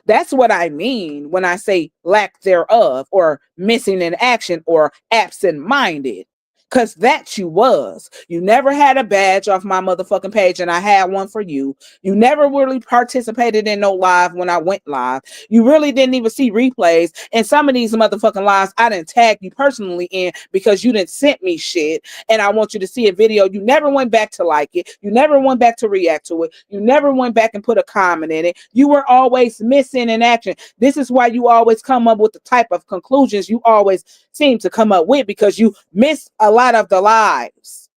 That's what I mean when I say lack thereof, or missing in action, or absent-minded. Because that you was. You never had a badge off my motherfucking page, and I had one for you. You never really participated in no live when I went live. You really didn't even see replays. And some of these motherfucking lives, I didn't tag you personally in because you didn't send me shit. And I want you to see a video. You never went back to like it. You never went back to react to it. You never went back and put a comment in it. You were always missing in action. This is why you always come up with the type of conclusions you always seem to come up with, because you miss a lot of the lives.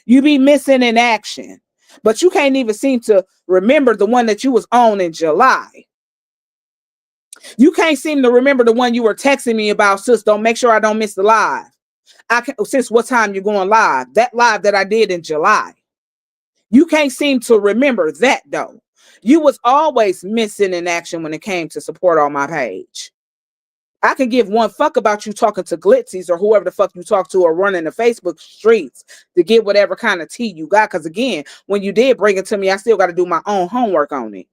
You be missing in action, but you can't even seem to remember the one that you was on in July. You can't seem to remember the one you were texting me about, sis, don't make sure I don't miss the live. Sis, what time you going live? That live that I did in July. You can't seem to remember that though. You was always missing in action when it came to support on my page. I can give one fuck about you talking to Glitzies or whoever the fuck you talk to, or running the Facebook streets to get whatever kind of tea you got. Because again, when you did bring it to me, I still got to do my own homework on it.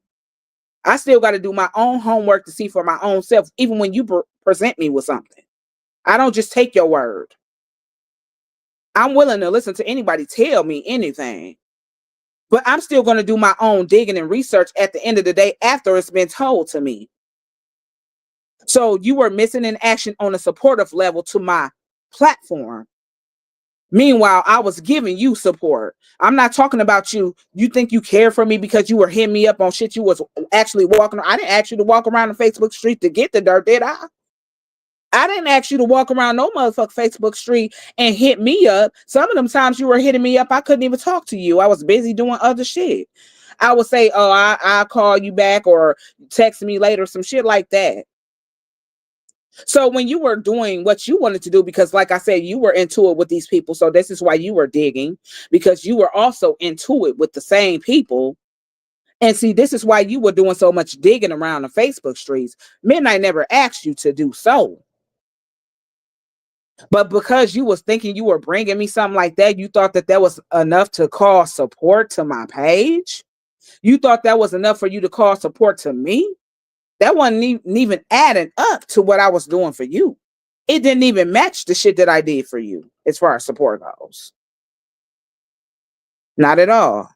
I still got to do my own homework to see for my own self, even when you present me with something. I don't just take your word. I'm willing to listen to anybody tell me anything. But I'm still going to do my own digging and research at the end of the day after it's been told to me. So you were missing in action on a supportive level to my platform. Meanwhile, I was giving you support. I'm not talking about you. You think you care for me because you were hitting me up on shit you was actually walking. I didn't ask you to walk around the Facebook street to get the dirt, did I? I didn't ask you to walk around no motherfucking Facebook street and hit me up. Some of them times you were hitting me up, I couldn't even talk to you. I was busy doing other shit. I would say, oh, I'll call you back, or text me later, some shit like that. So when you were doing what you wanted to do, because like I said, you were into it with these people. So this is why you were digging, because you were also into it with the same people. And see, this is why you were doing so much digging around the Facebook streets. Midnight never asked you to do so. But because you was thinking you were bringing me something like that, you thought that that was enough to call support to my page? You thought that was enough for you to call support to me? That wasn't even adding up to what I was doing for you. It didn't even match the shit that I did for you as far as support goes. Not at all.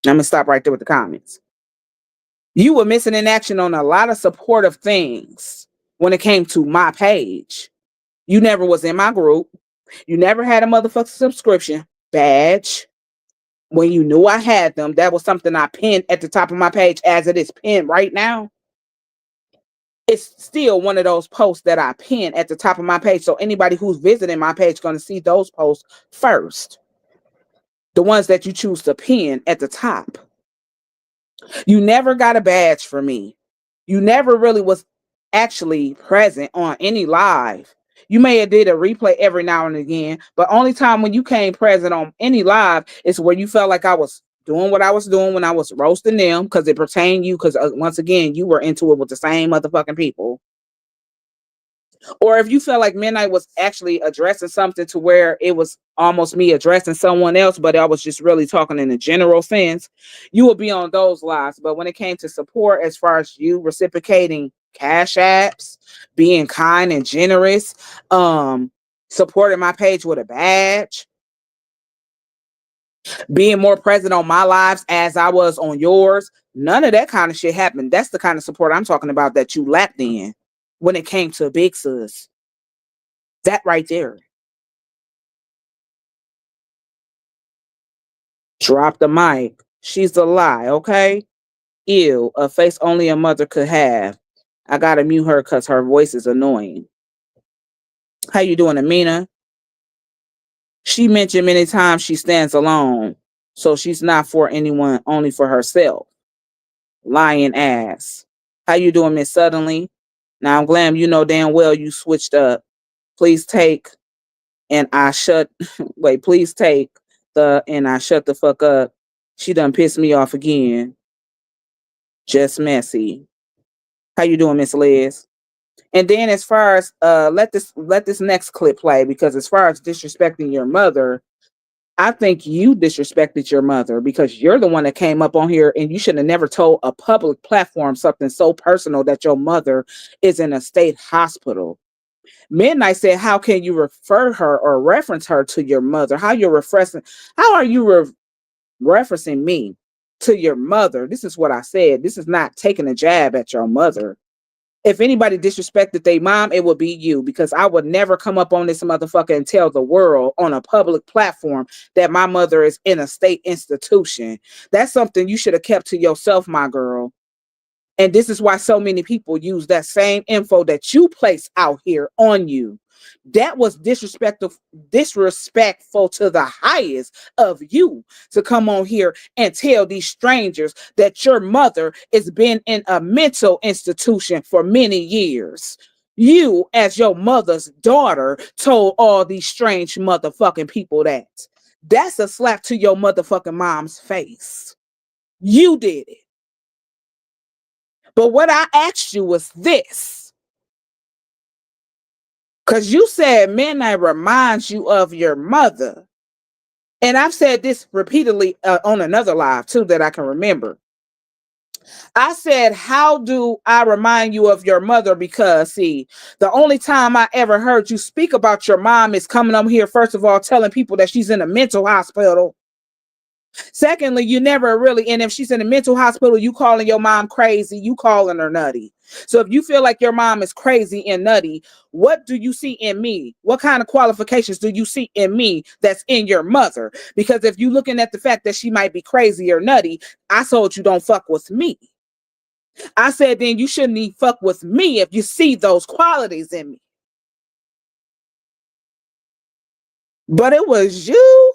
I'm gonna stop right there with the comments. You were missing in action on a lot of supportive things when it came to my page. You never was in my group. You never had a motherfucking subscription badge. When you knew I had them, that was something I pinned at the top of my page as it is pinned right now. It's still one of those posts that I pin at the top of my page. So anybody who's visiting my page is going to see those posts first. The ones that you choose to pin at the top. You never got a badge for me. You never really was actually present on any live. You may have did a replay every now and again, but only time when you came present on any live is where you felt like I was doing what I was doing when I was roasting them, because it pertained you, because once again, you were into it with the same motherfucking people. Or if you felt like Midnight was actually addressing something to where it was almost me addressing someone else, but I was just really talking in a general sense, you would be on those lives. But when it came to support, as far as you reciprocating cash apps, being kind and generous, supporting my page with a badge, being more present on my lives as I was on yours, none of that kind of shit happened. That's the kind of support I'm talking about that you lapped in when it came to Big Sis. That right there. Drop the mic. She's a lie, okay? Ew, a face only a mother could have. I gotta mute her because her voice is annoying. How you doing, Amina? She mentioned many times she stands alone, so she's not for anyone, only for herself. Lying ass. How you doing, Miss Suddenly? Now I'm glad you know damn well you switched up. Please take and I shut wait, please take the and I shut the fuck up. She done pissed me off again. Just messy. How you doing, Miss Liz? And then as far as let this next clip play, because as far as disrespecting your mother, I think you disrespected your mother because you're the one that came up on here and you should have never told a public platform something so personal that your mother is in a state hospital. Midnight said, how can you refer her or reference her to your mother? How are you referencing me to your mother? This is what I said. This is not taking a jab at your mother. If anybody disrespected their mom, it would be you, because I would never come up on this motherfucker and tell the world on a public platform that my mother is in a state institution. That's something you should have kept to yourself, my girl. And this is why so many people use that same info that you place out here on you. That was disrespectful to the highest of you to come on here and tell these strangers that your mother has been in a mental institution for many years. You, as your mother's daughter, told all these strange motherfucking people that. That's a slap to your motherfucking mom's face. You did it. But what I asked you was this. Because you said Midnight reminds you of your mother. And I've said this repeatedly on another live too that I can remember. I said, how do I remind you of your mother? Because see, the only time I ever heard you speak about your mom is coming up here, first of all, telling people that she's in a mental hospital. Secondly, you never really, and if she's in a mental hospital, you calling your mom crazy, you calling her nutty. So if you feel like your mom is crazy and nutty, what do you see in me? What kind of qualifications do you see in me that's in your mother? Because if you're looking at the fact that she might be crazy or nutty, I told you don't fuck with me. I said then you shouldn't even fuck with me if you see those qualities in me. But it was you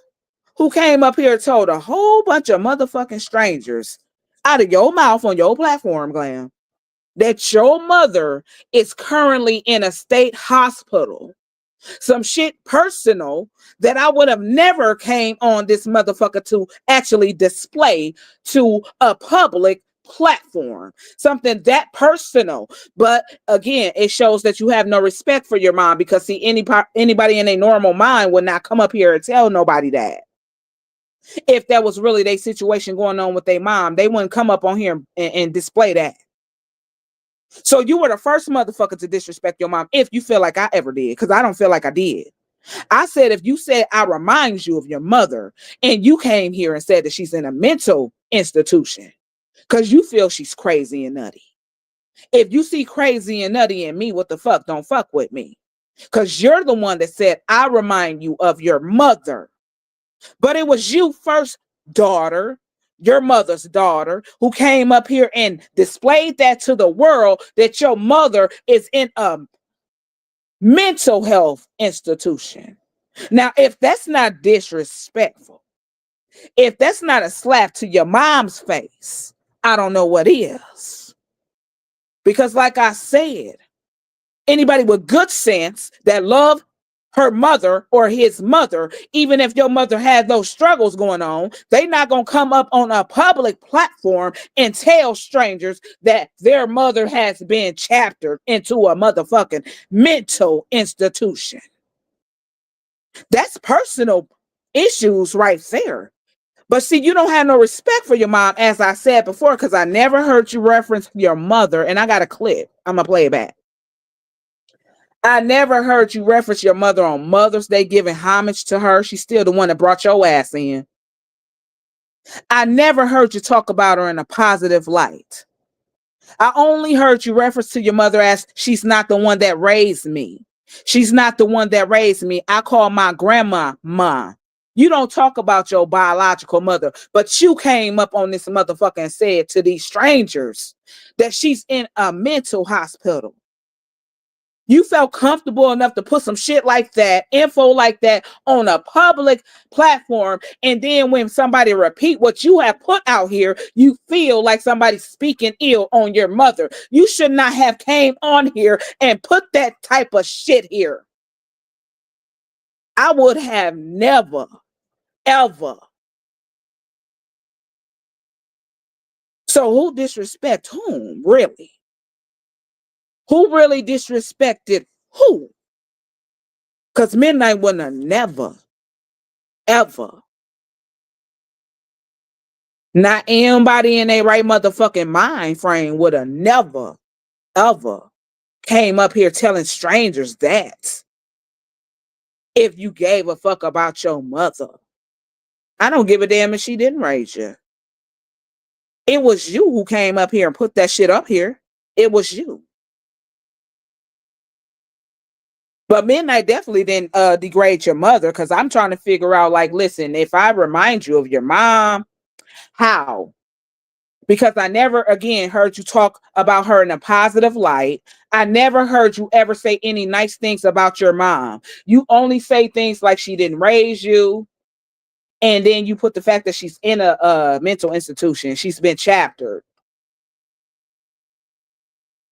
who came up here and told a whole bunch of motherfucking strangers out of your mouth on your platform, Glam, that your mother is currently in a state hospital. Some shit personal that I would have never came on this motherfucker to actually display to a public platform. Something that personal. But again, it shows that you have no respect for your mom, because see, anybody in a normal mind would not come up here and tell nobody that. If that was really their situation going on with their mom, they wouldn't come up on here and display that. So you were the first motherfucker to disrespect your mom, if you feel like I ever did, because I don't feel like I did. I said, if you said, I remind you of your mother, and you came here and said that she's in a mental institution because you feel she's crazy and nutty. If you see crazy and nutty in me, what the fuck? Don't fuck with me. Because you're the one that said, I remind you of your mother. But it was you first, daughter, your mother's daughter, who came up here and displayed that to the world that your mother is in a mental health institution. Now, if that's not disrespectful, if that's not a slap to your mom's face, I don't know what is. Because like I said, anybody with good sense that love her mother or his mother, even if your mother had those struggles going on, they not going to come up on a public platform and tell strangers that their mother has been chaptered into a motherfucking mental institution. That's personal issues right there. But see, you don't have no respect for your mom, as I said before, because I never heard you reference your mother, and I got a clip. I'm going to play it back. I never heard you reference your mother on Mother's Day, giving homage to her. She's still the one that brought your ass in. I never heard you talk about her in a positive light. I only heard you reference to your mother as she's not the one that raised me. She's not the one that raised me. I call my grandma Mom. You don't talk about your biological mother, but you came up on this motherfucker and said to these strangers that she's in a mental hospital. You felt comfortable enough to put some shit like that, info like that on a public platform. And then when somebody repeat what you have put out here, you feel like somebody's speaking ill on your mother. You should not have came on here and put that type of shit here. I would have never, ever. So who disrespect whom, really? Who really disrespected who? Because Midnight wouldn't have never, ever, not anybody in their right motherfucking mind frame would have never, ever came up here telling strangers that if you gave a fuck about your mother. I don't give a damn if she didn't raise you. It was you who came up here and put that shit up here. It was you. But Midnight definitely didn't degrade your mother, because I'm trying to figure out, like, listen, if I remind you of your mom, how? Because I never, again, heard you talk about her in a positive light. I never heard you ever say any nice things about your mom. You only say things like she didn't raise you. And then you put the fact that she's in a mental institution. She's been chaptered.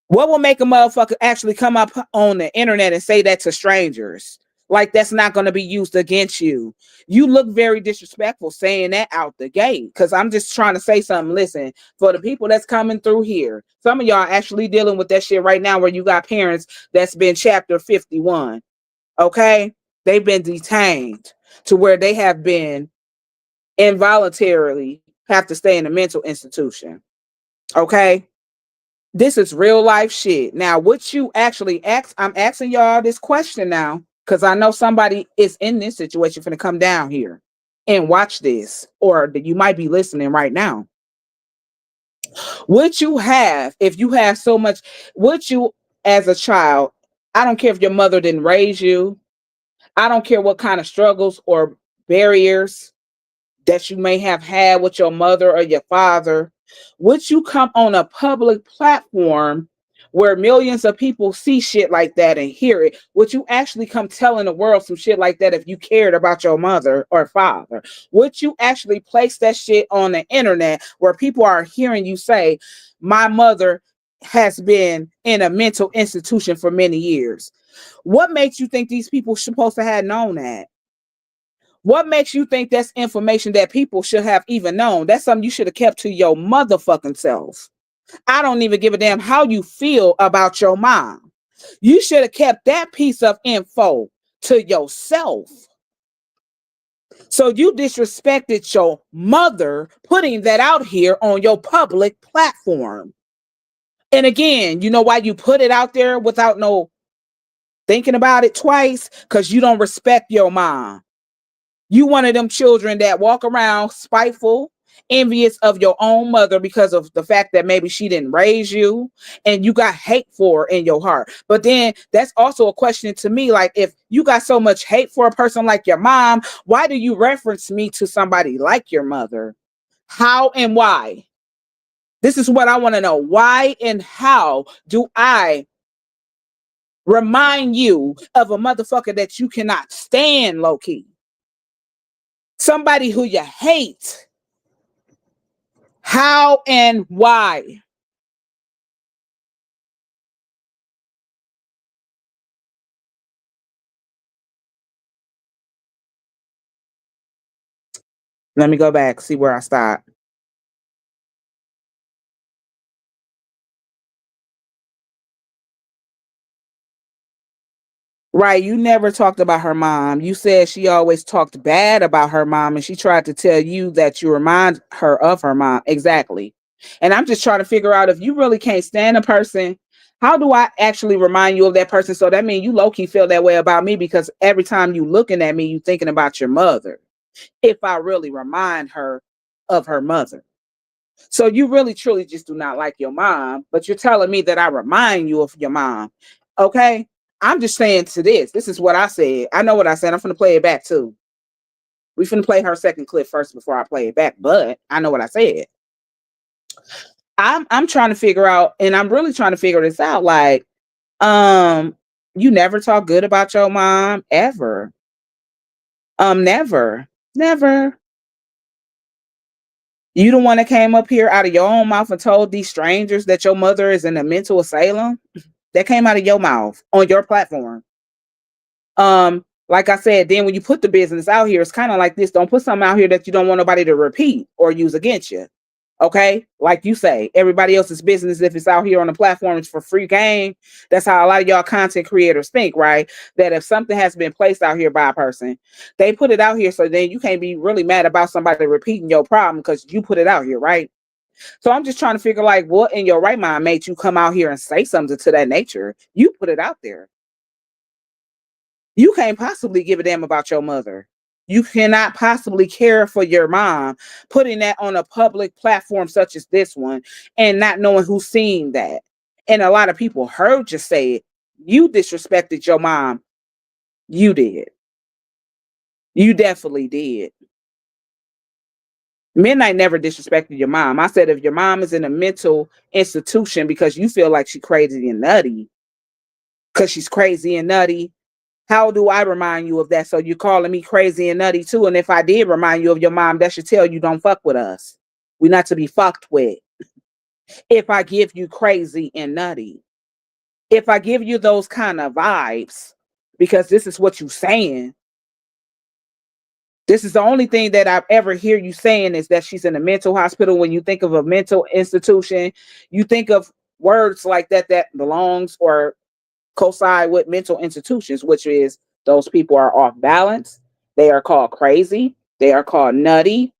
What will make a motherfucker actually come up on the internet and say that to strangers? Like, that's not going to be used against you. You look very disrespectful saying that out the gate. Because I'm just trying to say something. Listen, for the people that's coming through here, some of y'all actually dealing with that shit right now, where you got parents that's been chapter 51. Okay? They've been detained to where they have been involuntarily have to stay in a mental institution. Okay? This is real life shit. Now, what you actually ask, I'm asking y'all this question now, because I know somebody is in this situation finna come down here and watch this, or that you might be listening right now. Would you have, if you have so much, would you as a child, I don't care if your mother didn't raise you, I don't care what kind of struggles or barriers that you may have had with your mother or your father, would you come on a public platform where millions of people see shit like that and hear it? Would you actually come telling the world some shit like that if you cared about your mother or father? Would you actually place that shit on the internet where people are hearing you say, my mother has been in a mental institution for many years? What makes you think these people supposed to have known that? What makes you think that's information that people should have even known? That's something you should have kept to your motherfucking self. I don't even give a damn how you feel about your mom. You should have kept that piece of info to yourself. So you disrespected your mother putting that out here on your public platform. And again, you know why you put it out there without no thinking about it twice because you don't respect your mom. You one of them children that walk around spiteful, envious of your own mother because of the fact that maybe she didn't raise you and you got hate for her in your heart. But then that's also a question to me, like, if you got so much hate for a person like your mom, why do you reference me to somebody like your mother? How and why? This is what I want to know. Why and how do I remind you of a motherfucker that you cannot stand, low key? Somebody who you hate. How and why? Let me go back, see where I stopped. Right, you never talked about her mom. You said she always talked bad about her mom and she tried to tell you that you remind her of her mom. Exactly. And I'm just trying to figure out, if you really can't stand a person, how do I actually remind you of that person? So that means you low-key feel that way about me because every time you looking at me, you thinking about your mother. If I really remind her of her mother. So you really truly just do not like your mom, but you're telling me that I remind you of your mom. Okay? I'm just saying to this. This is what I said. I know what I said. I'm finna play it back too. We finna play her second clip first before I play it back, but I know what I said. I'm trying to figure out, and I'm really trying to figure this out. Like, you never talk good about your mom ever. Never. Never. You the one that came up here out of your own mouth and told these strangers that your mother is in a mental asylum? That came out of your mouth on your platform. Like I said, then when you put the business out here, it's kind of like this. Don't put something out here that you don't want nobody to repeat or use against you. Okay? Like you say, everybody else's business, if it's out here on the platform, it's for free game. That's how a lot of y'all content creators think, right? That if something has been placed out here by a person, they put it out here, so then you can't be really mad about somebody repeating your problem because you put it out here, right? So I'm just trying to figure, like, what in your right mind made you come out here and say something to that nature? You put it out there. You can't possibly give a damn about your mother. You cannot possibly care for your mom, putting that on a public platform such as this one and not knowing who's seeing that. And a lot of people heard you say it. You disrespected your mom. You did. You definitely did. Midnight never disrespected your mom. I said, if your mom is in a mental institution because you feel like she's crazy and nutty, because she's crazy and nutty, how do I remind you of that? So you're calling me crazy and nutty too. And if I did remind you of your mom, that should tell you don't fuck with us. We're not to be fucked with. If I give you crazy and nutty, if I give you those kind of vibes, because this is what you're saying. This is the only thing that I've ever hear you saying is that she's in a mental hospital. When you think of a mental institution, you think of words like that belongs or coincide with mental institutions, which is those people are off balance. They are called crazy. They are called nutty.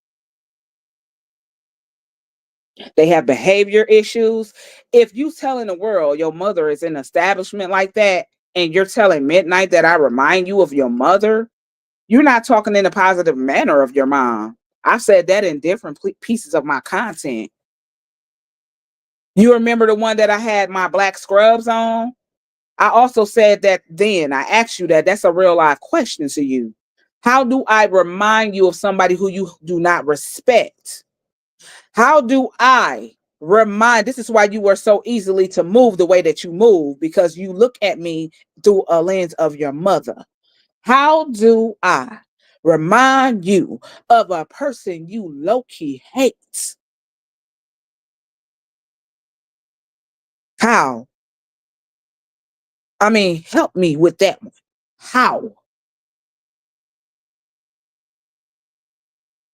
They have behavior issues. If you telling the world your mother is in an establishment like that, and you're telling Midnight that I remind you of your mother, you're not talking in a positive manner of your mom. I've said that in different pieces of my content. You remember the one that I had my black scrubs on? I also said that then. I asked you that. That's a real life question to you. How do I remind you of somebody who you do not respect? How do I remind? This is why you were so easily to move the way that you move, because you look at me through a lens of your mother. How do I remind you of a person you low-key hate? How? I mean, help me with that one. How?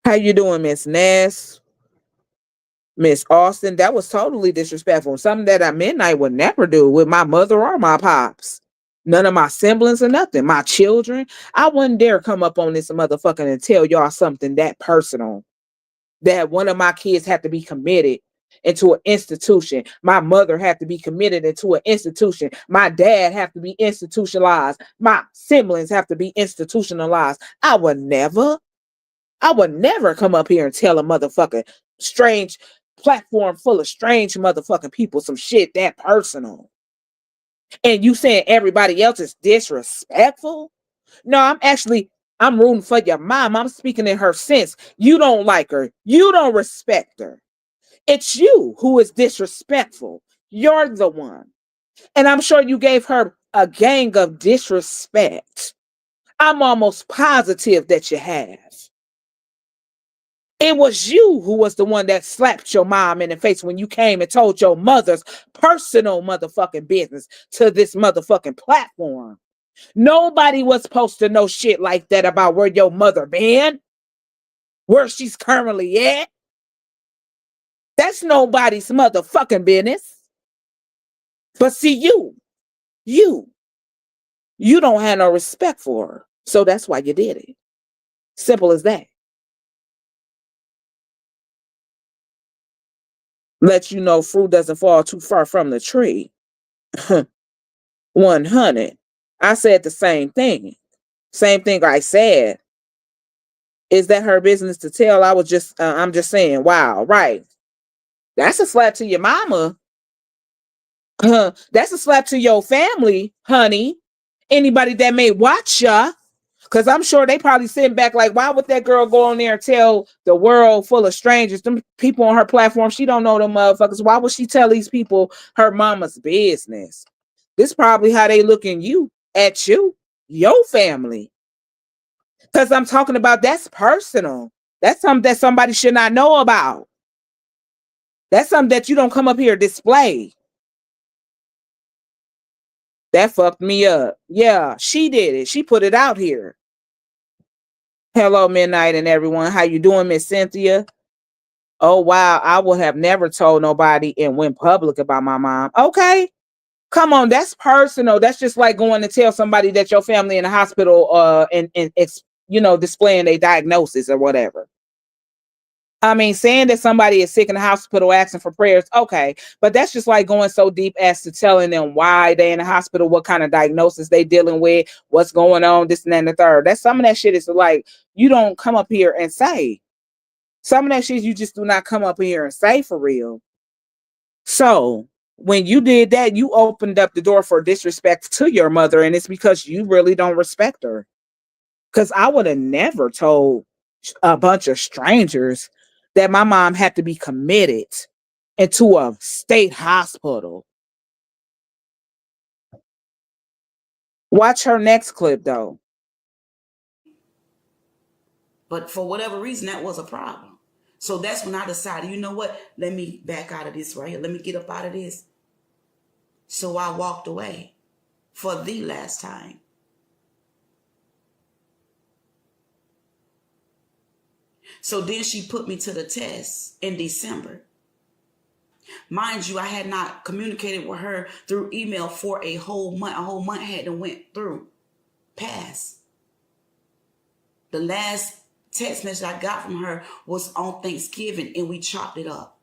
How you doing, Miss Ness? Miss Austin? That was totally disrespectful. Something that at Midnight would never do with my mother or my pops. None of my siblings or nothing. My children. I wouldn't dare come up on this motherfucker and tell y'all something that personal. That one of my kids had to be committed into an institution. My mother had to be committed into an institution. My dad have to be institutionalized. My siblings have to be institutionalized. I would never come up here and tell a motherfucking strange platform full of strange motherfucking people some shit that personal. And you saying everybody else is disrespectful? No, I'm rooting for your mom. I'm speaking in her sense. You don't like her. You don't respect her. It's you who is disrespectful. You're the one. And I'm sure you gave her a gang of disrespect. I'm almost positive that you have. It was you who was the one that slapped your mom in the face when you came and told your mother's personal motherfucking business to this motherfucking platform. Nobody was supposed to know shit like that about where your mother been, where she's currently at. That's nobody's motherfucking business. But see, you don't have no respect for her. So that's why you did it. Simple as that. Let you know fruit doesn't fall too far from the tree. 100. I said the same thing. Same thing I said. Is that her business to tell? I'm just saying, wow, right. That's a slap to your mama. That's a slap to your family, honey. Anybody that may watch ya. Because I'm sure they probably sitting back like, why would that girl go on there and tell the world full of strangers, them people on her platform, she don't know them motherfuckers. Why would she tell these people her mama's business? This probably how they looking at you, your family. Because I'm talking about that's personal. That's something that somebody should not know about. That's something that you don't come up here display. That fucked me up. Yeah, she did it. She put it out here. Hello, Midnight and everyone. How you doing, Miss Cynthia? Oh, wow. I would have never told nobody and went public about my mom. Okay. Come on. That's personal. That's just like going to tell somebody that your family in the hospital and it's, displaying a diagnosis or whatever. I mean, saying that somebody is sick in the hospital asking for prayers, okay, but that's just like going so deep as to telling them why they in the hospital, what kind of diagnosis they dealing with, what's going on, this and that and the third. That's some of that shit is like, you don't come up here and say. Some of that shit you just do not come up here and say for real. So when you did that, you opened up the door for disrespect to your mother, and it's because you really don't respect her. Because I would have never told a bunch of strangers that my mom had to be committed into a state hospital. Watch her next clip, though. But for whatever reason, that was a problem. So that's when I decided, you know what? Let me back out of this right here. Let me get up out of this. So I walked away for the last time. So then she put me to the test in December. Mind you, I had not communicated with her through email for a whole month. A whole month had to went through, past. The last text message I got from her was on Thanksgiving, and we chopped it up.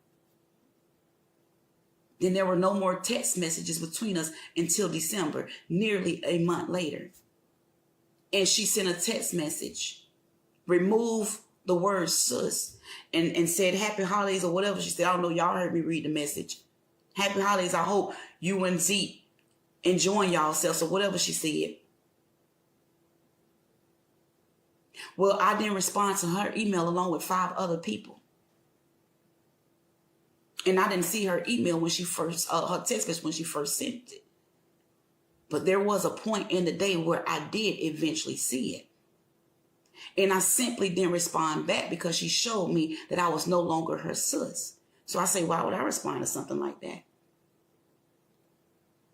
Then there were no more text messages between us until December, nearly a month later. And she sent a text message, remove the word sus, and said happy holidays or whatever. She said, I don't know, y'all heard me read the message. Happy holidays. I hope you and Zeke enjoying yourselves or whatever she said. Well, I didn't respond to her email along with 5 other people. And I didn't see her email when she first, her text message when she first sent it. But there was a point in the day where I did eventually see it. And I simply didn't respond back because she showed me that I was no longer her sis. So I say, why would I respond to something like that?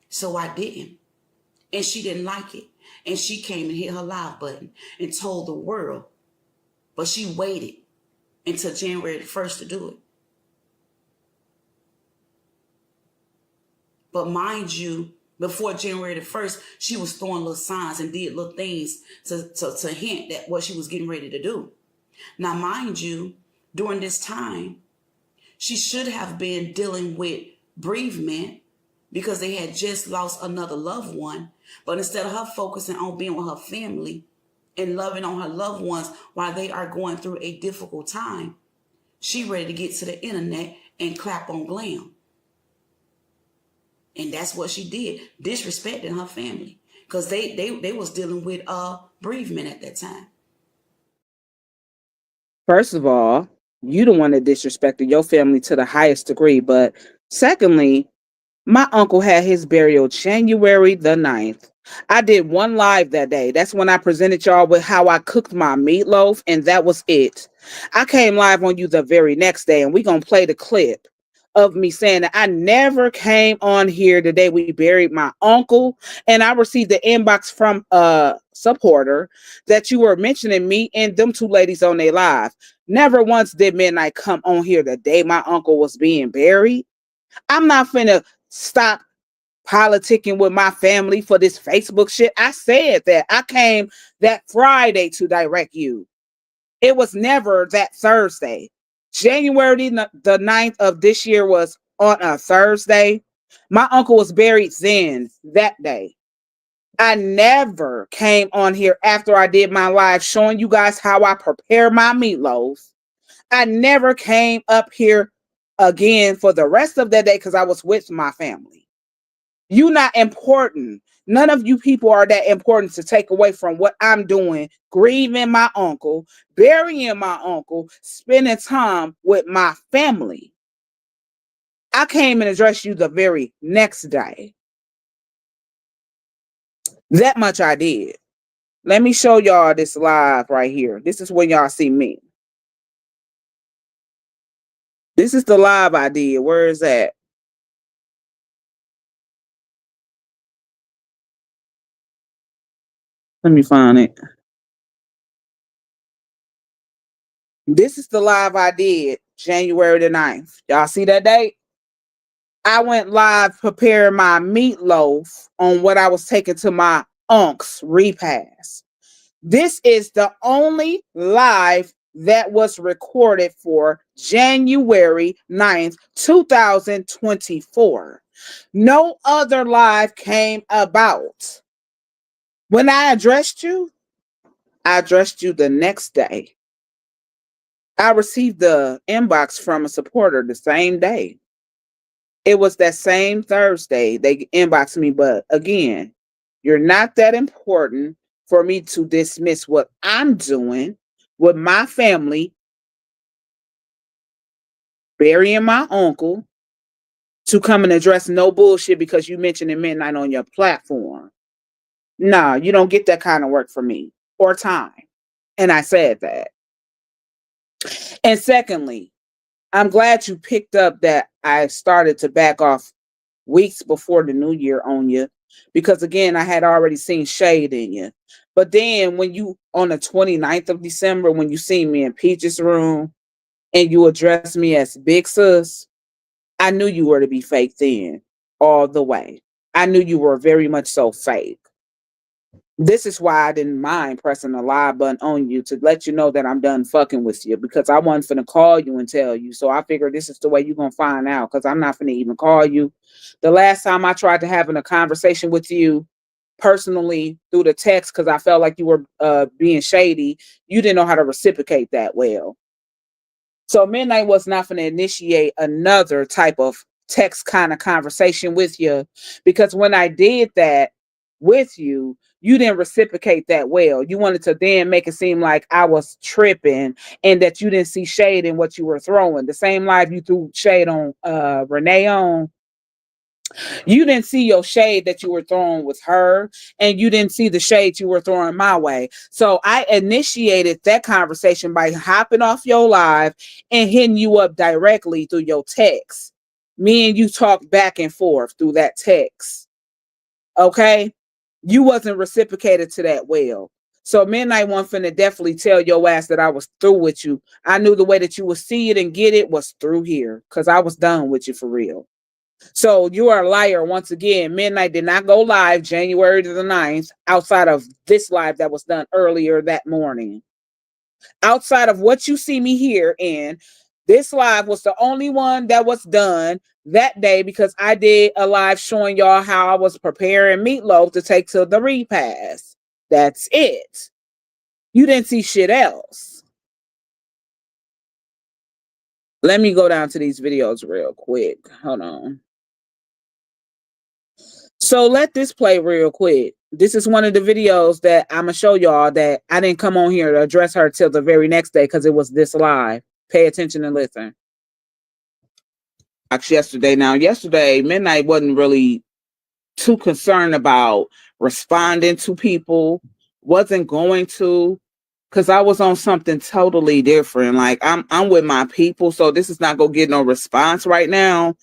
So I didn't. And she didn't like it. And she came and hit her live button and told the world. But she waited until January the 1st to do it. But mind you, before January the 1st, she was throwing little signs and did little things to hint at what she was getting ready to do. Now, mind you, during this time, She should have been dealing with bereavement because they had just lost another loved one. But instead of her focusing on being with her family and loving on her loved ones while they are going through a difficult time, she ready to get to the internet and clap on glam. And that's what she did, disrespecting her family. Because they was dealing with bereavement at that time. First of all, you the one that disrespected your family to the highest degree. But secondly, my uncle had his burial January the 9th. I did one live that day. That's when I presented y'all with how I cooked my meatloaf, and that was it. I came live on you the very next day, and we going to play the clip of me saying that I never came on here the day we buried my uncle, and I received the inbox from a supporter that you were mentioning me and them two ladies on their live. Never once did Midnight come on here the day my uncle was being buried. I'm not finna stop politicking with my family for this Facebook shit. I said that. I came that Friday to direct you. It was never that Thursday. January the 9th of this year was on a Thursday. My uncle was buried then, that day. I never came on here after I did my live showing you guys how I prepare my meatloaf. I never came up here again for the rest of that day because I was with my family. You not important. None of you people are that important to take away from what I'm doing, grieving my uncle, burying my uncle, spending time with my family. I came and addressed you the very next day. That much I did. Let me show y'all this live right here. This is when y'all see me. This is the live I did. Where is that? Let me find it. This is the live I did January the 9th. Y'all see that date? I went live preparing my meatloaf on what I was taking to my unc's repast. This is the only live that was recorded for January 9th, 2024. No other live came about. When I addressed you the next day. I received the inbox from a supporter the same day. It was that same Thursday they inboxed me, but again, you're not that important for me to dismiss what I'm doing with my family, burying my uncle, to come and address no bullshit because you mentioned at midnight on your platform. Nah, you don't get that kind of work from me or time. And I said that. And secondly, I'm glad you picked up that I started to back off weeks before the new year on you, because again, I had already seen shade in you. But then when you, on the 29th of December, when you see me in Peach's room and you addressed me as Big Sis, I knew you were to be fake then, all the way. I knew you were very much so fake. This is why I didn't mind pressing the live button on you to let you know that I'm done fucking with you, because I wasn't finna call you and tell you. So I figured this is the way you're gonna find out, because I'm not finna even call you. The last time I tried to have a conversation with you personally through the text, because I felt like you were being shady, you didn't know how to reciprocate that well. So Midnight was not finna initiate another type of text kind of conversation with you, because when I did that with you, you didn't reciprocate that well. You wanted to then make it seem like I was tripping and that you didn't see shade in what you were throwing. The same live you threw shade on Renee on. You didn't see your shade that you were throwing with her, and you didn't see the shade you were throwing my way. So I initiated that conversation by hopping off your live and hitting you up directly through your text. Me and you talked back and forth through that text. Okay? You wasn't reciprocated to that well. So Midnight one finna definitely tell your ass that I was through with you. I knew the way that you would see it and get it was through here, because I was done with you for real. So you are a liar once again. Midnight did not go live January the 9th outside of this live that was done earlier that morning. Outside of what you see me here in, This live was the only one that was done that day because I did a live showing y'all how I was preparing meatloaf to take to the repast. That's it. You didn't see shit else. Let me go down to these videos real quick. Hold on. So let this play real quick. This is one of the videos that I'm going to show y'all that I didn't come on here to address her till the very next day because it was this live. Pay attention and listen. Yesterday. Now, yesterday, Midnight wasn't really too concerned about responding to people. Wasn't going to, because I was on something totally different. Like, I'm with my people, so this is not going to get no response right now.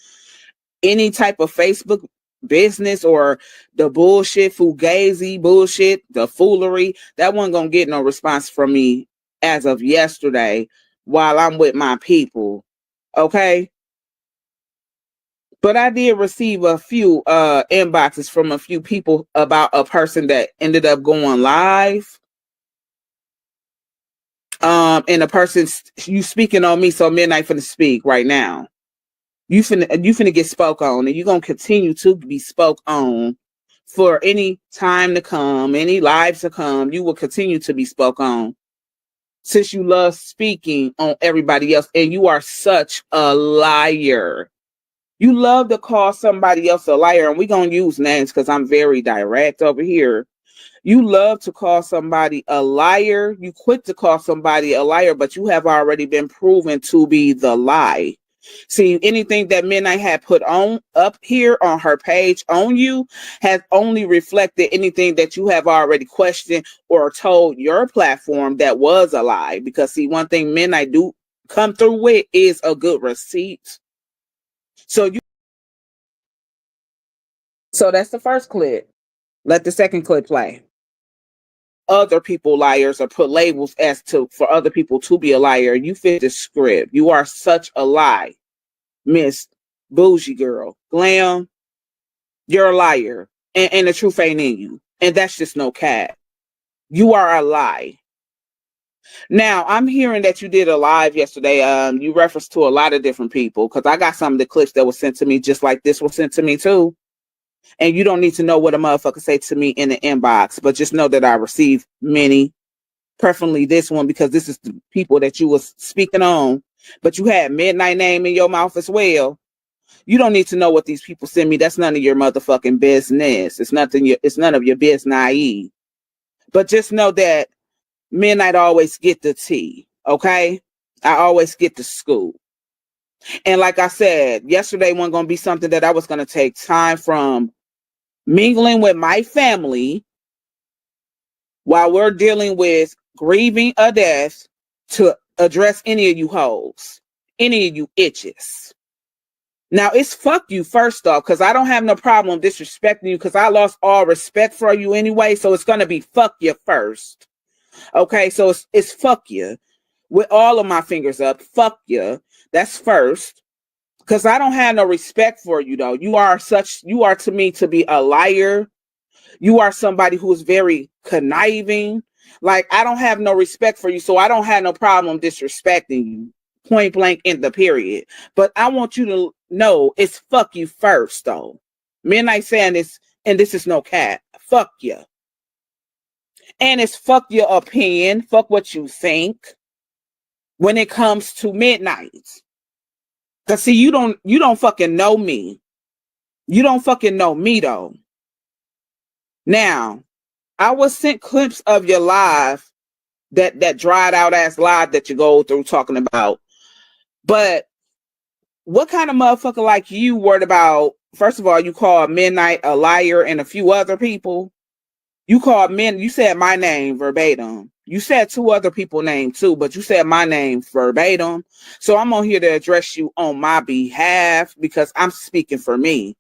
Any type of Facebook business or the bullshit, fugazi bullshit, the foolery, that wasn't going to get no response from me as of yesterday while I'm with my people. Okay? But I did receive a few inboxes from a few people about a person that ended up going live. And the person, you speaking on me, so Midnight finna speak right now. You finna get spoke on, and you're gonna continue to be spoke on for any time to come, any lives to come. You will continue to be spoke on since you love speaking on everybody else, and you are such a liar. You love to call somebody else a liar, and we're going to use names because I'm very direct over here. You love to call somebody a liar. You quit to call somebody a liar, but you have already been proven to be the lie. See, anything that Midnight had put on up here on her page on you has only reflected anything that you have already questioned or told your platform that was a lie. Because see, one thing Midnight do come through with is a good receipt. So that's the first clip. Let the second clip play. Other people liars or put labels as to for other people to be a liar. You fit the script. You are such a lie, Miss Bougie Girl. Glam, you're a liar. And the truth ain't in you. And that's just no cat. You are a lie. Now, I'm hearing that you did a live yesterday. You referenced to a lot of different people because I got some of the clips that was sent to me just like this was sent to me too. And you don't need to know what a motherfucker say to me in the inbox, but just know that I received many, preferably this one, because this is the people that you was speaking on, but you had Midnight name in your mouth as well. You don't need to know what these people send me. That's none of your motherfucking business. It's none of your business. But just know that Midnight always get the tea, okay? I always get the scoop. And like I said, yesterday wasn't going to be something that I was going to take time from mingling with my family while we're dealing with grieving a death to address any of you hoes, any of you itches. Now, it's fuck you first off, because I don't have no problem disrespecting you because I lost all respect for you anyway, so it's going to be fuck you first. Okay, so it's fuck you with all of my fingers up. Fuck you. That's first. Because I don't have no respect for you, though. You are to me to be a liar. You are somebody who is very conniving. Like, I don't have no respect for you, so I don't have no problem disrespecting you. Point blank in the period. But I want you to know it's fuck you first, though. Midnight saying this, and this is no cat. Fuck you. And it's fuck your opinion. Fuck what you think when it comes to Midnight. Cause see, you don't fucking know me. You don't fucking know me though. Now, I was sent clips of your live, that dried out ass live that you go through talking about. But what kind of motherfucker like you worried about? First of all, you called Midnight a liar and a few other people. You said my name verbatim. You said two other people's names too, but you said my name verbatim. So I'm on here to address you on my behalf because I'm speaking for me.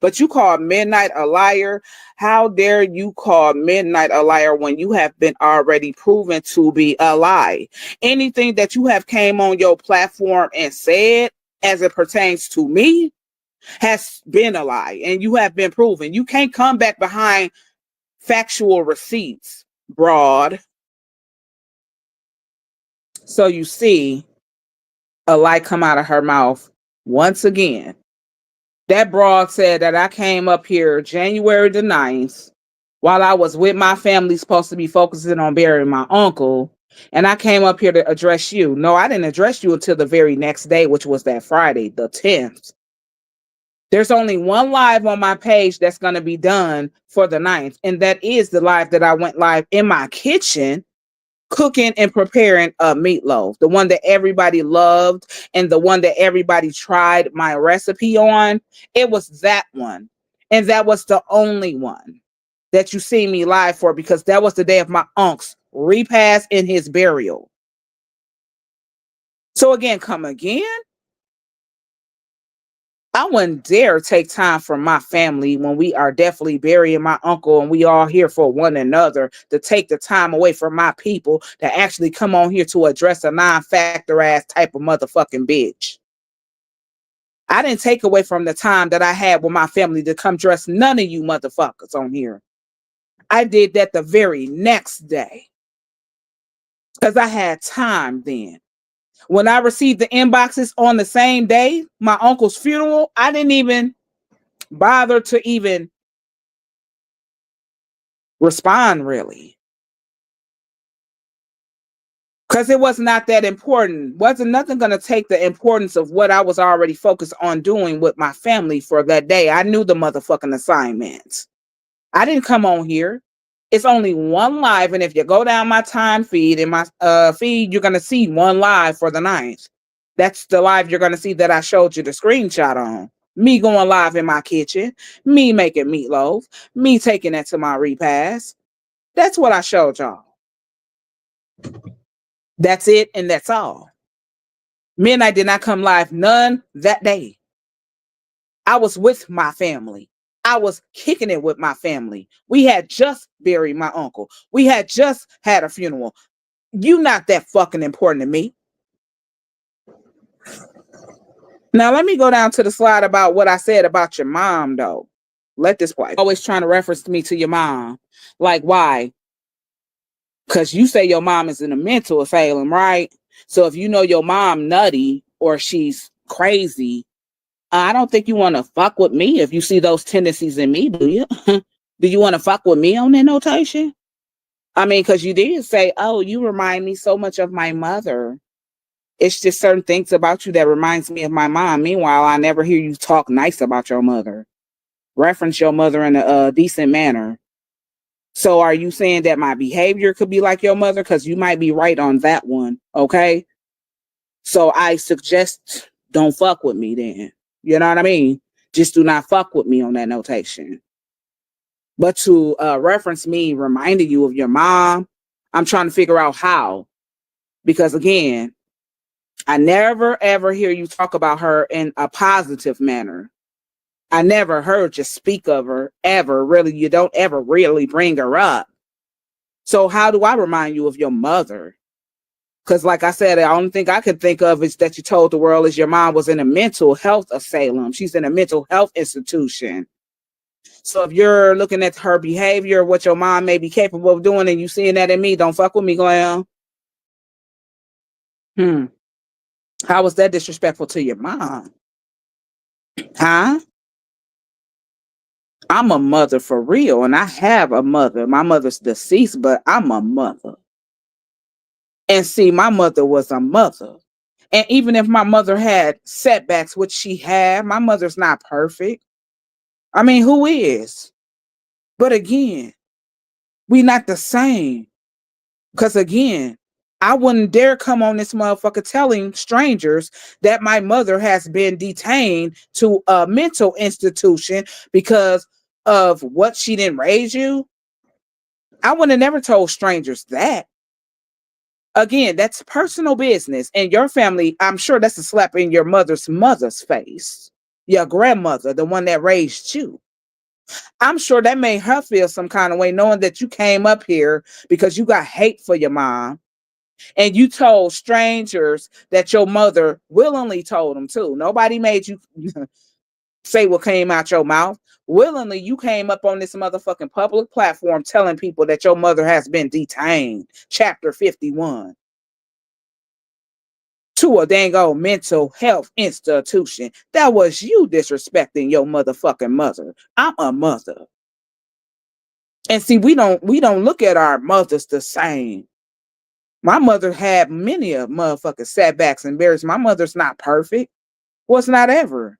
But you call Midnight a liar. How dare you call Midnight a liar when you have been already proven to be a lie? Anything that you have came on your platform and said as it pertains to me has been a lie, and you have been proven. You can't come back behind factual receipts, broad. So you see, a light come out of her mouth once again. That broad said that I came up here January the 9th while I was with my family, supposed to be focusing on burying my uncle. And I came up here to address you. No, I didn't address you until the very next day, which was that Friday, the 10th. There's only one live on my page that's going to be done for the 9th. And that is the live that I went live in my kitchen cooking and preparing a meatloaf, the one that everybody loved and the one that everybody tried my recipe on. It was that one. And that was the only one that you see me live for, because that was the day of my uncle's repast in his burial. So again, come again. I wouldn't dare take time from my family when we are definitely burying my uncle and we all here for one another, to take the time away from my people to actually come on here to address a non-factor ass type of motherfucking bitch. I didn't take away from the time that I had with my family to come dress none of you motherfuckers on here. I did that the very next day because I had time then. When I received the inboxes on the same day, my uncle's funeral, I didn't even bother to even respond really. Because it was not that important. Wasn't nothing going to take the importance of what I was already focused on doing with my family for that day. I knew the motherfucking assignments. I didn't come on here. It's only one live, and if you go down my time feed in my feed, you're gonna see one live for the 9th. That's the live you're gonna see that I showed you the screenshot on. Me going live in my kitchen, me making meatloaf, me taking it to my repast. That's what I showed y'all. That's it, and that's all. Midnight did not come live none that day. I was with my family. I was kicking it with my family. We had just buried my uncle. We had just had a funeral. You not that fucking important to me. Now let me go down to the slide about what I said about your mom though. Let this play. Always trying to reference me to your mom. Like why? Because you say your mom is in a mental asylum, right? So if you know your mom nutty or she's crazy, I don't think you want to fuck with me if you see those tendencies in me, do you? Do you want to fuck with me on that notation? I mean, because you did say, oh, you remind me so much of my mother. It's just certain things about you that reminds me of my mom. Meanwhile, I never hear you talk nice about your mother. Reference your mother in a decent manner. So are you saying that my behavior could be like your mother? Because you might be right on that one, okay? So I suggest don't fuck with me then. You know what I mean? Just do not fuck with me on that notation. But to reference me reminding you of your mom, I'm trying to figure out how. Because again, I never ever hear you talk about her in a positive manner. I never heard you speak of her ever. Really, you don't ever really bring her up. So how do I remind you of your mother? Because like I said, the only thing I could think of is that you told the world is your mom was in a mental health asylum. She's in a mental health institution. So if you're looking at her behavior, what your mom may be capable of doing, and you seeing that in me, don't fuck with me, Glam. How was that disrespectful to your mom? Huh? I'm a mother for real, and I have a mother. My mother's deceased, but I'm a mother. And see, my mother was a mother. And even if my mother had setbacks, which she had, my mother's not perfect. I mean, who is? But again, we not the same. Because again, I wouldn't dare come on this motherfucker telling strangers that my mother has been detained to a mental institution because of what she didn't raise you. I would have never told strangers that. Again, that's personal business. And your family, I'm sure that's a slap in your mother's face. Your grandmother, the one that raised you. I'm sure that made her feel some kind of way knowing that you came up here because you got hate for your mom. And you told strangers that your mother willingly told them too. Nobody made you say what came out your mouth. Willingly, you came up on this motherfucking public platform telling people that your mother has been detained. Chapter 51. to a dang old mental health institution. That was you disrespecting your motherfucking mother. I'm a mother. And see, we don't look at our mothers the same. My mother had many of motherfucking setbacks and barriers. My mother's not perfect. Was not ever.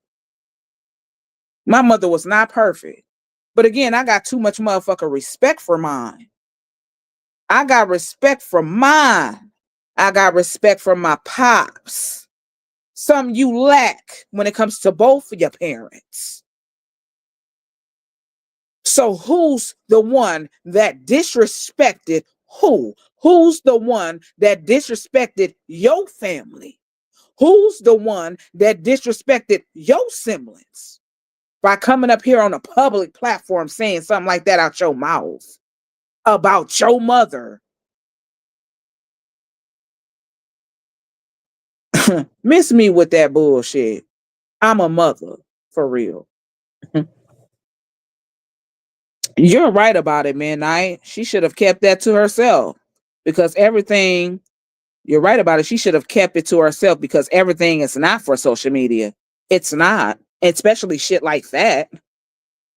My mother was not perfect. But again, I got too much motherfucking respect for mine. I got respect for mine. I got respect for my pops. Something you lack when it comes to both of your parents. So who's the one that disrespected who? Who's the one that disrespected your family? Who's the one that disrespected your siblings by coming up here on a public platform saying something like that out your mouth about your mother? Miss me with that bullshit. I'm a mother, for real. You're right about it, Midnight. She should have kept that to herself because everything, you're right about it. She should have kept it to herself because everything is not for social media. It's not, especially shit like that.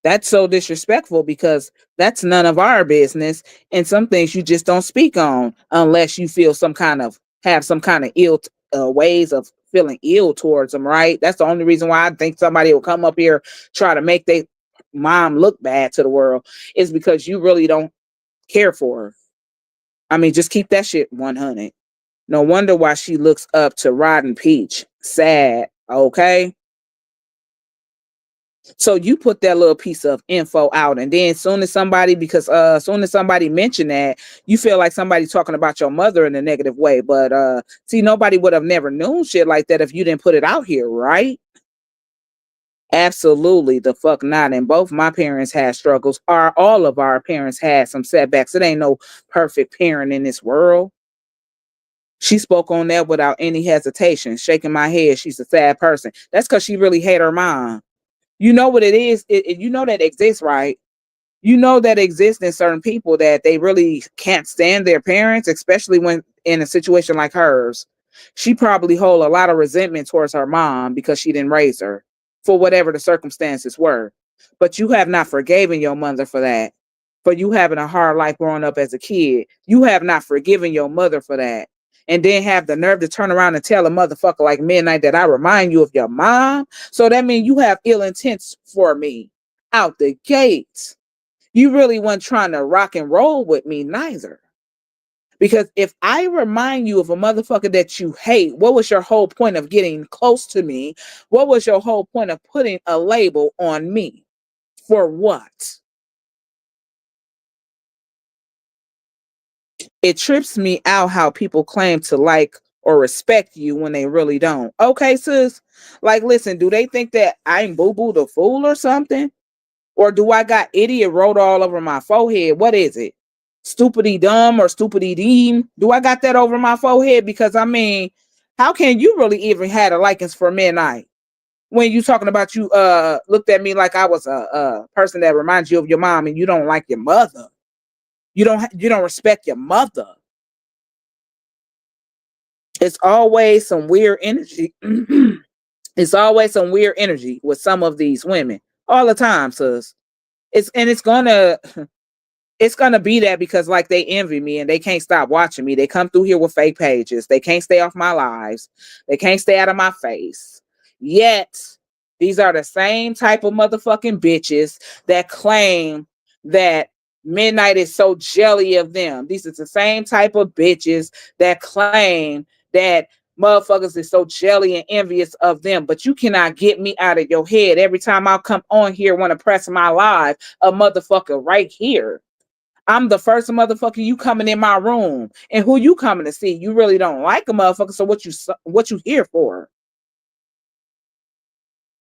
That's so disrespectful because that's none of our business. And some things you just don't speak on unless you feel have some kind of ill ways of feeling ill towards them, right? That's the only reason why I think somebody will come up here, try to make their mom look bad to the world, is because you really don't care for her. I mean, just keep that shit 100. No wonder why she looks up to Rodden Peach. Sad, okay? So you put that little piece of info out, and then soon as somebody mentioned that, you feel like somebody talking about your mother in a negative way. But see, nobody would have never known shit like that if you didn't put it out here, right? Absolutely the fuck not. And both my parents had struggles. All of our parents had some setbacks. It ain't no perfect parent in this world. She spoke on that without any hesitation, shaking my head. She's a sad person. That's because she really hate her mom. You know what it is? You know that exists, right? You know that exists in certain people that they really can't stand their parents, especially when in a situation like hers. She probably hold a lot of resentment towards her mom because she didn't raise her for whatever the circumstances were. But you have not forgiven your mother for that, for you having a hard life growing up as a kid. You have not forgiven your mother for that. And then have the nerve to turn around and tell a motherfucker like Midnight that I remind you of your mom. So that means you have ill intents for me out the gates. You really weren't trying to rock and roll with me neither. Because if I remind you of a motherfucker that you hate, what was your whole point of getting close to me? What was your whole point of putting a label on me? For what? It trips me out how people claim to like or respect you when they really don't. Okay, sis. Like, listen, do they think that I'm Boo Boo the Fool or something? Or do I got idiot wrote all over my forehead? What is it? Stupidly dumb or stupidly deem? Do I got that over my forehead? Because I mean, how can you really even had a likeness for Midnight when you talking about you looked at me like I was a person that reminds you of your mom and you don't like your mother? You don't respect your mother. It's always some weird energy. It's always some weird energy with some of these women all the time, sis. It's gonna be that because like they envy me and they can't stop watching me. They come through here with fake pages. They can't stay off my lives. They can't stay out of my face. Yet these are the same type of motherfucking bitches that claim that Midnight is so jelly of them. These are the same type of bitches that claim that motherfuckers is so jelly and envious of them. But you cannot get me out of your head. Every time I come on here, want to press my live, a motherfucker right here. I'm the first motherfucker you coming in my room. And who you coming to see? You really don't like a motherfucker, so what you here for?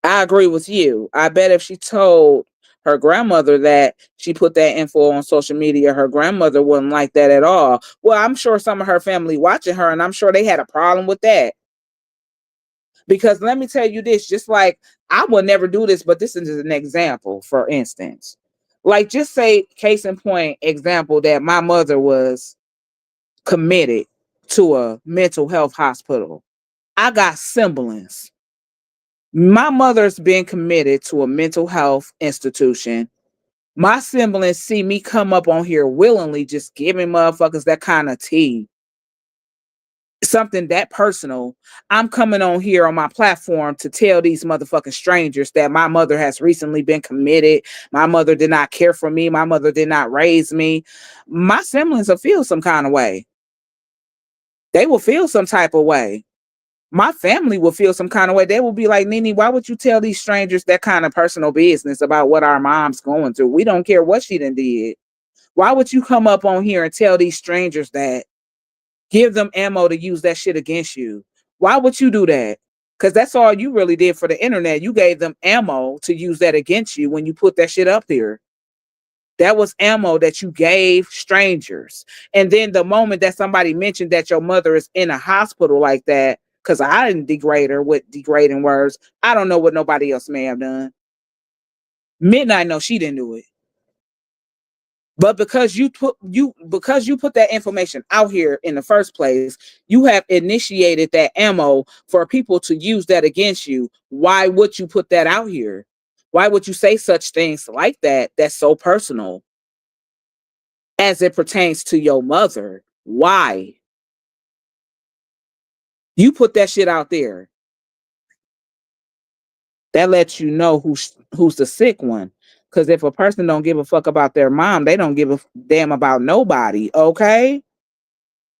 I agree with you. I bet if she told her grandmother that she put that info on social media, her grandmother wouldn't like that at all. Well, I'm sure some of her family watching her, and I'm sure they had a problem with that. Because let me tell you this, just like I would never do this, but this is an example, for instance. Like, just say, case in point, example that my mother was committed to a mental health hospital. I got siblings. My mother's been committed to a mental health institution. My siblings see me come up on here willingly, just giving motherfuckers that kind of tea. Something that personal. I'm coming on here on my platform to tell these motherfucking strangers that my mother has recently been committed. My mother did not care for me. My mother did not raise me. My siblings will feel some kind of way. They will feel some type of way. My family will feel some kind of way. They will be like, Nene, why would you tell these strangers that kind of personal business about what our mom's going through? We don't care what she done did. Why would you come up on here and tell these strangers that? Give them ammo to use that shit against you. Why would you do that? Because that's all you really did for the internet. You gave them ammo to use that against you when you put that shit up there. That was ammo that you gave strangers. And then the moment that somebody mentioned that your mother is in a hospital like that, because I didn't degrade her with degrading words, I don't know what nobody else may have done. Midnight, no, she didn't do it. But because you put that information out here in the first place, you have initiated that ammo for people to use that against you. Why would you put that out here? Why would you say such things like that? That's so personal as it pertains to your mother. Why? You put that shit out there. That lets you know who's the sick one. Because if a person don't give a fuck about their mom, they don't give a damn about nobody, okay?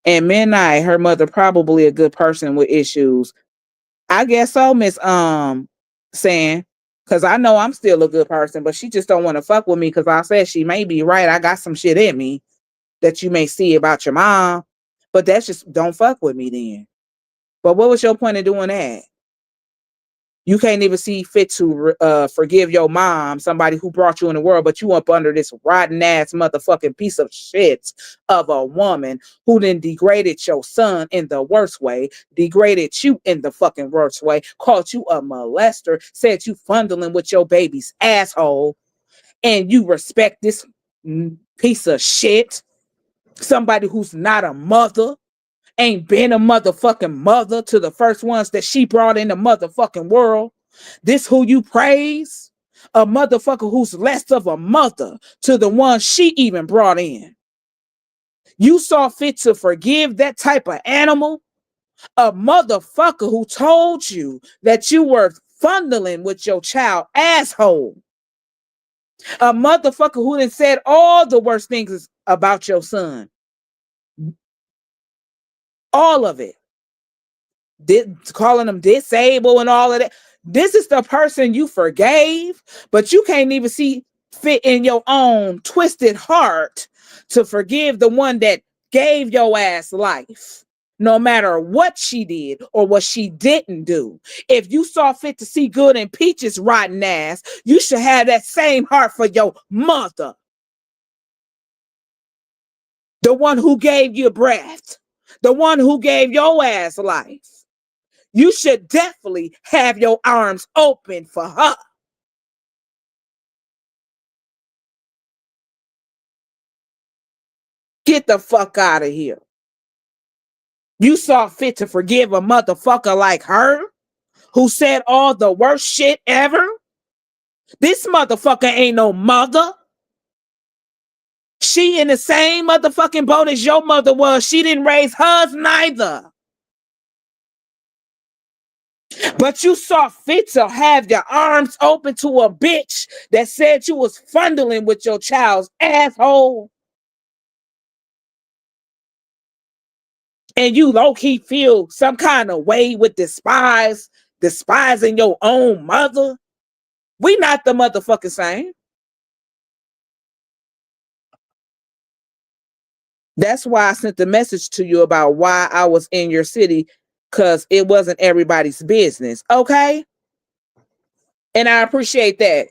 And Midnight, her mother probably a good person with issues. I guess so, Miss saying, because I know I'm still a good person, but she just don't want to fuck with me because I said she may be right. I got some shit in me that you may see about your mom, but that's just don't fuck with me then. But what was your point of doing that? You can't even see fit to forgive your mom, somebody who brought you in the world, but you up under this rotten ass motherfucking piece of shit of a woman who then degraded your son in the worst way, degraded you in the fucking worst way, called you a molester, said you fondling with your baby's asshole, and you respect this piece of shit, somebody who's not a mother, ain't been a motherfucking mother to the first ones that she brought in the motherfucking world. This who you praise? A motherfucker who's less of a mother to the one she even brought in. You saw fit to forgive that type of animal? A motherfucker who told you that you were fondling with your child asshole. A motherfucker who done said all the worst things about your son. All of it. Calling them disabled and all of that. This is the person you forgave, but you can't even see fit in your own twisted heart to forgive the one that gave your ass life, no matter what she did or what she didn't do. If you saw fit to see good in Peach's rotten ass, you should have that same heart for your mother, the one who gave you breath, the one who gave your ass life. You should definitely have your arms open for her. Get the fuck out of here. You saw fit to forgive a motherfucker like her who said all the worst shit ever? This motherfucker ain't no mother. She in the same motherfucking boat as your mother was. She didn't raise hers neither. But you saw fit to have your arms open to a bitch that said you was fondling with your child's asshole. And you low-key feel some kind of way with despising your own mother. We not the motherfucking same. That's why I sent the message to you about why I was in your city, because it wasn't everybody's business, okay? And I appreciate that.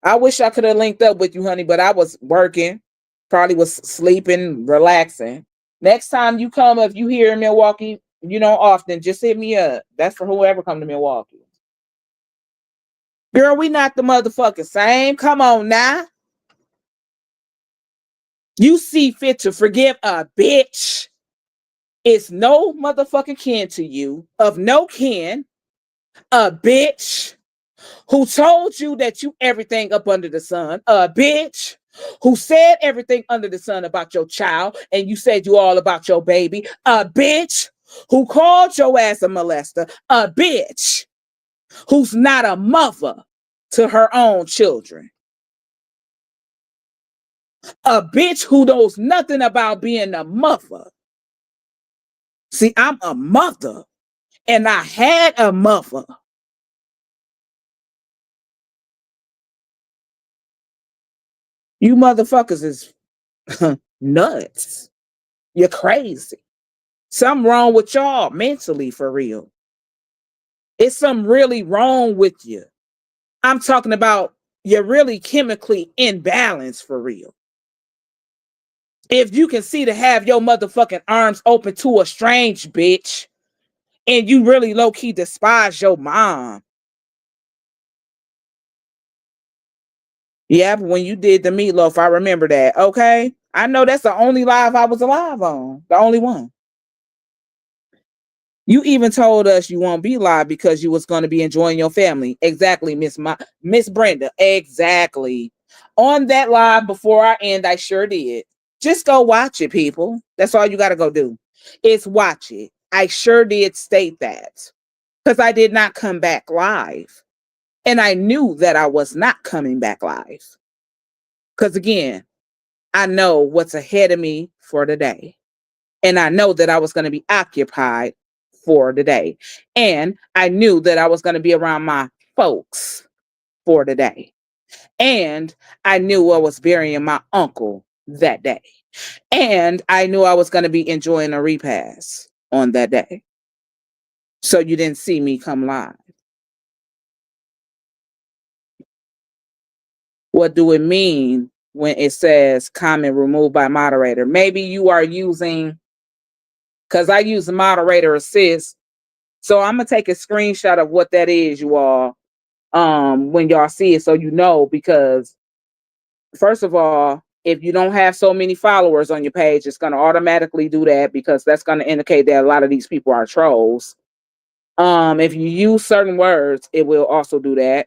I wish I could have linked up with you, honey, but I was working, probably was sleeping, relaxing. Next time you come, if you here in Milwaukee, often, just hit me up. That's for whoever come to Milwaukee. Girl, we not the motherfucking same. Come on now. You see fit to forgive a bitch It's no motherfucking kin to you, of no kin, a bitch who told you that you everything up under the sun, a bitch who said everything under the sun about your child, and you said you all about your baby, a bitch who called your ass a molester, a bitch who's not a mother to her own children, a bitch who knows nothing about being a mother. See, I'm a mother, and I had a mother. You motherfuckers is nuts. You're crazy. Something wrong with y'all mentally, for real. It's something really wrong with you. I'm talking about you're really chemically imbalanced, for real. If you can see to have your motherfucking arms open to a strange bitch, and you really low-key despise your mom. Yeah, but when you did the meatloaf, I remember that. Okay. I know that's the only live I was alive on. The only one. You even told us you won't be live because you was going to be enjoying your family. Exactly, Miss Brenda. Exactly. On that live before I end, I sure did. Just go watch it, people. That's all you got to go do. Is watch it. I sure did state that because I did not come back live. And I knew that I was not coming back live. Because again, I know what's ahead of me for today. And I know that I was going to be occupied for today. And I knew that I was going to be around my folks for today. And I knew I was burying my uncle that day. And I knew I was going to be enjoying a repast on that day. So you didn't see me come live. What do it mean when it says comment removed by moderator? Maybe you are using, because I use the moderator assist. So I'm going to take a screenshot of what that is, you all, when y'all see it, so you know, because first of all, if you don't have so many followers on your page, it's going to automatically do that because that's going to indicate that a lot of these people are trolls. If you use certain words, it will also do that.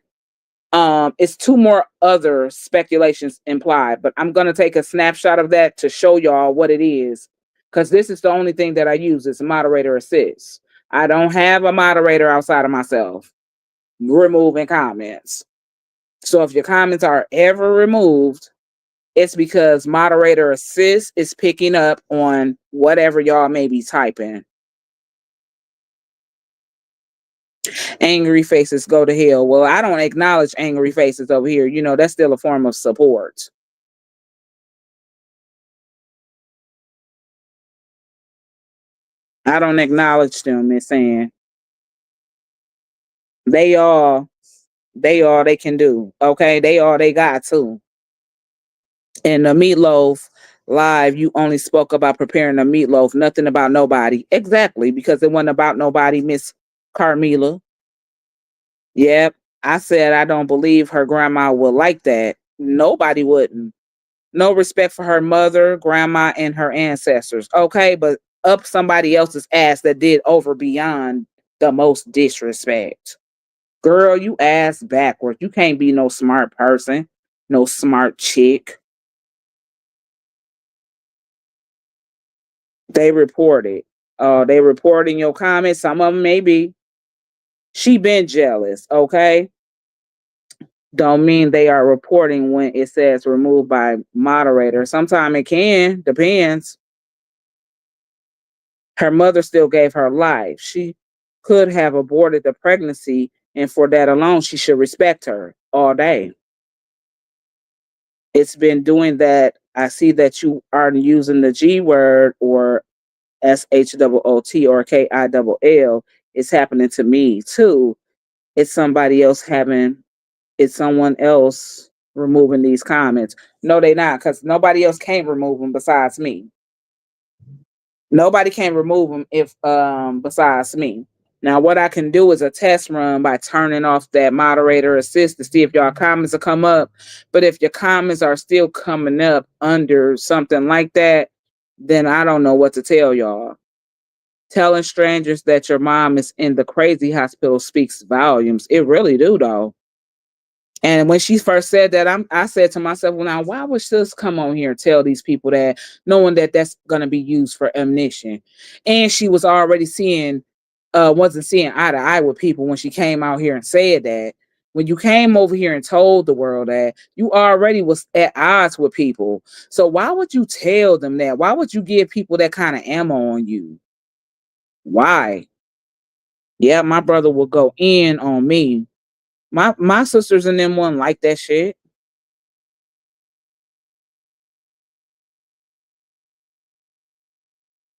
It's two more other speculations implied, but I'm going to take a snapshot of that to show y'all what it is, because this is the only thing that I use is moderator assist. I don't have a moderator outside of myself removing comments. So if your comments are ever removed, it's because moderator assist is picking up on whatever y'all may be typing. Angry faces go to hell. Well, I don't acknowledge angry faces over here. You know, that's still a form of support. I don't acknowledge them, Miss Ann. They all they can do. Okay, they all they got too. And the meatloaf live, you only spoke about preparing the meatloaf, nothing about nobody. Exactly, because it wasn't about nobody, Miss Carmela. Yep, I said I don't believe her grandma would like that. Nobody wouldn't. No respect for her mother, grandma, and her ancestors. Okay, but up somebody else's ass that did over beyond the most disrespect. Girl, you ass backward. You can't be no smart person, no smart chick. They reported. They reporting your comments. Some of them maybe. She been jealous, okay? Don't mean they are reporting when it says removed by moderator. Sometimes it can, depends. Her mother still gave her life. She could have aborted the pregnancy, and for that alone, she should respect her all day. It's been doing that. I see that you are using the G word or SHOOT or KILL. It's happening to me too. It's somebody else it's someone else removing these comments. No, they not, because nobody else can remove them besides me. Nobody can remove them if besides me. Now, what I can do is a test run by turning off that moderator assist to see if your comments will come up. But if your comments are still coming up under something like that, then I don't know what to tell y'all. Telling strangers that your mom is in the crazy hospital speaks volumes. It really do though. And when she first said that, I said to myself, well, now why would sis come on here and tell these people that, knowing that that's going to be used for ammunition? And she was already wasn't seeing eye to eye with people when she came out here and said that. When you came over here and told the world that, you already was at odds with people. So why would you tell them that? Why would you give people that kind of ammo on you? Why? Yeah, my brother will go in on me. My sisters and them one like that shit.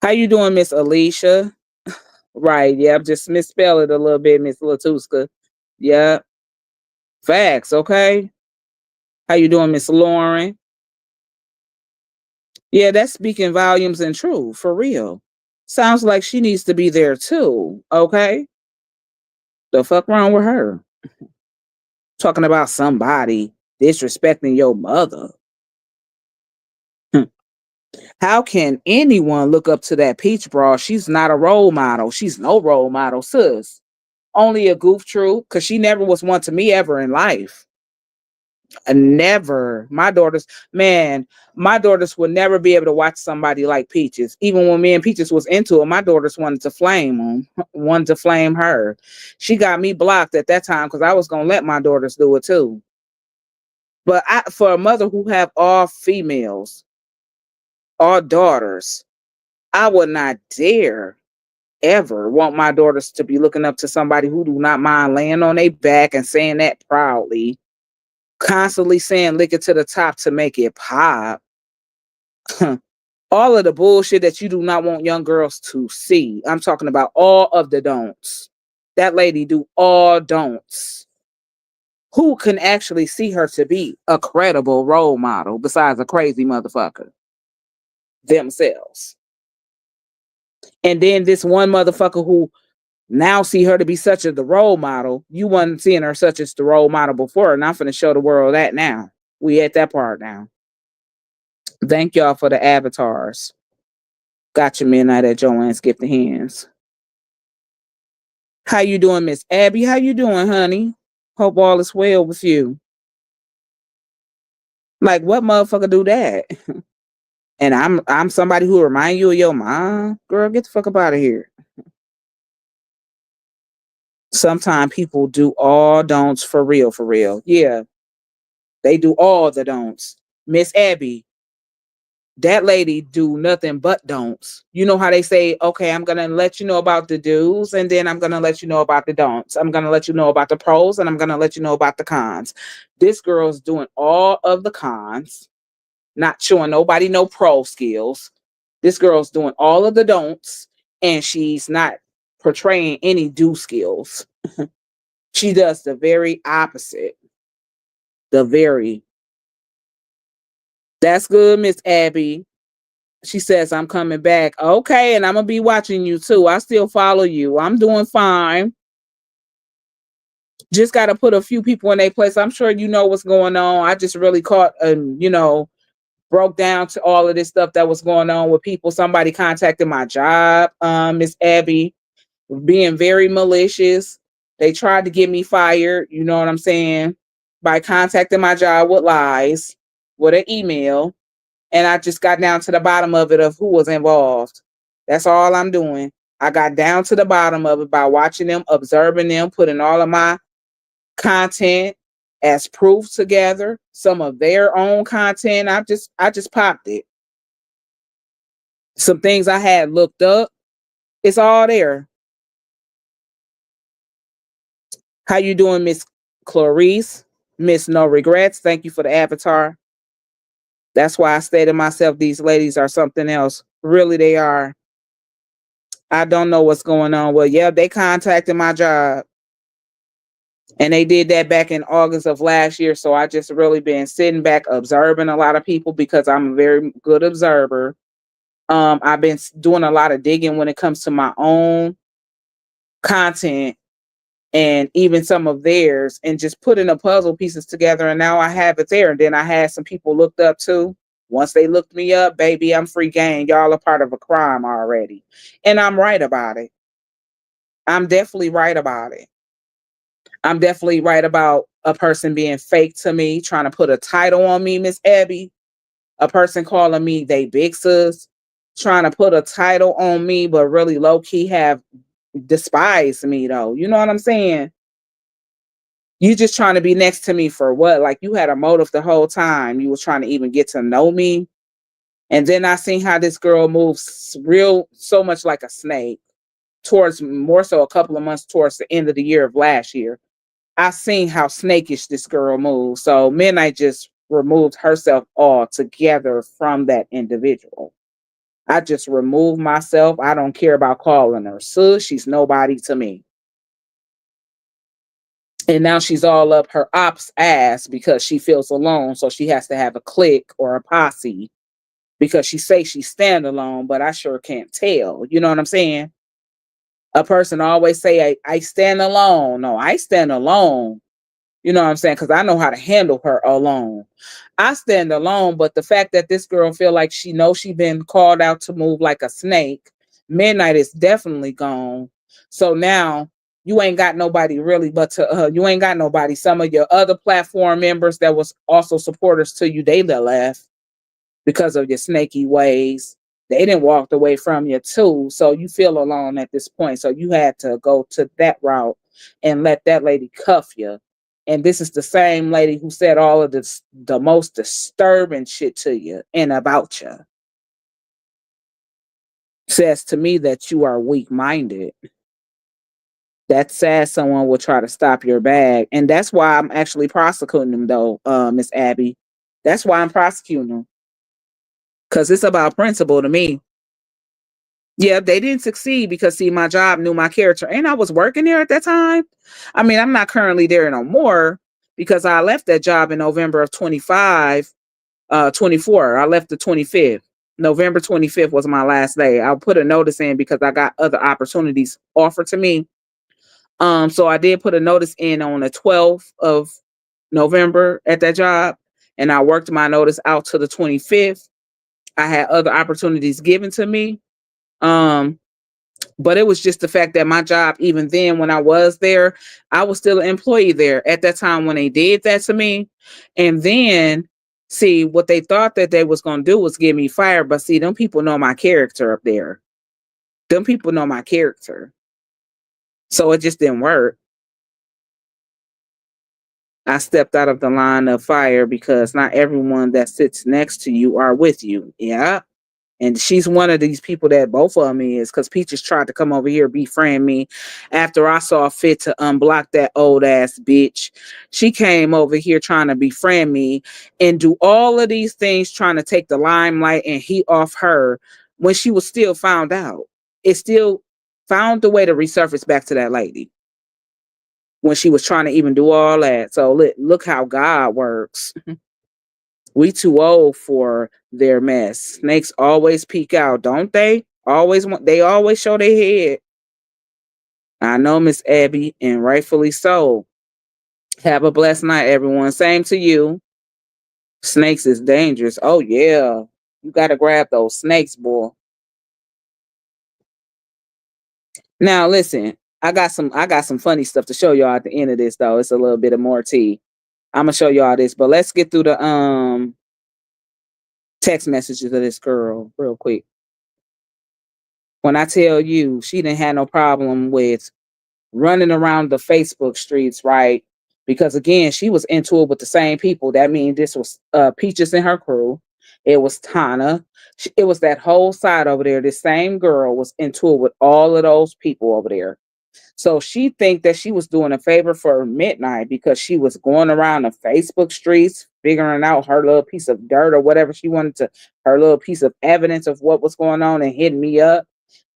How you doing, Miss Alicia? Right, yep, just misspell it a little bit, Miss Latuska. Yep. Facts, okay. How you doing, Miss Lauren? Yeah, that's speaking volumes and true, for real. Sounds like she needs to be there too, okay? The fuck wrong with her? Talking about somebody disrespecting your mother. How can anyone look up to that peach bra? She's not a role model. She's no role model, sis. Only a goof troop, because she never was one to me ever in life. Never. My daughters would never be able to watch somebody like Peaches. Even when me and Peaches was into it, my daughters wanted to flame them, wanted to flame her. She got me blocked at that time because I was going to let my daughters do it too. But for a mother who have all females, all daughters, I would not dare ever want my daughters to be looking up to somebody who do not mind laying on their back and saying that proudly, constantly saying lick it to the top to make it pop. All of the bullshit that you do not want young girls to see. I'm talking about all of the don'ts. That lady do all don'ts. Who can actually see her to be a credible role model besides a crazy motherfucker? Themselves. And then this one motherfucker who now see her to be such the role model. You wasn't seeing her such as the role model before, and I'm finna show the world that now. We at that part now. Thank y'all for the avatars. Got your midnight at Joanne's Gift of Hands. How you doing, Miss Abby? How you doing, honey? Hope all is well with you. Like, what motherfucker do that? And I'm somebody who remind you of your mom? Girl, get the fuck up out of here. Sometimes people do all don'ts for real, for real. Yeah, they do all the don'ts. Miss Abby, that lady do nothing but don'ts. You know how they say, okay, I'm going to let you know about the do's, and then I'm going to let you know about the don'ts. I'm going to let you know about the pros, and I'm going to let you know about the cons. This girl's doing all of the cons, not showing nobody no pro skills. This girl's doing all of the don'ts, and she's not portraying any do skills. She does the very opposite. That's good, Miss Abby. She says, I'm coming back. Okay, and I'm going to be watching you too. I still follow you. I'm doing fine. Just got to put a few people in their place. I'm sure you know what's going on. I just really caught, broke down to all of this stuff that was going on with people. Somebody contacted my job, Miss Abby, being very malicious. They tried to get me fired, you know what I'm saying, by contacting my job with lies, with an email. And I just got down to the bottom of it of who was involved. That's all I'm doing. I got down to the bottom of it by watching them, observing them, putting all of my content as proof together, some of their own content. I just popped it. Some things I had looked up. It's all there. How you doing, Miss Clarice? Miss No Regrets. Thank you for the avatar. That's why I say to myself, these ladies are something else. Really, they are. I don't know what's going on. Well, yeah, they contacted my job. And they did that back in August of last year. So I just really been sitting back observing a lot of people because I'm a very good observer. I've been doing a lot of digging when it comes to my own content and even some of theirs and just putting the puzzle pieces together. And now I have it there. And then I had some people looked up too. Once they looked me up, baby, I'm free game. Y'all are part of a crime already. And I'm right about it. I'm definitely right about it. I'm definitely right about a person being fake to me, trying to put a title on me, Miss Abby. A person calling me they big sis, trying to put a title on me, but really low key have despised me though. You know what I'm saying? You just trying to be next to me for what? Like you had a motive the whole time. You was trying to even get to know me. And then I seen how this girl moves so much like a snake towards more so a couple of months towards the end of the year of last year. I seen how snakish this girl moves. So Midnight just removed herself altogether from that individual. I just removed myself. I don't care about calling her sis. She's nobody to me. And now she's all up her op's ass because she feels alone. So she has to have a clique or a posse because she say she's standalone, but I sure can't tell. You know what I'm saying? A person always say, I stand alone. No, I stand alone. You know what I'm saying? Because I know how to handle her alone. I stand alone, but the fact that this girl feel like she knows she been called out to move like a snake, Midnight is definitely gone. So now you ain't got nobody really, but to you ain't got nobody. Some of your other platform members that was also supporters to you, they left because of your snaky ways. They didn't walk away from you too. So you feel alone at this point. So you had to go to that route and let that lady cuff you. And this is the same lady who said all of this, the most disturbing shit to you and about you. Says to me that you are weak-minded. That's sad someone will try to stop your bag. And that's why I'm actually prosecuting them though, Miss Abby. That's why I'm prosecuting them. Because it's about principle to me. Yeah, they didn't succeed because, see, my job knew my character. And I was working there at that time. I mean, I'm not currently there no more because I left that job in November of 24. I left the 25th. November 25th was my last day. I'll put a notice in because I got other opportunities offered to me. So I did put a notice in on the 12th of November at that job. And I worked my notice out to the 25th. I had other opportunities given to me. But it was just the fact that my job, even then when I was there, I was still an employee there at that time when they did that to me. And then, see, what they thought that they was going to do was get me fired. But see, them people know my character up there. Them people know my character. So it just didn't work. I stepped out of the line of fire because not everyone that sits next to you are with you. Yeah. And she's one of these people that both of them is, because Peaches tried to come over here befriend me after I saw fit to unblock that old ass bitch. She came over here trying to befriend me and do all of these things, trying to take the limelight and heat off her when she was still found out. It still found the way to resurface back to that lady when she was trying to even do all that. So look how God works. We too old for their mess. Snakes always peek out, don't they? They always show their head. I know, Miss Abby, and rightfully so. Have a blessed night, everyone. Same to you. Snakes is dangerous. Oh yeah. You gotta grab those snakes, boy. Now listen, I got some funny stuff to show y'all at the end of this though. It's a little bit of more tea. I'm gonna show y'all this, but let's get through the text messages of this girl real quick. When I tell you she didn't have no problem with running around the Facebook streets, right? Because again, she was into it with the same people. That means this was Peaches and her crew. It was Tana. It was that whole side over there. This same girl was into it with all of those people over there. So she think that she was doing a favor for Midnight because she was going around the Facebook streets, figuring out her little piece of dirt or whatever she wanted to, her little piece of evidence of what was going on and hitting me up,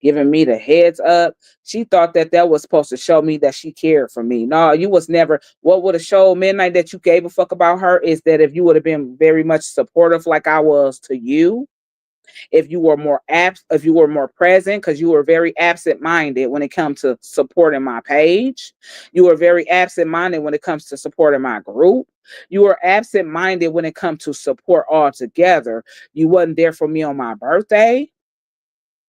giving me the heads up. She thought that that was supposed to show me that she cared for me. No, you was never. What would have showed Midnight that you gave a fuck about her is that if you would have been very much supportive like I was to you, If you were more present, because you were very absent-minded when it comes to supporting my page. You were very absent-minded when it comes to supporting my group. You were absent-minded when it comes to support altogether. You wasn't there for me on my birthday.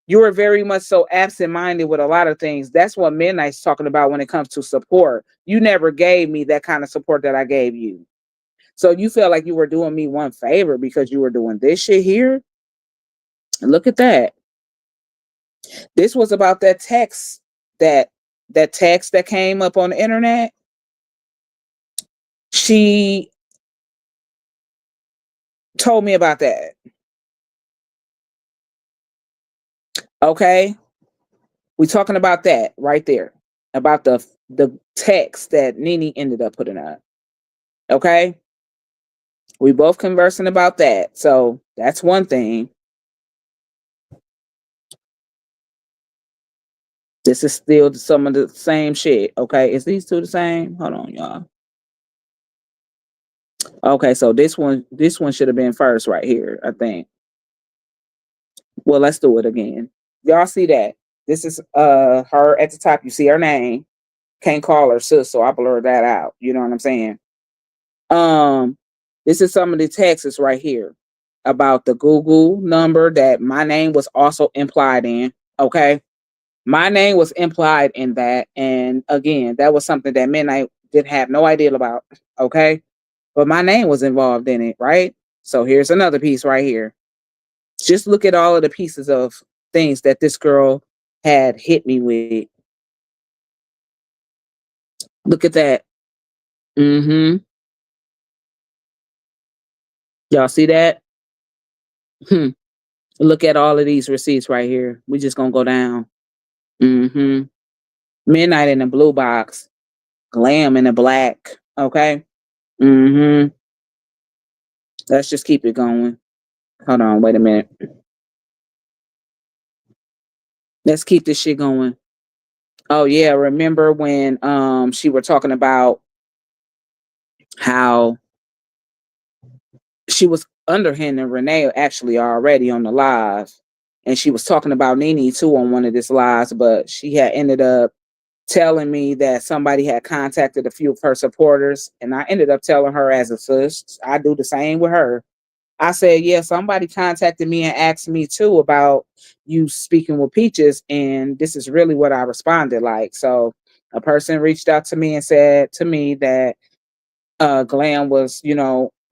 You were very much so absent-minded with a lot of things. That's what Midnight's talking about when it comes to support. You never gave me that kind of support that I gave you. So you feel like you were doing me one favor because you were doing this shit here. Look at that. This was about that text that came up on the internet. She told me about that. Okay? We talking about that right there. About the text that Nene ended up putting up. Okay? We both conversing about that. So that's one thing. This is still some of the same shit. Okay, is these two the same? Hold on, y'all. Okay, so this one should have been first right here, I think. Well, let's do it again. Y'all see that? This is her at the top. You see her name. Can't call her sis, so I blur that out. You know what I'm saying? This is some of the texts right here about the Google number that my name was also implied in. Okay. My name was implied in that. And again, that was something that Midnight didn't have no idea about. Okay. But my name was involved in it, right? So here's another piece right here. Just look at all of the pieces of things that this girl had hit me with. Look at that. Mm-hmm. Y'all see that? Look at all of these receipts right here. We just gonna go down. Mm-hmm. Midnight in the blue box. Glam in the black. Okay. Mm-hmm. Let's just keep it going. Hold on, wait a minute. Let's keep this shit going. Oh yeah, remember when she were talking about how she was underhanding Renee actually already on the live, and she was talking about Nene too on one of these lives, but she had ended up telling me that somebody had contacted a few of her supporters, and I ended up telling her as a sis, I do the same with her. I said, yeah, somebody contacted me and asked me too about you speaking with Peaches, and this is really what I responded like. So a person reached out to me and said to me that Glam was,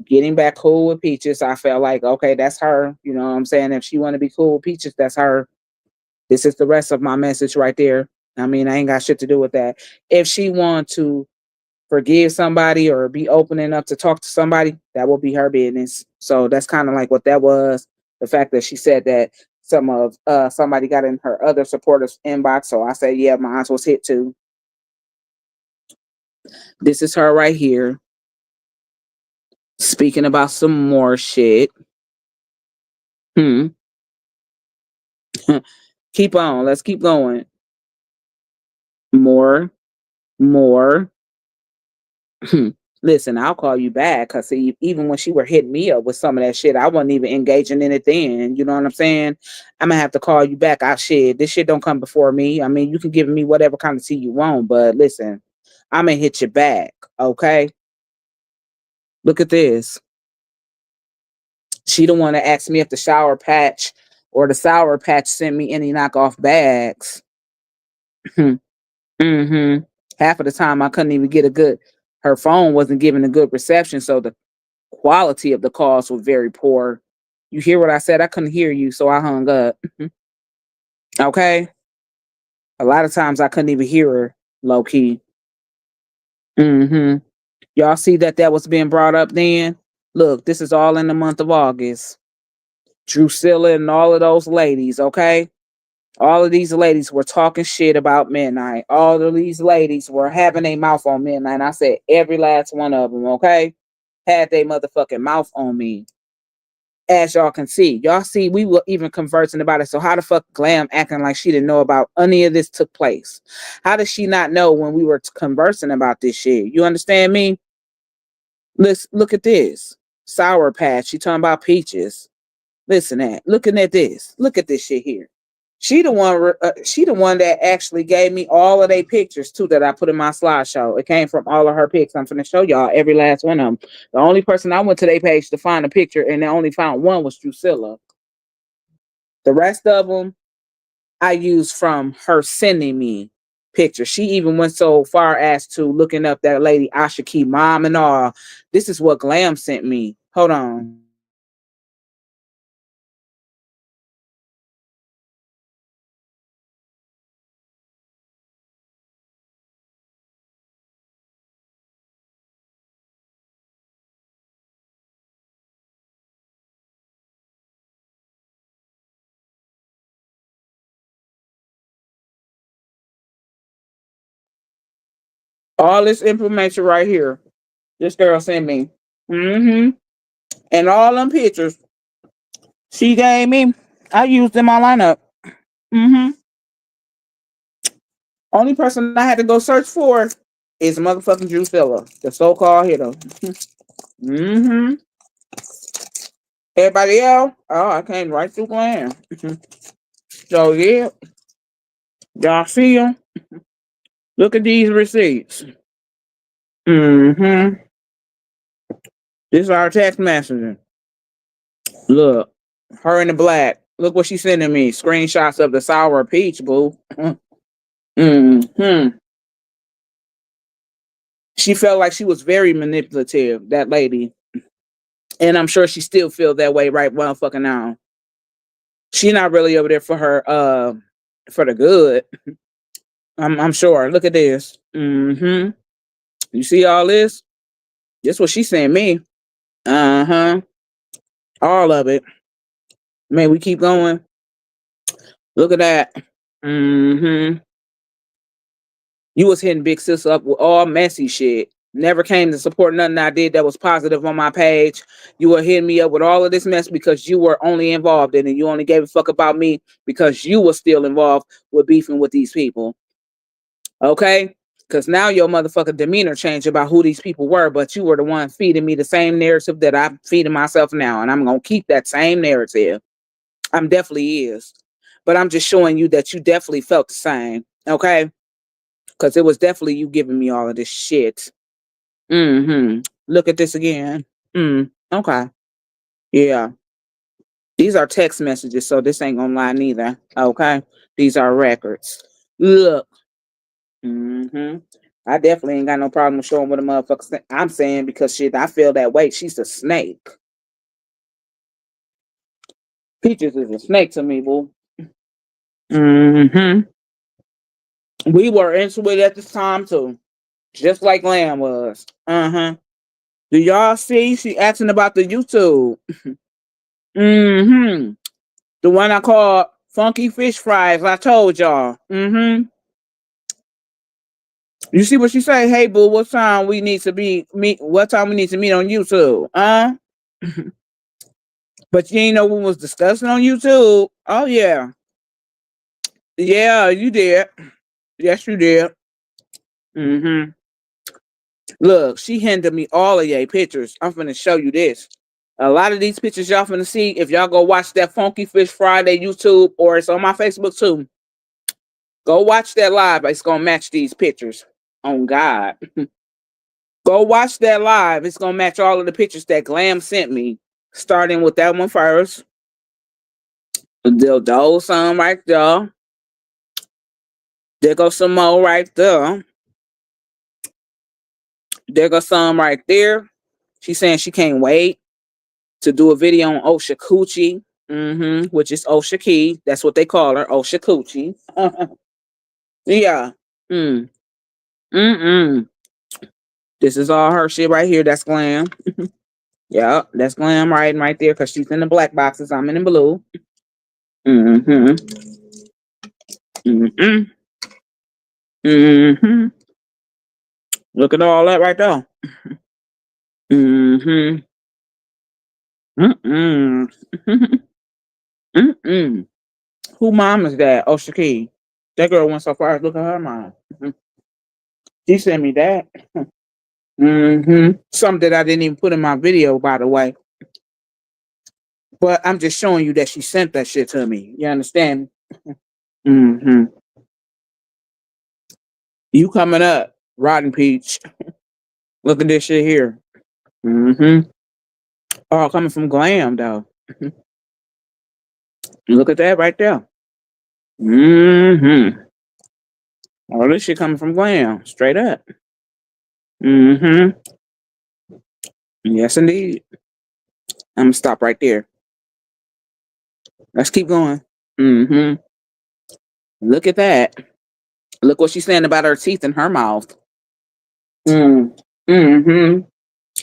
getting back cool with Peaches. I felt like, okay, that's her. You know what I'm saying? If she want to be cool with Peaches, that's her. This is the rest of my message right there. I mean, I ain't got shit to do with that. If she want to forgive somebody or be open enough to talk to somebody, that will be her business. So that's kind of like what that was. The fact that she said that somebody got in her other supporters inbox. So I said, yeah, mine was hit too. This is her right here. Speaking about some more shit. Keep on. Let's keep going. More. Listen, I'll call you back because see, even when she were hitting me up with some of that shit, I wasn't even engaging in it then. You know what I'm saying? I'm gonna have to call you back. This shit don't come before me. I mean, you can give me whatever kind of tea you want, but listen, I'm gonna hit you back. Okay. Look at this. She the one that asked me if the Sour Patch sent me any knockoff bags. Mm-hmm. Half of the time I couldn't even get her phone wasn't giving a good reception, so the quality of the calls was very poor. You hear what I said? I couldn't hear you, so I hung up. Okay? A lot of times I couldn't even hear her low key. Mm-hmm. Y'all see that was being brought up then? Look, this is all in the month of August. Drusilla and all of those ladies, okay? All of these ladies were talking shit about Midnight. All of these ladies were having a mouth on Midnight. I said every last one of them, okay? Had they motherfucking mouth on me. As y'all can see. Y'all see, we were even conversing about it. So how the fuck Glam acting like she didn't know about any of this took place? How does she not know when we were conversing about this shit? You understand me? Let's look at this. Sour Patch. She talking about Peaches. Listen at, looking at this. Look at this shit here. She the one that actually gave me all of their pictures too that I put in my slideshow. It came from all of her pics. I'm finna show y'all every last one of them. The only person I went to their page to find a picture and I only found one was Drusilla. The rest of them I used from her sending me pictures. She even went so far as to looking up that lady Asha Key mom and all. This is what Glam sent me. Hold on. All this information right here. This girl sent me. Mm-hmm. And all them pictures she gave me, I used in my lineup. Mm-hmm. Only person I had to go search for is motherfucking Drusilla, the so-called hitter. Mm-hmm. Everybody else, oh, I came right through Glam. So yeah, y'all see them? Look at these receipts. Mm-hmm. This is our text messaging. Look, her in the black. Look what she's sending me. Screenshots of the sour peach, boo. Mm-hmm. She felt like she was very manipulative, that lady. And I'm sure she still feels that way right motherfucking now. She not really over there for her for the good. I'm sure. Look at this. Mm-hmm. You see all this? This what she sent me. Uh-huh. All of it. May we keep going? Look at that. Mm-hmm. You was hitting Big Sis up with all messy shit. Never came to support nothing I did that was positive on my page. You were hitting me up with all of this mess because you were only involved in it. You only gave a fuck about me because you were still involved with beefing with these people. Okay? Because now your motherfucking demeanor changed about who these people were, but you were the one feeding me the same narrative that I'm feeding myself now. And I'm going to keep that same narrative. I'm definitely is. But I'm just showing you that you definitely felt the same. Okay? Because it was definitely you giving me all of this shit. Mm-hmm. Look at this again. Okay. Yeah. These are text messages, so this ain't gonna lie neither. Okay. These are records. Look. Mm-hmm. I definitely ain't got no problem showing what a motherfucker I'm saying because shit, I feel that way. She's a snake. Peaches is a snake to me, boo. Mm-hmm. We were into it at this time too. Just like Lamb was. Uh-huh. Do y'all see? She asking about the YouTube. Mm-hmm. The one I call Funky Fish Fries. I told y'all. Mm-hmm. You see what she say? Hey, boo, what time we need to meet? What time we need to meet on YouTube? But you ain't know what was discussing on YouTube. Oh yeah, yeah, you did. Yes, you did. Mm-hmm. Look, she handed me all of your pictures. I'm finna show you this. A lot of these pictures y'all finna see if y'all go watch that Funky Fish Friday YouTube or it's on my Facebook too. Go watch that live. It's gonna match these pictures. On God. Go watch that live. It's gonna match all of the pictures that Glam sent me. Starting with that one first. Those some right there. There goes some more right there. There goes some right there. She's saying she can't wait to do a video on Osha Coochie, which is Osha Key. That's what they call her, Osha Coochie. Yeah. Mm. Mm-mm. This is all her shit right here. That's Glam. Yeah, that's Glam right there because she's in the black boxes. I'm in the blue. Mm-hmm. Mm-hmm. Mm-hmm. Look at all that right there. Mm-hmm. Mm-mm. Mm-mm. Who mom is that? Oh, Shaki. That girl went so far as look at her mom. She sent me that. Something that I didn't even put in my video, by the way. But I'm just showing you that she sent that shit to me. You understand? Mm-hmm. You coming up, Rotten Peach. Look at this shit here. Mm-hmm. Oh, coming from Glam, though. Look at that right there. Mm-hmm. All this shit coming from Glam. Straight up. Mm-hmm. Yes, indeed. I'm gonna stop right there. Let's keep going. Mm-hmm. Look at that. Look what she's saying about her teeth in her mouth. Mm-hmm.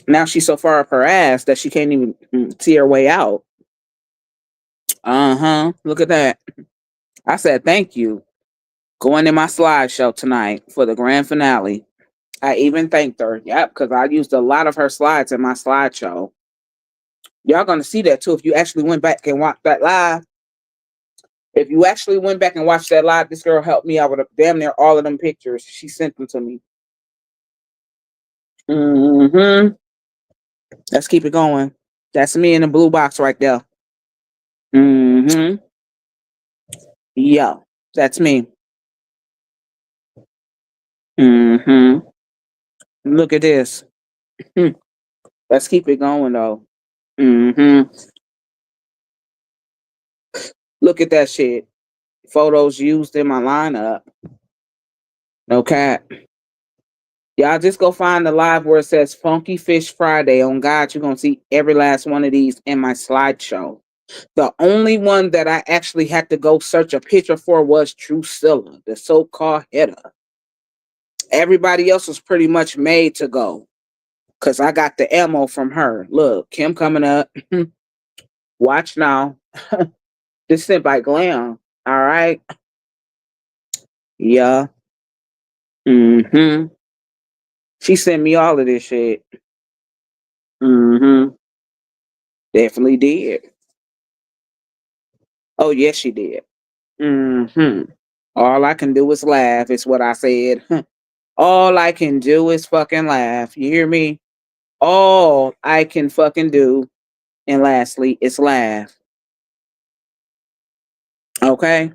Now she's so far up her ass that she can't even see her way out. Uh-huh. Look at that. I said thank you. Going in my slideshow tonight for the grand finale. I even thanked her. Yep, because I used a lot of her slides in my slideshow. Y'all gonna see that too if you actually went back and watched that live. If you actually went back and watched that live, this girl helped me out with damn near all of them pictures. She sent them to me. Mm-hmm. Let's keep it going. That's me in the blue box right there. Mm-hmm. Yeah, that's me. Mm-hmm. Look at this. Let's keep it going though. Mm-hmm. Look at that shit. Photos used in my lineup. No cap. Y'all just go find the live where it says Funky Fish Friday. On God, you're gonna see every last one of these in my slideshow. The only one that I actually had to go search a picture for was Drusilla, the so-called hitter. Everybody else was pretty much made to go. Cause I got the ammo from her. Look, Kim coming up. Watch now. This sent by Glam. All right. Yeah. Mm-hmm. She sent me all of this shit. Mm-hmm. Definitely did. Oh, yes, she did. Mm-hmm. All I can do is laugh, is what I said. All I can do is fucking laugh. You hear me? All I can fucking do, and lastly, is laugh. Okay?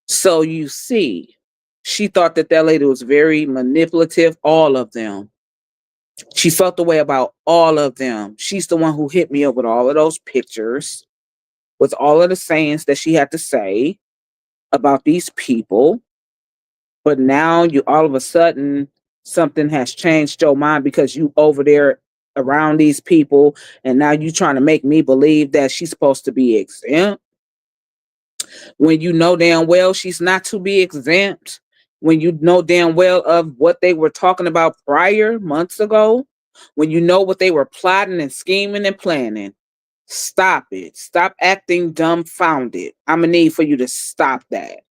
So you see, she thought that that lady was very manipulative, all of them. She felt the way about all of them. She's the one who hit me up with all of those pictures, with all of the sayings that she had to say about these people. But now you all of a sudden something has changed your mind because you over there around these people, and now you trying to make me believe that she's supposed to be exempt when you know damn well she's not to be exempt, when you know damn well of what they were talking about prior months ago, when you know what they were plotting and scheming and planning. Stop it. Stop acting dumbfounded. I'm gonna need for you to stop that.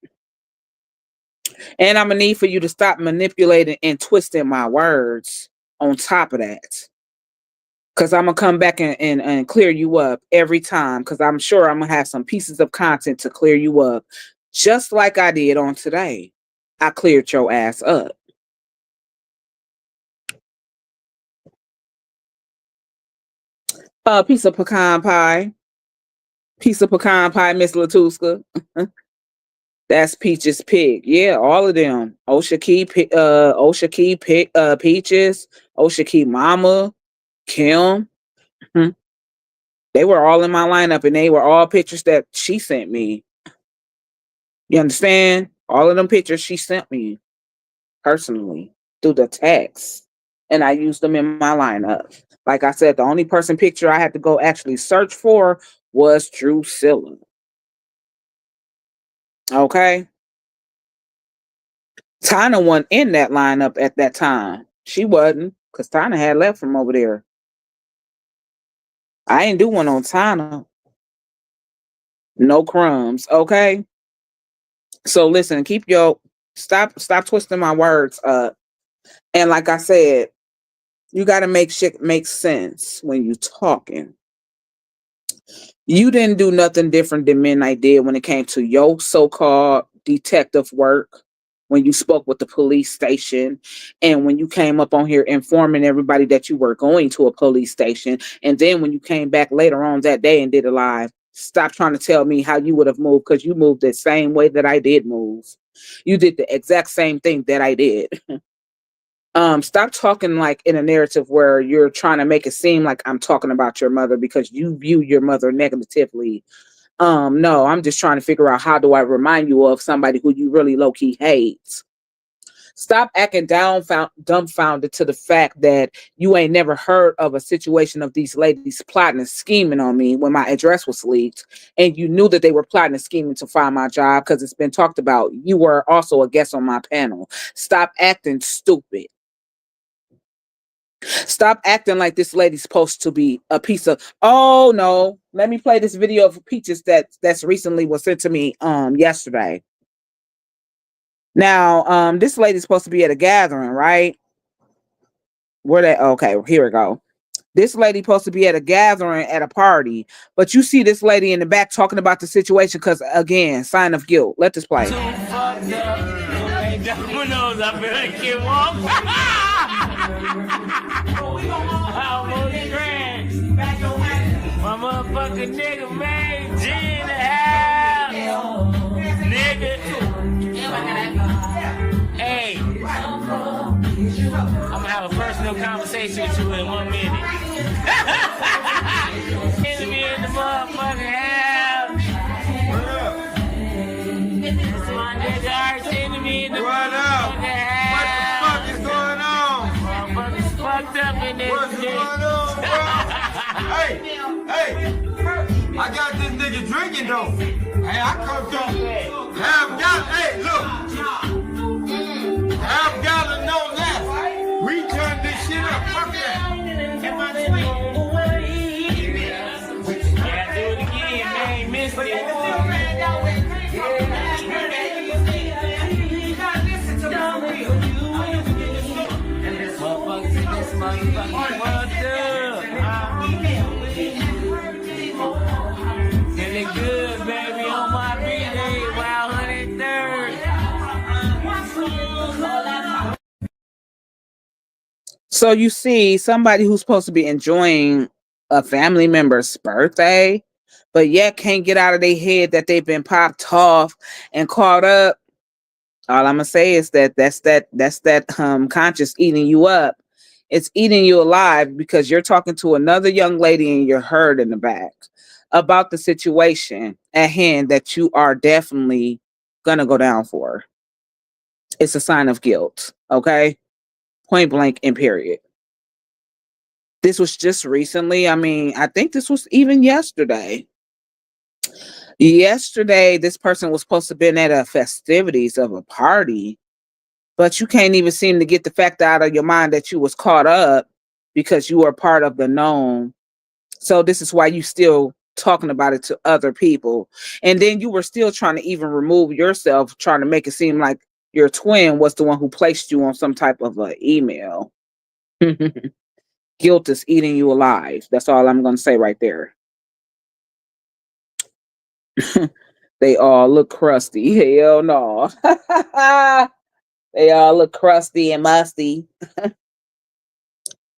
And I'm gonna need for you to stop manipulating and twisting my words on top of that. Cause I'm gonna come back and clear you up every time. Cause I'm sure I'm gonna have some pieces of content to clear you up. Just like I did on today. I cleared your ass up. Piece of pecan pie. Piece of pecan pie, Miss Latuska. That's Peach's pig. Yeah, all of them. Osha Key, Peaches, Osha Key Mama, Kim. Mhm. They were all in my lineup, and they were all pictures that she sent me. You understand? All of them pictures she sent me personally through the text, and I used them in my lineup. Like I said, the only person picture I had to go actually search for was Drusilla. Okay? Tina wasn't in that lineup at that time. She wasn't, because Tina had left from over there. I ain't do one on Tina. No crumbs. Okay? So listen, keep your stop twisting my words up. And like I said, you gotta make shit make sense when you talking. You didn't do nothing different than Midnight did when it came to your so-called detective work. when you spoke with the police station, and when you came up on here informing everybody that you were going to a police station, and then when you came back later on that day and did a live. Stop trying to tell me how you would have moved, because you moved the same way that I did move. You did the exact same thing that I did. Stop talking like in a narrative where you're trying to make it seem like I'm talking about your mother because you view your mother negatively. No, I'm just trying to figure out how do I remind you of somebody who you really low-key hate. Stop acting dumbfounded to the fact that you ain't never heard of a situation of these ladies plotting and scheming on me when my address was leaked, and you knew that they were plotting and scheming to find my job because it's been talked about. You were also a guest on my panel. Stop acting stupid. Stop acting like this lady's supposed to be a piece of, oh no, let me play this video of Peaches that's recently was sent to me yesterday. Now, this lady's supposed to be at a gathering, right? Where they, okay, here we go. This lady supposed to be at a gathering at a party, but you see this lady in the back talking about the situation because, again, sign of guilt. Let this play. My motherfucking nigga made G in the house. Nigga. Hey. I'm gonna have a personal conversation with you in 1 minute. Enemy in the motherfucking house. It's my nigga Arch enemy in the motherfucking house. What the fuck is going on? Motherfuckers fucked up in this What's shit. going on, bro? Hey, I got this nigga drinking though. Hey, I come through. Half gallon, hey, look. Half gallon, no less. We turn this shit up. Fuck that. Yeah, do it again, man. Missed it. Motherfuckers in this motherfucking world, feeling good, baby, on my birthday, wild 103rd. So you see somebody who's supposed to be enjoying a family member's birthday, but yet can't get out of their head that they've been popped off and caught up. All I'm gonna say is that's that conscious eating you up. It's eating you alive because you're talking to another young lady and you're heard in the back about the situation at hand that you are definitely gonna go down for. It's a sign of guilt, okay? Point blank and period. This was just recently. I mean, I think this was even yesterday. Yesterday, this person was supposed to have been at a festivities of a party, but you can't even seem to get the fact out of your mind that you was caught up because you were part of the known. So this is why you still talking about it to other people. And then you were still trying to even remove yourself, trying to make it seem like your twin was the one who placed you on some type of email. Guilt is eating you alive. That's all I'm going to say right there. They all look crusty. Hell no. They all look crusty and musty.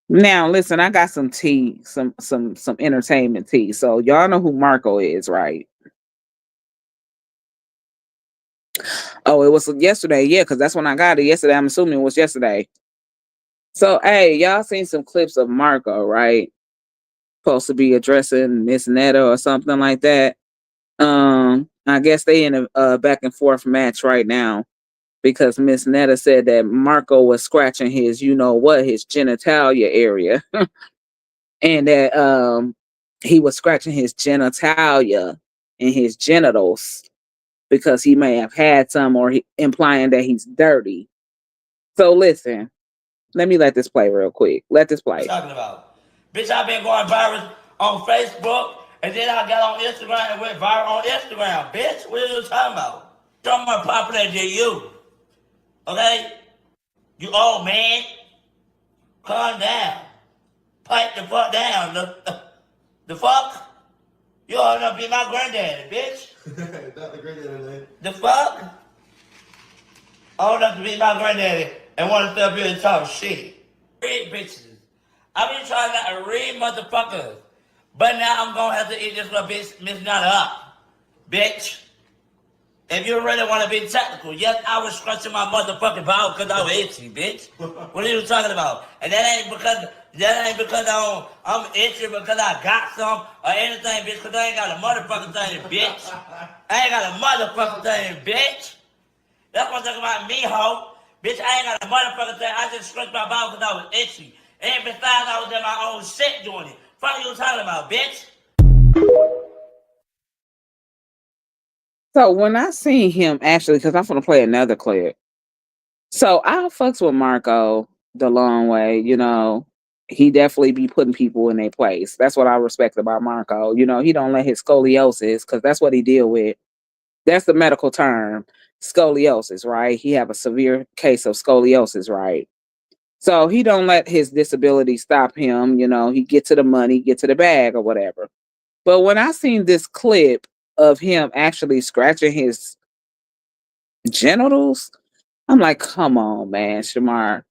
Now, listen, I got some tea, some entertainment tea. So y'all know who Marco is, right? Oh, it was yesterday. Yeah, because that's when I got it yesterday. I'm assuming it was yesterday. So, hey, y'all seen some clips of Marco, right? Supposed to be addressing Miss Netta or something like that. I guess they in a back and forth match right now because Miss Netta said that Marco was scratching his, you know what, his genitalia area. And that he was scratching his genitalia and his genitals because he may have had some, or implying that he's dirty. So listen, let me let this play real quick. Let this play. What you talking about? Bitch, I've been going viral on Facebook, and then I got on Instagram and went viral on Instagram. Bitch, what are you talking about? I'm more popular than you. Okay? You old man. Calm down. Pipe the fuck down. The fuck? You ought to be my granddaddy, bitch. Not the granddaddy. The fuck? old enough to be my granddaddy and want to stay up here and talk shit. Read bitches. I been trying not to read motherfuckers. But now I'm gonna have to eat this little bitch, Miss Nada up. Bitch. If you really want to be technical, yes, I was scratching my motherfucking bowel because I was itchy, bitch. What are you talking about? And that ain't because I'm itchy because I got some or anything, bitch, because I ain't got a motherfucking thing, bitch. I ain't got a motherfucking thing, bitch. That's what I'm talking about me, ho. Bitch, I ain't got a motherfucking thing. I just scratched my bowel because I was itchy. And besides, I was in my own shit doing it. Fuck you talking about, bitch? So when I seen him actually, because I'm gonna play another clip. So I fucks with Marco the long way, you know. He definitely be putting people in their place. That's what I respect about Marco. You know, he don't let his scoliosis, because that's what he deal with. That's the medical term, scoliosis, right? He have a severe case of scoliosis, right? So he don't let his disability stop him. You know, he get to the money, get to the bag or whatever. But when I seen this clip of him actually scratching his genitals, I'm like, come on, man, Shamar.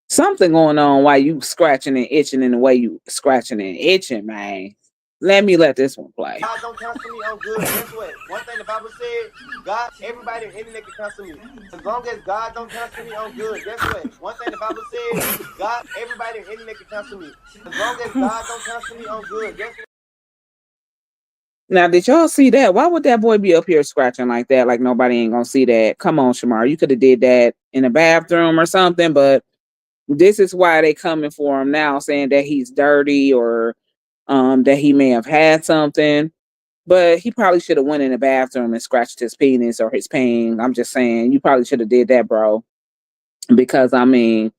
Something going on while you scratching and itching in the way you scratching and itching, man. Let this one play. God don't counsel me on good. Guess what? One thing the Bible said, God, everybody in the internet can counsel me. As long as God don't counsel me on good, guess what? One thing the Bible said, God, everybody in the internet can counsel me. As long as God don't counsel me on good, guess what? Now, did y'all see that? Why would that boy be up here scratching like that? Like nobody ain't gonna see that. Come on, Shamar. You could have did that in a bathroom or something, but this is why they coming for him now, saying that he's dirty or that he may have had something. But he probably should have went in the bathroom and scratched his penis or his pain. I'm just saying, you probably should have did that, bro. Because I mean,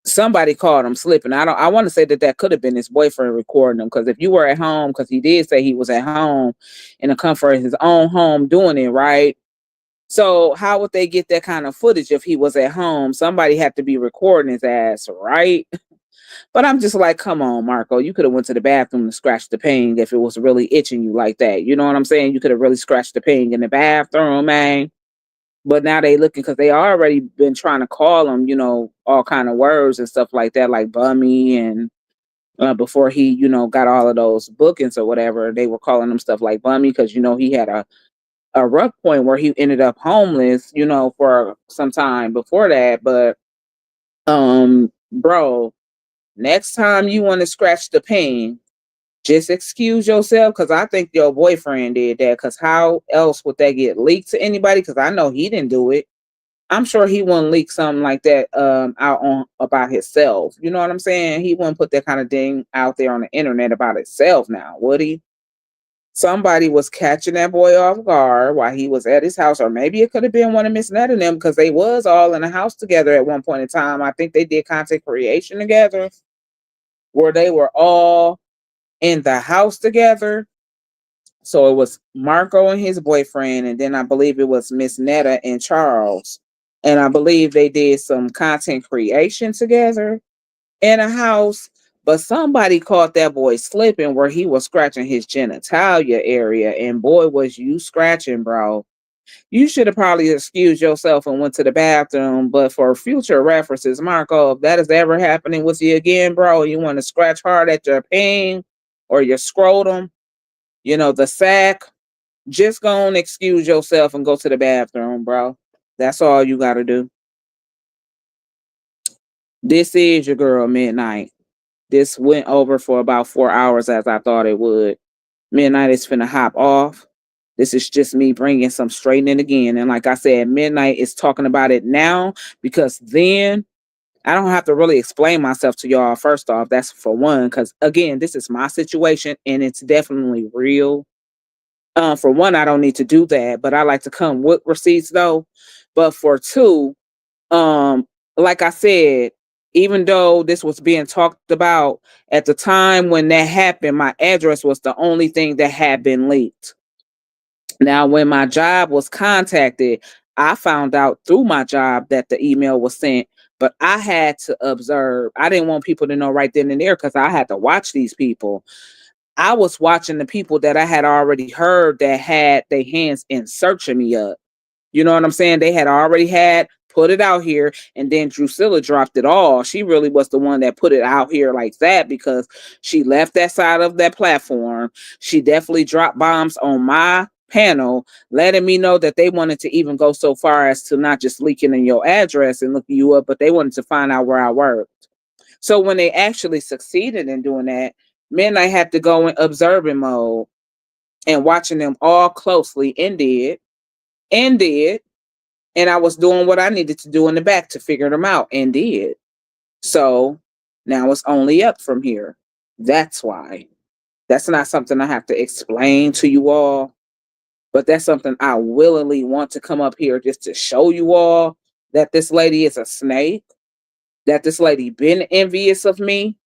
somebody caught him slipping. I want to say that could have been his boyfriend recording him, because if you were at home, because he did say he was at home in the comfort of his own home doing it, right? So how would they get that kind of footage if he was at home? Somebody had to be recording his ass, right? But I'm just like, come on, Marco. You could have went to the bathroom and scratched the pain if it was really itching you like that. You know what I'm saying? You could have really scratched the pain in the bathroom, man. But now they looking, because they already been trying to call him, you know, all kind of words and stuff like that, like bummy, and before he, you know, got all of those bookings or whatever, they were calling him stuff like bummy, because you know he had a rough point where he ended up homeless, you know, for some time before that. But bro, next time you want to scratch the pain, just excuse yourself, because I think your boyfriend did that, because how else would that get leaked to anybody? Because I know he didn't do it. I'm sure he wouldn't leak something like that out on about himself. You know what I'm saying? He wouldn't put that kind of thing out there on the internet about himself now, would he? Somebody was catching that boy off guard while he was at his house, or maybe it could have been one of Miss Nett and them, because they was all in the house together at one point in time. I think they did content creation together, where they were all in the house together. So it was Marco and his boyfriend, and then I believe it was Miss Netta and Charles. And I believe they did some content creation together in a house. But somebody caught that boy slipping where he was scratching his genitalia area. And boy, was you scratching, bro. You should have probably excused yourself and went to the bathroom. But for future references, Marco, if that is ever happening with you again, bro, you want to scratch hard at your pain or your scrotum, you know, the sack, just go and excuse yourself and go to the bathroom, bro. That's all you got to do. This is your girl, Midnight. This went over for about 4 hours as I thought it would. Midnight is finna hop off. This is just me bringing some straightening again. And like I said, Midnight is talking about it now, because then I don't have to really explain myself to y'all. First off, that's for one, because again, this is my situation and it's definitely real. For one, I don't need to do that, but I like to come with receipts though. But for two, um, like I said, even though this was being talked about at the time when that happened, my address was the only thing that had been leaked. Now, when my job was contacted, I found out through my job that the email was sent, but I had to observe. I didn't want people to know right then and there, because I had to watch these people. I was watching the people that I had already heard that had their hands in searching me up. You know what I'm saying? They had already had put it out here, and then Drusilla dropped it all. She really was the one that put it out here like that because she left that side of that platform. She definitely dropped bombs on my panel, letting me know that they wanted to even go so far as to not just leaking in your address and looking you up, but they wanted to find out where I worked. So when they actually succeeded in doing that, Midnight had to go in observing mode and watching them all closely, and did. And I was doing what I needed to do in the back to figure them out, and did. So now it's only up from here. That's why. That's not something I have to explain to you all, but that's something I willingly want to come up here just to show you all that this lady is a snake, that this lady been envious of me,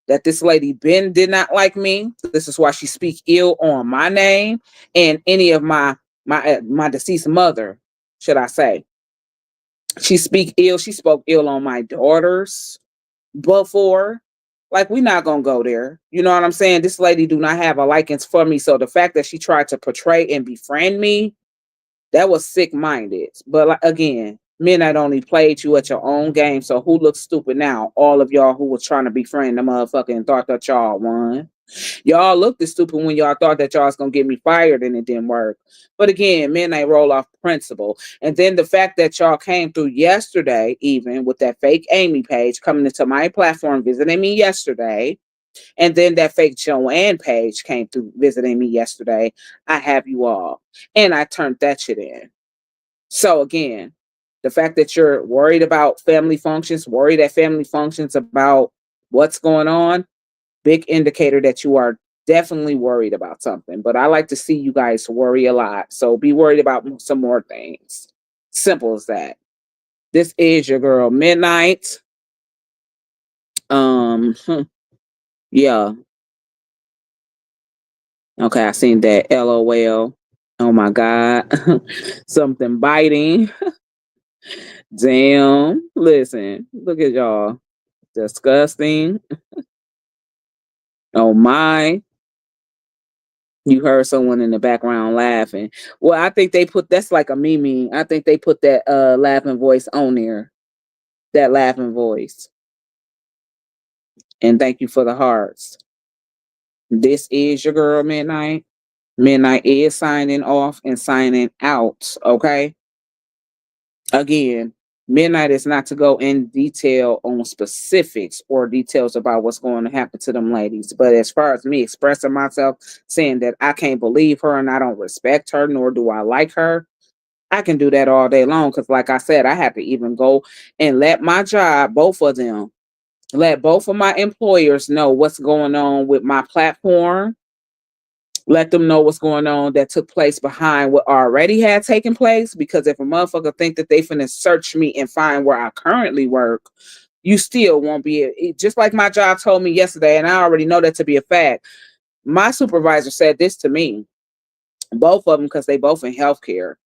that this lady been did not like me. This is why she speak ill on my name and any of my deceased mother, should I say. She spoke ill on my daughters before. Like, we not gonna go there. You know what I'm saying? This lady do not have a likings for me. So the fact that she tried to portray and befriend me, that was sick-minded. But like, again, Midnight only played you at your own game. So who looks stupid now? All of y'all who was trying to befriend the motherfucker and thought that y'all won. Y'all looked stupid when y'all thought that y'all was gonna get me fired and it didn't work. But again, Midnight roll off principle. And then the fact that y'all came through yesterday, even with that fake Amy page coming into my platform, visiting me yesterday, and then that fake Joanne page came through visiting me yesterday. I have you all. And I turned that shit in. So again, the fact that you're worried about family functions, worried at family functions about what's going on, big indicator that you are definitely worried about something. But I like to see you guys worry a lot. So be worried about some more things. Simple as that. This is your girl, Midnight. Yeah. Okay, I seen that. LOL. Oh my God. Something biting. Damn. Listen, look at y'all. Disgusting. Oh my. You heard someone in the background laughing. Well, I think they put, that's like a meme. I think they put that laughing voice on there. That laughing voice. And thank you for the hearts. This is your girl, Midnight. Midnight is signing off and signing out. Okay. Again, Midnight is not to go in detail on specifics or details about what's going to happen to them ladies. But as far as me expressing myself, saying that I can't believe her and I don't respect her, nor do I like her, I can do that all day long. Because like I said, I have to even go and let my job, both of them, let both of my employers know what's going on with my platform. Let them know what's going on that took place behind what already had taken place. Because if a motherfucker think that they finna search me and find where I currently work, you still won't be. Just like my job told me yesterday, and I already know that to be a fact. My supervisor said this to me, both of them, because they both in healthcare.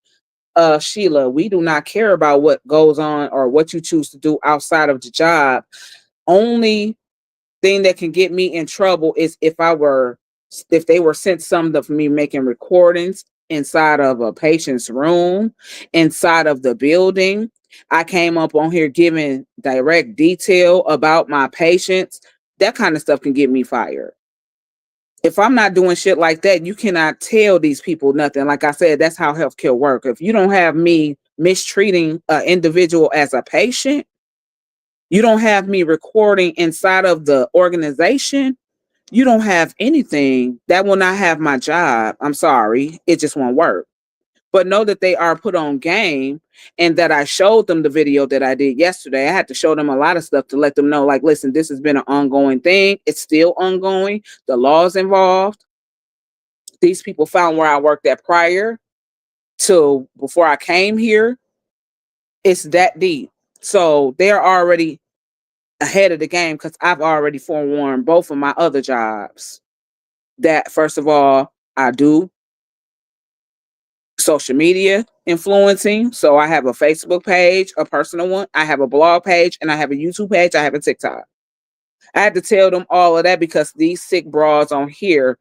Sheila, we do not care about what goes on or what you choose to do outside of the job. Only thing that can get me in trouble is if they were sent something of me making recordings inside of a patient's room, inside of the building. I came up on here giving direct detail about my patients. That kind of stuff can get me fired. If I'm not doing shit like that, you cannot tell these people nothing. Like I said, that's how healthcare works. If you don't have me mistreating an individual as a patient, you don't have me recording inside of the organization, you don't have anything, that will not have my job. I'm sorry. It just won't work. But know that they are put on game, and that I showed them the video that I did yesterday. I had to show them a lot of stuff to let them know, like, listen, this has been an ongoing thing. It's still ongoing. The law's involved. These people found where I worked at prior to before I came here. It's that deep. So they're already ahead of the game because I've already forewarned both of my other jobs that, first of all, I do social media influencing. So I have a Facebook page, a personal one. I have a blog page, and I have a YouTube page. I have a TikTok. I had to tell them all of that because these sick broads on here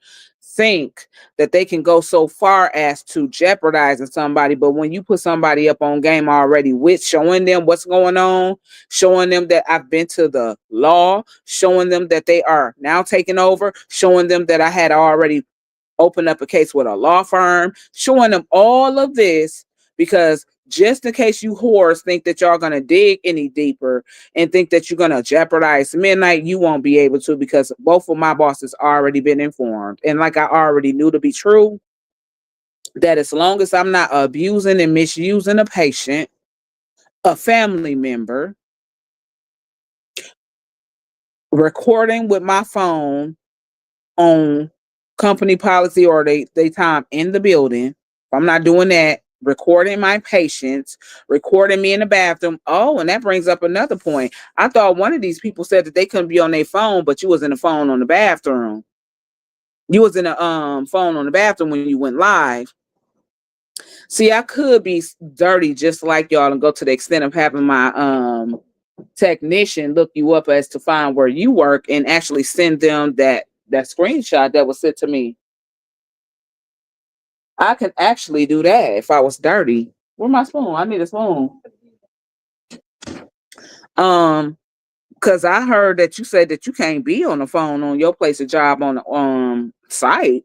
think that they can go so far as to jeopardizing somebody. But when you put somebody up on game already with showing them what's going on, showing them that I've been to the law, showing them that they are now taking over, showing them that I had already opened up a case with a law firm, showing them all of this, because just in case you whores think that y'all gonna dig any deeper and think that you're gonna jeopardize Midnight, you won't be able to, because both of my bosses already been informed. And like I already knew to be true, that as long as I'm not abusing and misusing a patient, a family member, recording with my phone on company policy or they time in the building, if I'm not doing that, recording my patients, recording me in the bathroom. Oh, and that brings up another point. I thought one of these people said that they couldn't be on their phone, but you was in the phone on the bathroom. You was in a phone on the bathroom when you went live. See, I could be dirty just like y'all and go to the extent of having my technician look you up as to find where you work and actually send them that screenshot that was sent to me. I can actually do that if I was dirty. Where's my spoon? I need a spoon. Because I heard that you said that you can't be on the phone on your place of job on the site.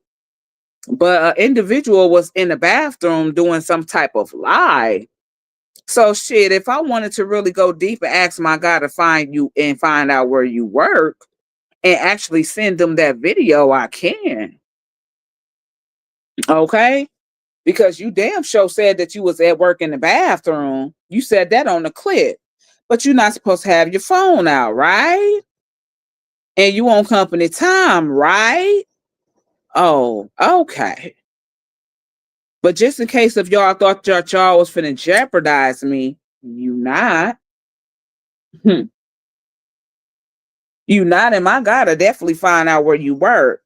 But an individual was in the bathroom doing some type of lie. So shit, if I wanted to really go deep and ask my God to find you and find out where you work and actually send them that video, I can. Okay? Because you damn sure said that you was at work in the bathroom. You said that on the clip. But you're not supposed to have your phone out, right? And you on company time, right? Oh, okay. But just in case if y'all thought that y'all was finna jeopardize me, you not. You not, and my God, I definitely find out where you work.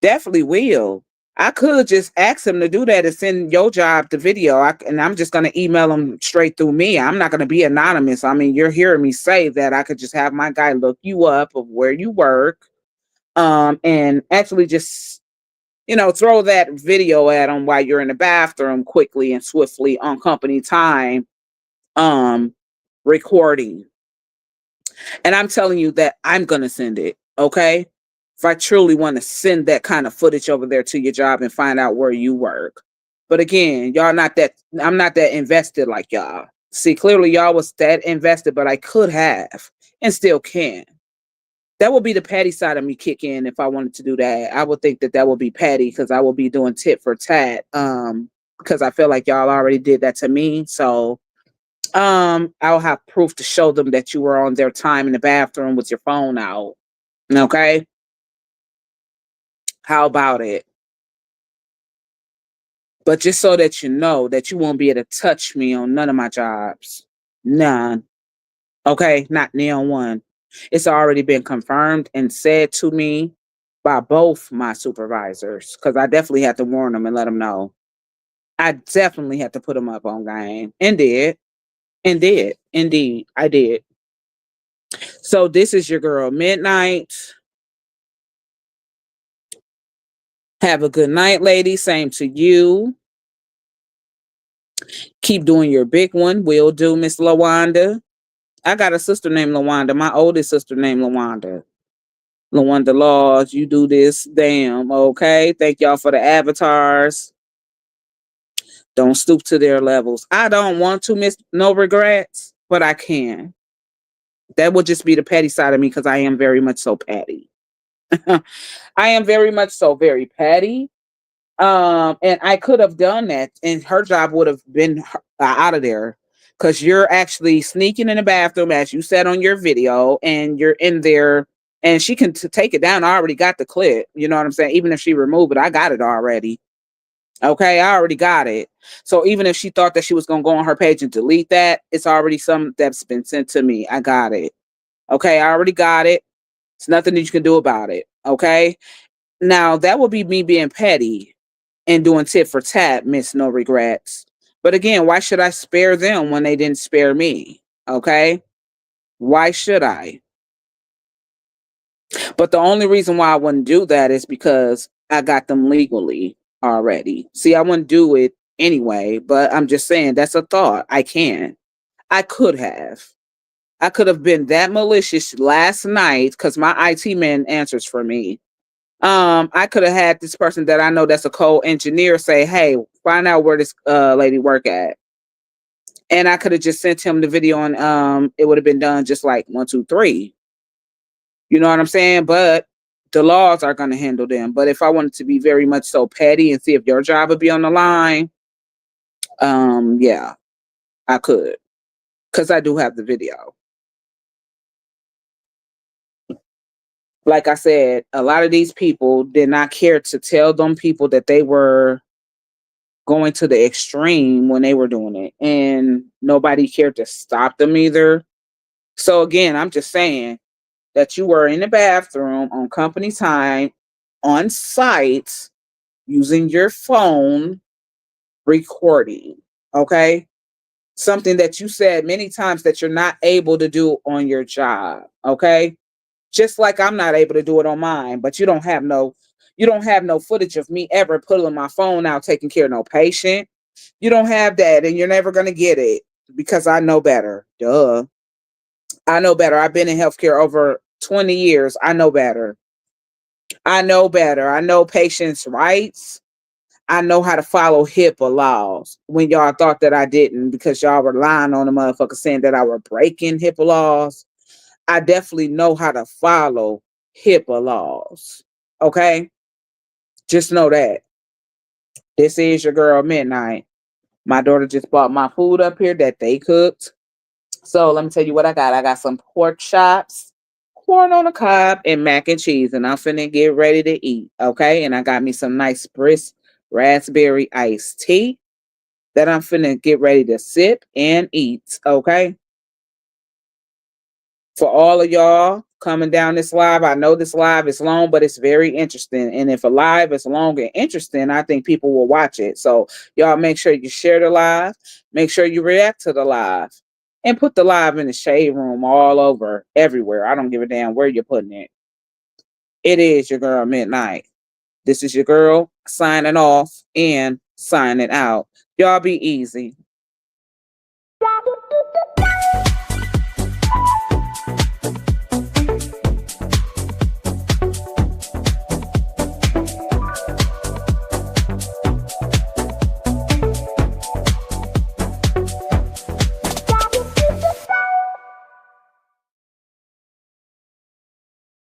Definitely will. I could just ask him to do that and send your job the video. And I'm just going to email him straight through me. I'm not going to be anonymous. I mean, you're hearing me say that I could just have my guy look you up of where you work, and actually just, throw that video at him while you're in the bathroom quickly and swiftly on company time, recording. And I'm telling you that I'm going to send it. Okay. If I truly want to send that kind of footage over there to your job and find out where you work. But again, I'm not that invested like y'all. See, clearly y'all was that invested, but I could have and still can. That would be the petty side of me kick in if I wanted to do that. I would think that would be petty because I will be doing tit for tat. Because I feel like y'all already did that to me. So I'll have proof to show them that you were on their time in the bathroom with your phone out. Okay. How about it? But just so that you know that you won't be able to touch me on none of my jobs. None. Okay? Not near one. It's already been confirmed and said to me by both my supervisors, because I definitely had to warn them and let them know. I definitely had to put them up on game and did. And did. Indeed, I did. So this is your girl, Midnight. Have a good night, lady. Same to you. Keep doing your big one. Will do, Miss LaWanda. I got a sister named LaWanda. My oldest sister named LaWanda. LaWanda Laws, you do this. Damn, okay? Thank y'all for the avatars. Don't stoop to their levels. I don't want to, Miss No Regrets, but I can. That would just be the petty side of me because I am very much so petty. I am very much so very petty. And I could have done that, and her job would have been out of there because you're actually sneaking in the bathroom, as you said on your video, and you're in there, and she can take it down. I already got the clip. You know what I'm saying? Even if she removed it, I got it already. Okay, I already got it. So even if she thought that she was going to go on her page and delete that, it's already something that's been sent to me. I got it. Okay, I already got it. It's nothing that you can do about it. Okay. Now, that would be me being petty and doing tit for tat, Miss No Regrets. But again, why should I spare them when they didn't spare me? Okay? Why should I? But the only reason why I wouldn't do that is because I got them legally already. See, I wouldn't do it anyway, but I'm just saying that's a thought. I can. I could have. I could have been that malicious last night because my IT man answers for me. I could have had this person that I know that's a co-engineer say, "Hey, find out where this lady work at," and I could have just sent him the video, and it would have been done just like 1, 2, 3. You know what I'm saying? But the laws are going to handle them. But if I wanted to be very much so petty and see if your job would be on the line, yeah, I could, because I do have the video. Like I said, a lot of these people did not care to tell them people that they were going to the extreme when they were doing it, and nobody cared to stop them either. So again, I'm just saying that you were in the bathroom on company time, on site, using your phone, recording. Okay, something that you said many times that you're not able to do on your job. Okay, just like I'm not able to do it on mine, but you don't have no footage of me ever pulling my phone out taking care of no patient. You don't have that, and you're never going to get it because I know better. Duh. I know better. I've been in healthcare over 20 years. I know better. I know better. I know patients' rights. I know how to follow HIPAA laws when y'all thought that I didn't because y'all were lying on the motherfucker saying that I were breaking HIPAA laws. I definitely know how to follow HIPAA laws. Okay? Just know that. This is your girl Midnight. My daughter just bought my food up here that they cooked. So let me tell you what I got. I got some pork chops, corn on the cob, and mac and cheese. And I'm finna get ready to eat. Okay? And I got me some nice brisk raspberry iced tea that I'm finna get ready to sip and eat. Okay? For all of y'all coming down this live, I know this live is long, but it's very interesting. And if a live is long and interesting, I think people will watch it. So y'all make sure you share the live, make sure you react to the live, and put the live in the shade room all over, everywhere. I don't give a damn where you're putting it. It is your girl Midnight. This is your girl signing off and signing out. Y'all be easy.